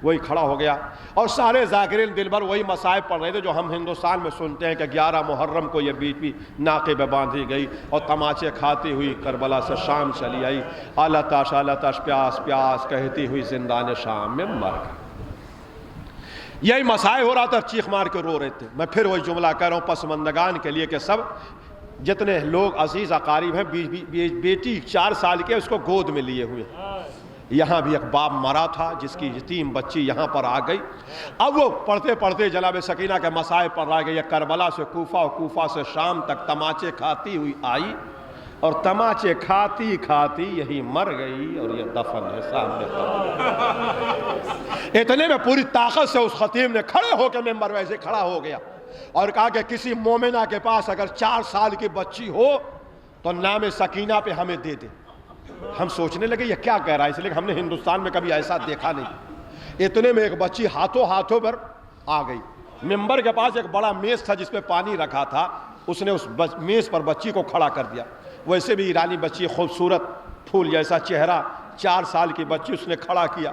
وہی کھڑا ہو گیا، اور سارے ذاکرین دل بھر وہی مصائب پڑھ رہے تھے جو ہم ہندوستان میں سنتے ہیں کہ 11 محرم کو یہ بی بی ناقے پہ باندھی گئی اور تماچے کھاتی ہوئی کربلا سے شام چلی آئی، آلہ تاش آلہ تاش، پیاس پیاس کہتی ہوئی زندان شام میں مر گئی۔ یہی مصائب ہو رہا تھا، چیخ مار کے رو رہے تھے۔ میں پھر وہی جملہ کہہ رہا ہوں پسماندگان کے لیے کہ سب جتنے لوگ عزیز اقارب ہیں، بیٹی 4 سال کے اس کو گود میں لیے ہوئے، یہاں بھی ایک باپ مرا تھا جس کی یتیم بچی یہاں پر آ گئی۔ اب وہ پڑھتے پڑھتے جناب سکینہ کے مصائب پڑھ رہا کہ یہ کربلا سے کوفہ اور کوفہ سے شام تک تماچے کھاتی ہوئی آئی، اور تماچے کھاتی کھاتی یہی مر گئی، اور یہ دفن ہے سامنے پر۔ اتنے میں پوری طاقت سے اس خطیب نے کھڑے ہو کے ممبر ویسے کھڑا ہو گیا اور کہا کہ کسی مومنہ کے پاس اگر 4 سال کی بچی ہو تو نام سکینہ پہ ہمیں دے دے۔ ہم سوچنے لگے یہ کیا کہہ رہا ہے، اس لیے ہم نے ہندوستان میں کبھی ایسا دیکھا نہیں۔ اتنے میں ایک بچی ہاتھوں پر آ گئی، ممبر کے پاس ایک بڑا میز تھا جس پہ پانی رکھا تھا، اس نے اس میز پر بچی کو کھڑا کر دیا۔ ویسے بھی ایرانی بچی، خوبصورت پھول جیسا چہرہ، 4 سال کی بچی اس نے کھڑا کیا۔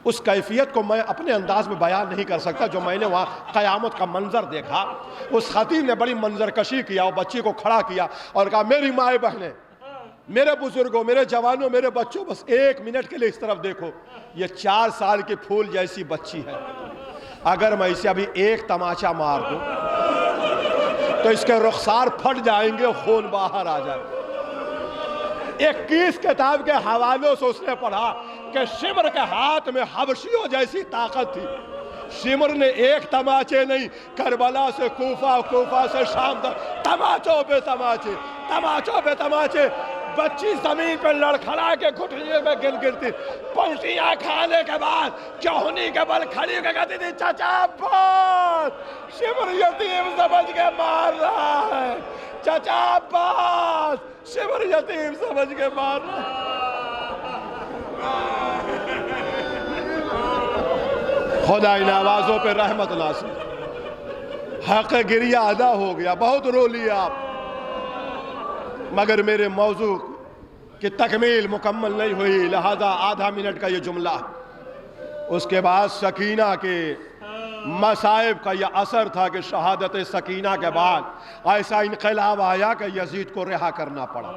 اس کیفیت کو میں اپنے انداز میں بیان نہیں کر سکتا جو میں نے وہاں قیامت کا منظر دیکھا۔ اس خطیب نے بڑی منظر کشی کیا، وہ بچی کو کھڑا کیا اور کہا میری مائیں بہنیں، میرے بزرگوں، میرے جوانوں، میرے بچوں، بس 1 منٹ کے لیے اس طرف دیکھو، یہ 4 سال کی پھول جیسی بچی ہے، اگر میں اسے ابھی ایک تماچا مار دوں تو اس کے رخسار پھٹ جائیں گے، خون باہر آ جائے۔ 21 کتاب کے حوالوں سے اس نے پڑھا کہ شمر کے ہاتھ میں حبشیوں جیسی طاقت تھی، شمر نے ایک تماچے نہیں، کربلا سے کوفہ، کوفہ سے شام تک تماچوں پہ تماچے، تماچوں پہ تماچے۔ بچی زمین پہ لڑکھڑا کے گھٹنے میں گرتی، پلٹیاں کھانے کے بعد چوہنی کے بل کھڑی ہو کے کہتی تھی چچا عباس، شمر یتیم سمجھ کے مار رہا ہے، چچا عباس، شمر یتیم سمجھ کے مار رہا ہے۔ خدا ان آوازوں پہ رحمت نازل۔ حق گریہ ادا ہو گیا، بہت رو لیا آپ۔ مگر میرے موضوع کی تکمیل مکمل نہیں ہوئی، لہذا آدھا منٹ کا یہ جملہ۔ اس کے بعد سکینہ کے مصائب کا یہ اثر تھا کہ شہادت سکینہ کے بعد ایسا انقلاب آیا کہ یزید کو رہا کرنا پڑا۔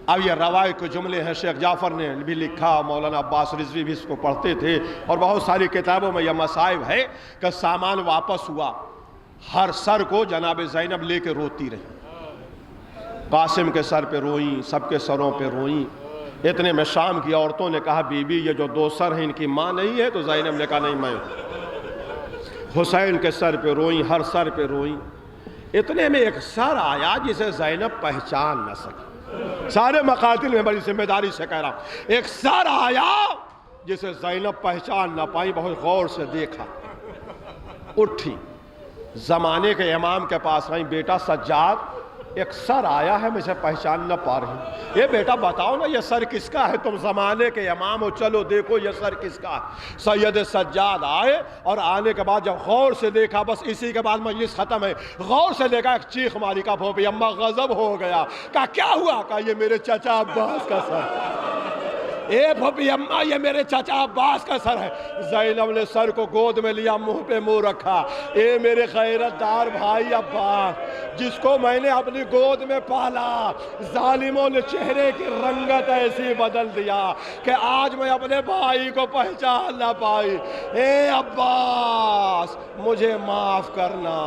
اب یہ روایت کے جملے ہیں، شیخ جعفر نے بھی لکھا، مولانا عباس رضوی بھی اس کو پڑھتے تھے، اور بہت ساری کتابوں میں یہ مصائب ہے کہ سامان واپس ہوا، ہر سر کو جناب زینب لے کے روتی رہی، قاسم کے سر پہ روئیں، سب کے سروں پہ روئیں۔ اتنے میں شام کی عورتوں نے کہا بی بی یہ جو دو سر ہیں ان کی ماں نہیں ہے؟ تو زینب نے کہا نہیں میں ہوں۔ حسین کے سر پہ روئیں، ہر سر پہ روئیں۔ اتنے میں ایک سر آیا جسے زینب پہچان نہ سکی، سارے مقاتل میں بڑی ذمہ داری سے کہہ رہا ہوں، ایک سر آیا جسے زینب پہچان نہ پائی، بہت غور سے دیکھا، اٹھی، زمانے کے امام کے پاس آئیں، بیٹا سجاد ایک سر آیا ہے، مجھے پہچان نہ پا رہی ہوں، یہ بیٹا بتاؤ نا یہ سر کس کا ہے؟ تم زمانے کے امام ہو، چلو دیکھو یہ سر کس کا ہے۔ سید سجاد آئے اور آنے کے بعد جب غور سے دیکھا، بس اسی کے بعد مجلس ختم ہے، غور سے دیکھا، ایک چیخ ماری کا بھوپی اماں غضب ہو گیا، کہا کیا ہوا؟ کہا یہ میرے چچا عباس کا سر، اے بھوپی اماں یہ میرے چچا عباس کا سر ہے۔ زینب نے سر کو گود میں لیا، منہ پہ منہ رکھا، اے میرے غیرت دار بھائی عباس، جس کو میں نے اپنی گود میں پالا، ظالموں نے چہرے کی رنگت ایسی بدل دیا کہ آج میں اپنے بھائی کو پہچان نہ پائی۔ اے عباس مجھے معاف کرنا،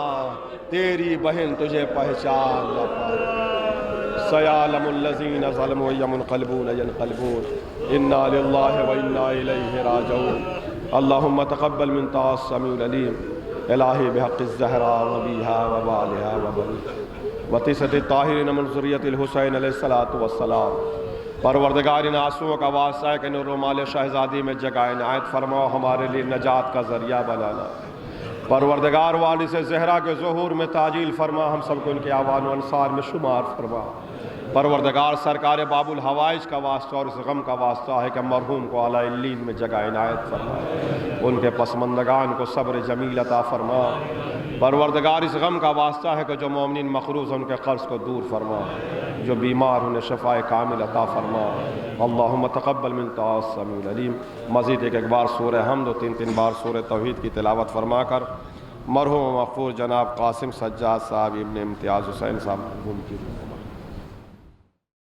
تیری بہن تجھے پہچان نہ پائی۔ سیعلم الذین ظلموا یمنقلبون ینقلبون انا للہ و انا الیہ راجعون۔ اللہم تقبل من السمیع العلیم الہی بحق الزہراء وبیہا وبالہا وبنیہا وتسعۃ الطاہرین من ذریۃ الحسین علیہ الصلوۃ والسلام۔ پروردگار ان آنسوؤں کا واسطہ ہے کہ نور و مال شہزادی میں جگہ عنایت فرماؤ، ہمارے لیے نجات کا ذریعہ بنانا۔ پروردگار وارث زہرا کے ظہور میں تعجیل فرما، ہم سب کو ان کے اعوان و انصار میں شمار فرما۔ پروردگار سرکار باب الحوائج کا واسطہ اور اس غم کا واسطہ ہے کہ مرحوم کو اعلیٰ علیین میں جگہ عنایت فرما، ان کے پسماندگان کو صبر جمیل عطا فرما۔ پروردگار اس غم کا واسطہ ہے کہ جو مومنین مقروض ہیں ان کے قرض کو دور فرما، جو بیمار انہیں شفاء کامل عطا فرما۔ اللہم تقبل من السمیع العلیم۔ مزید ایک بار سورہ حمد و تین بار سورہ توحید کی تلاوت فرما کر مرحوم مغفور جناب قاسم سجاد صاحب ابن امتیاز حسین صاحب مرحوم کی